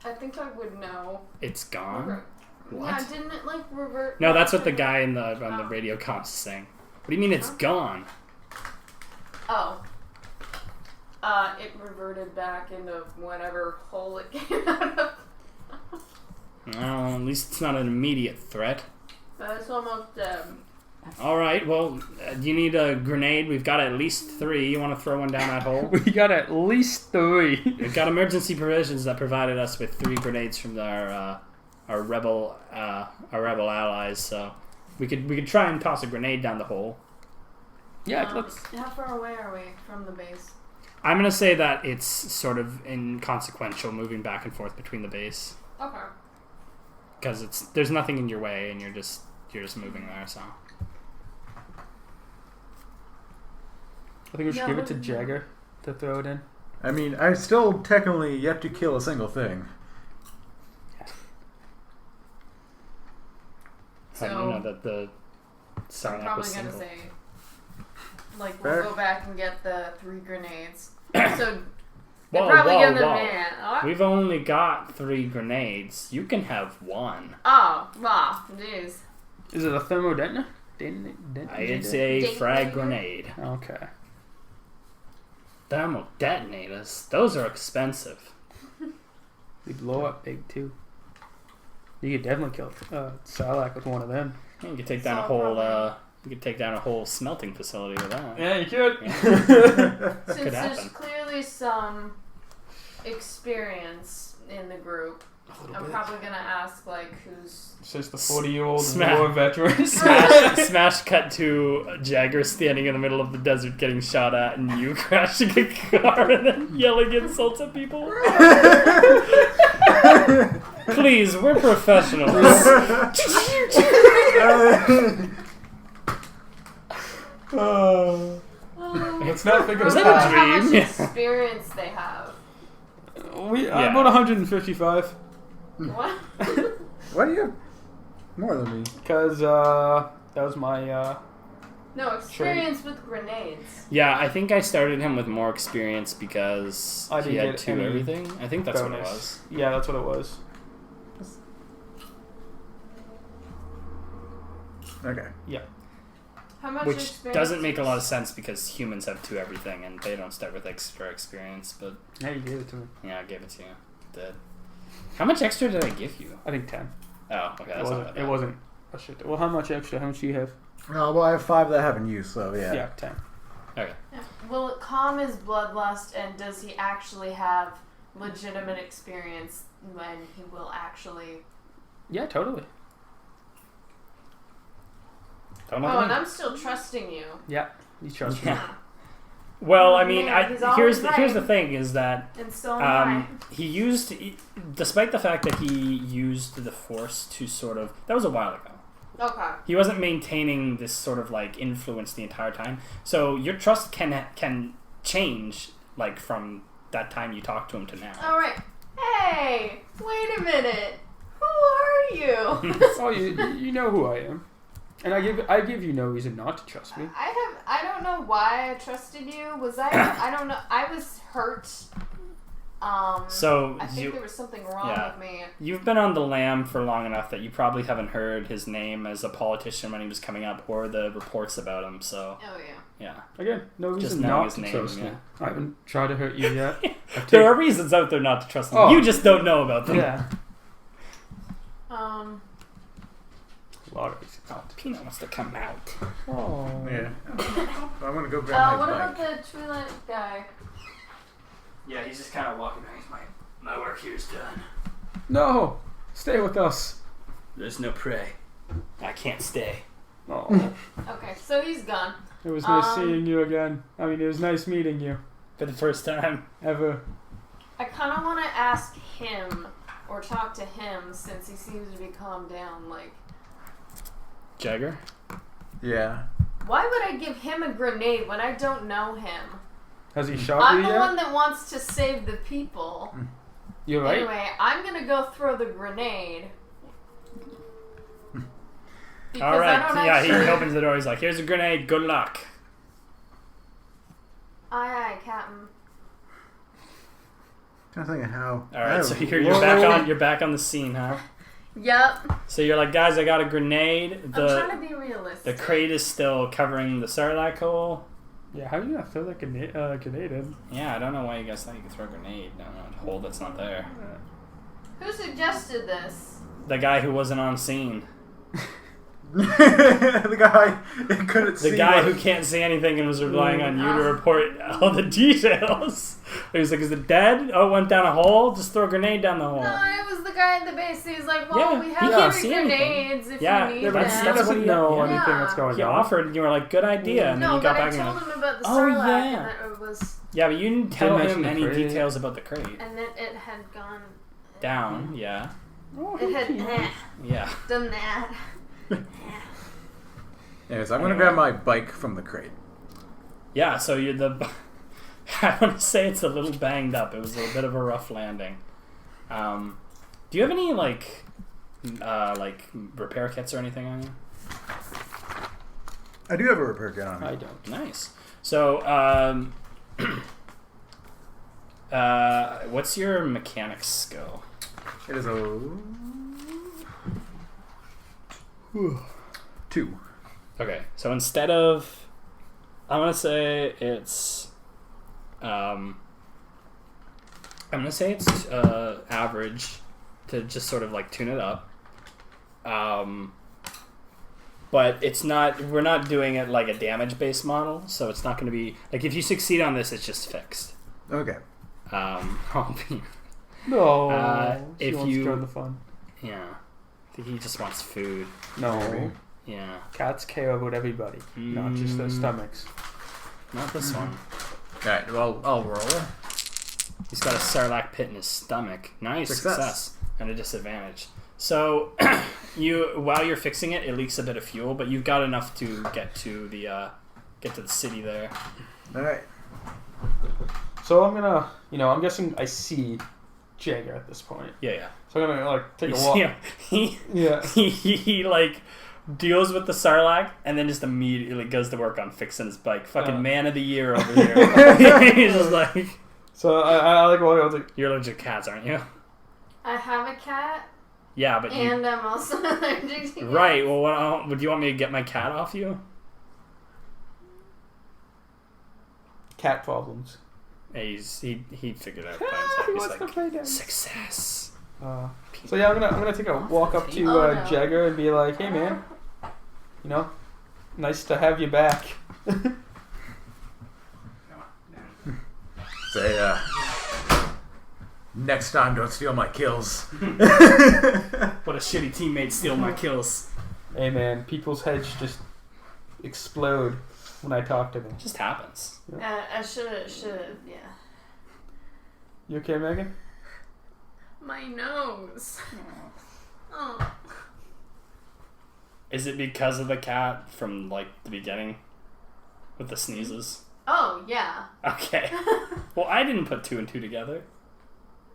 I think I would know. It's gone? What? Yeah, didn't it like revert? No, that's what the guy on the radio comms is saying. What do you mean it's gone? Oh. It reverted back into whatever hole it came out of. Well, at least it's not an immediate threat. But it's almost dead. All right. Well, you need a grenade. We've got at least 3. You want to throw one down that hole? We got at least 3. We've got emergency provisions that provided us with 3 grenades from our rebel allies. So we could try and toss a grenade down the hole. Yeah, let's. How far away are we from the base? I'm gonna say that it's sort of inconsequential, moving back and forth between the base. Okay. Because there's nothing in your way, and you're just moving there. So I think we should give it to Jagger to throw it in. I mean, I still technically yet to kill a single thing. How do you know that the I'm Sarlacc probably was gonna single? say, like, Fair. we'll go back and get the 3 grenades. So they're Whoa, probably whoa, gonna whoa. man. Oh, We've only got 3 grenades. You can have 1. wow, jeez. Is it a thermodetonator? It's a Detonator? frag grenade. Okay. Thermal detonators. Those are expensive. We blow up big too. You could definitely kill Sarlacc with one of them. You could take down a So whole. probably- You could take down a whole smelting facility with that. Yeah, you could. Since Could there's happen. clearly some experience in the group, I'm probably gonna ask, like, who's... Since the 40-year-old Smash. war veteran. Smash cut to Jagger standing in the middle of the desert getting shot at, and you crashing a car and then yelling insults at people. Please, we're professionals. Let's not think of Was the that a past. how much dream? experience they have. I'm about 155. What? Why do you have more than me? Because that was my... No, experience with grenades. Yeah, I think I started him with more experience because I he didn't had get 2 any everything. I think that's bonus. what it was. Yeah, that's what it was. Okay. Yeah. How much Which experience? doesn't make a lot of sense because humans have 2 everything and they don't start with extra experience. But Yeah, you gave it to me. yeah, I gave it to you. Did. How much extra did I give you? I think 10. Oh, okay, that's not that bad. It wasn't a shit. Well, how much extra? How much do you have? Well, I have 5 that I haven't used, so yeah. Yeah, 10. Okay. Yeah. Will it calm his bloodlust, and does he actually have legitimate experience when he will actually... Yeah, totally. Don't Oh, know. and I'm still trusting you. Yeah, you trust me. Yeah. Well, I mean, Man, he's here's always the right. thing is that And so am despite the fact that he used the Force to sort of, that was a while ago. I. Okay. He wasn't maintaining this sort of like influence the entire time. So your trust can change like from that time you talked to him to now. Alright. Hey! Wait a minute! Who are you? Oh, you know who I am. And I give you no reason not to trust me. I don't know why I trusted you. I don't know. I was hurt. So I think there was something wrong yeah. with me. You've been on the lam for long enough that you probably haven't heard his name as a politician when he was coming up or the reports about him. So Oh yeah. yeah. Again, no Just reason knowing not his to name, trust yeah. me. I haven't tried to hurt you yet. There are reasons out there not to trust them. Oh. You just don't know about them. Yeah. Oh, Peanut wants to come out. Oh. Yeah. I'm gonna go grab my What bike. about the Twi'lek guy? Yeah, he's just kind of walking around. He's like, my work here's done. No! Stay with us. There's no prey. I can't stay. Oh. Okay, so he's gone. It was nice seeing you again. I mean, it was nice meeting you. For the first time. Ever. I kind of want to ask him or talk to him since he seems to be calmed down. Like, Jagger? Yeah. why would I give him a grenade when I don't know him? Has he shot I'm you the yet? one that wants to save the people. You're right. Anyway, I'm gonna go throw the grenade. Because I Alright, don't yeah, actually... he opens the door. He's like, here's a grenade. Good luck. Aye, aye, Captain. Trying to think of how. Alright, so you're back on the scene, huh? Yep. So you're like, guys, I got a grenade. I'm trying to be realistic. The crate is still covering the Sarlacc hole. Yeah, how are you gonna throw that grenade in? Yeah, I don't know why you guys thought you could throw a grenade down a hole that's not there. Who suggested this? The guy who wasn't on scene. The guy couldn't see. The guy who can't say anything and was relying on you to report all the details. He was like, is it dead? Oh, it went down a hole? Just throw a grenade down the hole. No, it was the guy at the base. He's like, well, Yeah, we he have can't 3 see anything. grenades if Yeah, you need yeah, them. He doesn't know Yeah. anything that's going He on. offered, and you were like, good idea. And then No, you got but I back told and him about the Oh, Sarlacc, yeah. and that it was, yeah, but you didn't tell mention him the any crate. details about the crate. and then it had gone Down, yeah. It had Yeah. done that. Anyways, I'm gonna grab my bike from the crate. Yeah, so you're the... I want to say it's a little banged up. It was a bit of a rough landing. Do you have any, like repair kits or anything on you? I do have a repair kit on me. I don't. Nice. So, what's your mechanics skill? It is a 2. Okay, so instead of... I'm going to say it's... I'm going to say it's average to just sort of like tune it up. But it's not... We're not doing it like a damage-based model, so it's not going to be... Like, if you succeed on this, it's just fixed. Okay. No. She if wants you- to join the fun. Yeah. I think he just wants food. No. Yeah. Cats care about everybody, not just their stomachs. Not this one. Alright, well, I'll roll. He's got a Sarlacc pit in his stomach. Nice. Success. And a disadvantage. So, while you're fixing it, it leaks a bit of fuel, but you've got enough to get to the city there. Alright. So I'm gonna, I'm guessing I see Jagger at this point. Yeah. So I'm gonna take You a walk. see him? Yeah. He like deals with the Sarlacc and then just immediately goes to work on fixing his bike. Fucking man of the year over here. He's just like... So I like walk. I was like, You're allergic to cats, aren't you? I have a cat, Yeah, but and I'm also allergic to cats. Right, well, would you want me to get my cat off you? cat problems. He figured it out by He himself. wants He's to like, play dance. success. So yeah, I'm gonna take a walk up to Oh, no. Jagger and be like, hey man, nice to have you back. Say, next time don't steal my kills. What a shitty teammate steal my kills. Hey man, people's heads just explode when I talk to them. It just happens. I should, yeah. You okay, Megan? My nose. Oh. Is it because of the cat from like the beginning with the sneezes? Oh, yeah. Okay. Well, I didn't put 2 and 2 together.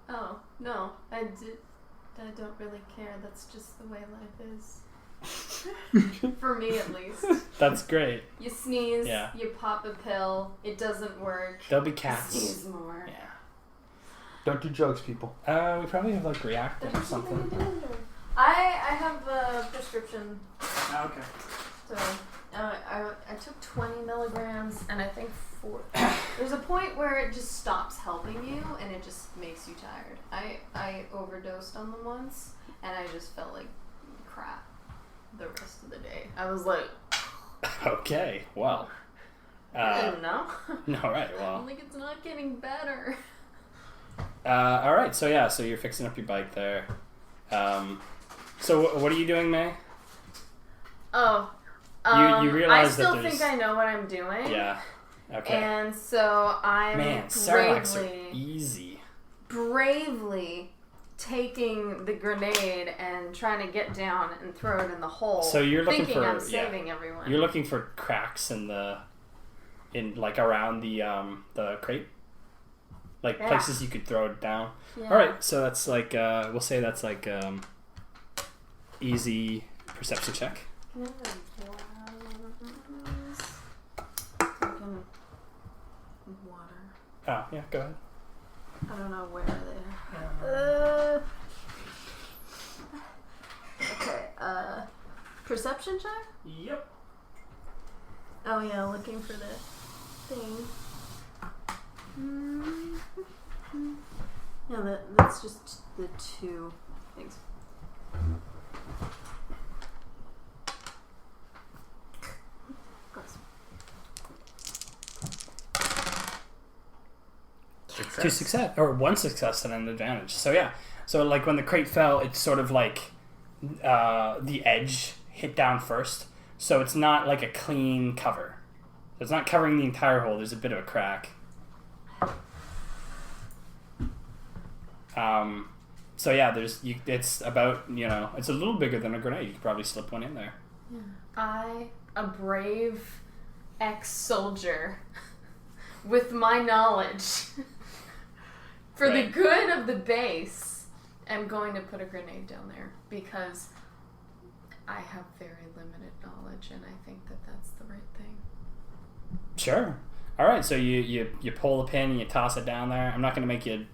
Oh, no. I don't really care. That's just the way life is. For me, at least. That's great. You sneeze, Yeah. you pop a pill, it doesn't work. There'll be You cats. sneeze more. Yeah. Don't do drugs, people. We probably have like reactive or something. I have a prescription, Oh, okay. so I took 20 milligrams, and I think 4. There's a point where it just stops helping you, and it just makes you tired. I overdosed on them once, and I just felt like crap the rest of the day. I was like, Okay. Well. I didn't know. No. Right. Well. I'm like, it's not getting better. All right. So yeah. So you're fixing up your bike there. So what are you doing, May? Oh. You realize I still that think I know what I'm doing. Yeah. Okay. And so I'm Man, Sarlaccs are bravely, easy. bravely taking the grenade and trying to get down and throw it in the hole. So you're looking thinking for I'm saving everyone. You're looking for cracks in like around the crate, like Yeah. places you could throw it down. Yeah. All right. So that's like we'll say that's like easy perception check. Can I have Fucking water. Oh yeah. Go ahead. I don't know where they are. Okay, perception check? Yep. Oh yeah, looking for the thing. Yeah, that's just the 2 things. success. 2 success, or 1 success and an advantage. So yeah, so like when the crate fell, it's sort of like the edge hit down first, so it's not like a clean cover. It's not covering the entire hole. There's a bit of a crack. So yeah, it's about, it's a little bigger than a grenade. You could probably slip one in there. Yeah. I, a brave ex-soldier, with my knowledge, for the good of the base, am going to put a grenade down there because I have very limited knowledge, and I think that that's the right thing. Sure. All right. So you pull the pin and you toss it down there. I'm not going to make you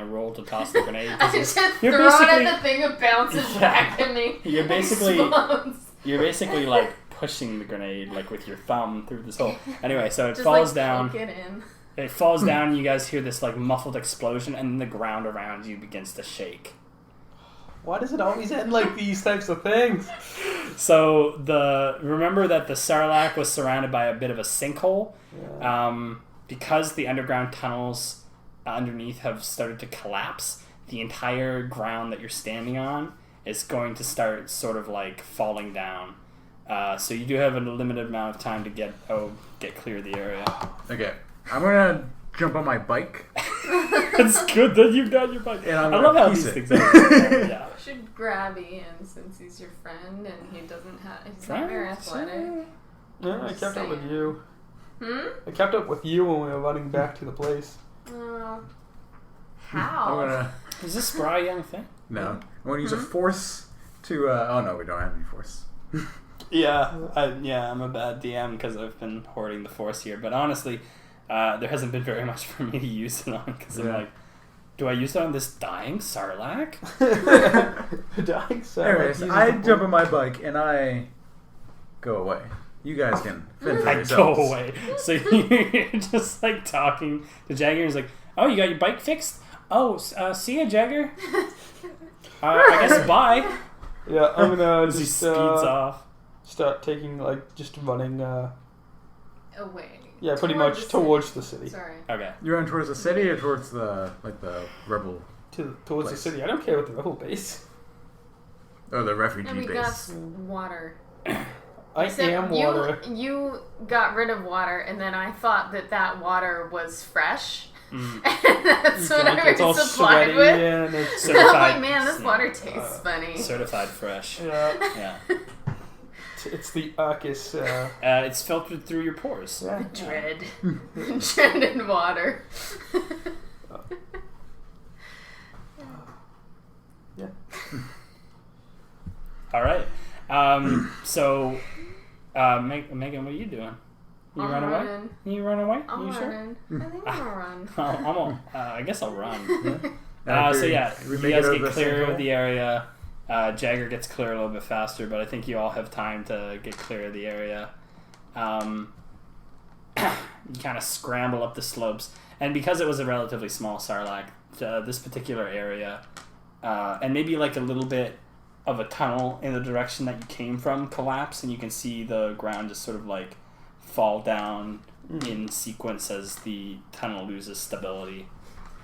roll to toss the grenade. I just throw it at the thing, it bounces back at me. You're basically explodes. like pushing the grenade like with your thumb through this hole. Anyway, so it just falls like down. Poke it in. It falls down, and you guys hear this like muffled explosion, and the ground around you begins to shake. Why does it always end like these types of things? So remember that the Sarlacc was surrounded by a bit of a sinkhole, because the underground tunnels underneath have started to collapse. The entire ground that you're standing on is going to start sort of like falling down. So you do have a limited amount of time to get clear of the area. Okay, I'm gonna jump on my bike. It's good that you've got your bike. And I love how these things are. Yeah. You should grab Ian since he's your friend and he's not very athletic. Yeah, I kept up with you. Hmm? I kept up with you when we were running back to the place. How? Is this spry young thing? No. I'm gonna use a force to. Oh no, we don't have any force. Yeah, I'm a bad DM because I've been hoarding the force here. But honestly, there hasn't been very much for me to use it on because I'm like, do I use it on this dying Sarlacc? Dying Sarlacc. Anyways, I jump on my bike and I go away. You guys can fend for I yourselves. go away. So you're just like talking to Jagger. He's like, "Oh, you got your bike fixed? Oh, see ya, Jagger. I guess bye." Yeah, I'm gonna As he just speeds off. start taking just running. Away. Yeah, pretty much towards the city. Sorry. Okay. You're running towards the city or towards the rebel? Towards place. the city. I don't care what the rebel base. Oh, the refugee And we base. got water. I Except am water. You got rid of water, and then I thought that water was fresh. Mm. And that's what I It's all was supplied sweaty with. and it's And I'm like, man, this water tastes funny. Certified fresh. yeah. Yeah. It's the Arcus. It's filtered through your pores. Yeah. Dread. Dreaded water. Yeah. All right. So, Megan, what are you doing? You I'm run away? running. You run away? I'm you sure? running. I think I'm gonna run. I guess I'll run. Do So yeah, we you make guys it over get the clear sinkhole? of the area. Jagger gets clear a little bit faster, but I think you all have time to get clear of the area. You kind of scramble up the slopes, and because it was a relatively small Sarlacc, this particular area, and maybe like a little bit of a tunnel in the direction that you came from collapse, and you can see the ground just sort of like fall down in sequence as the tunnel loses stability.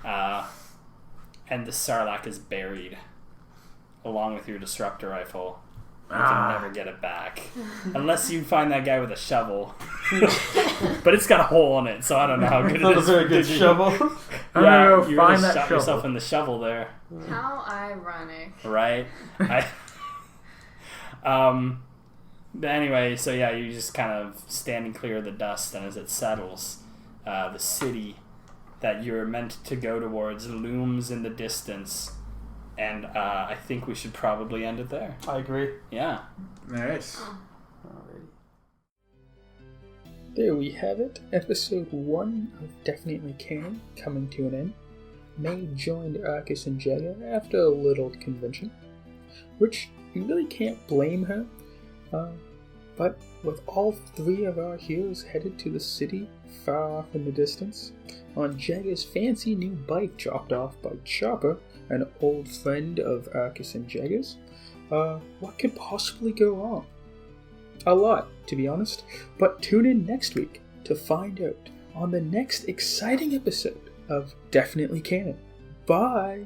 And the Sarlacc is buried along with your disruptor rifle. You can never get it back. Unless you find that guy with a shovel. But it's got a hole in it, so I don't know how good it Not a is. very good shovel. I'm gonna go you find really that shot shovel. yourself in the shovel there. How ironic. Right? But anyway, so yeah, you're just kind of standing clear of the dust, and as it settles, the city that you're meant to go towards looms in the distance, and I think we should probably end it there. I agree. Yeah. Nice. Alrighty. There we have it, episode 1 of Definitely Canon coming to an end. May joined Arcus and Jagger after a little convention, which you really can't blame her. But with all 3 of our heroes headed to the city far off in the distance, on Jagger's fancy new bike dropped off by Chopper, an old friend of Arcus and Jagger's, what could possibly go wrong? A lot, to be honest, but tune in next week to find out on the next exciting episode of Definitely Canon. Bye!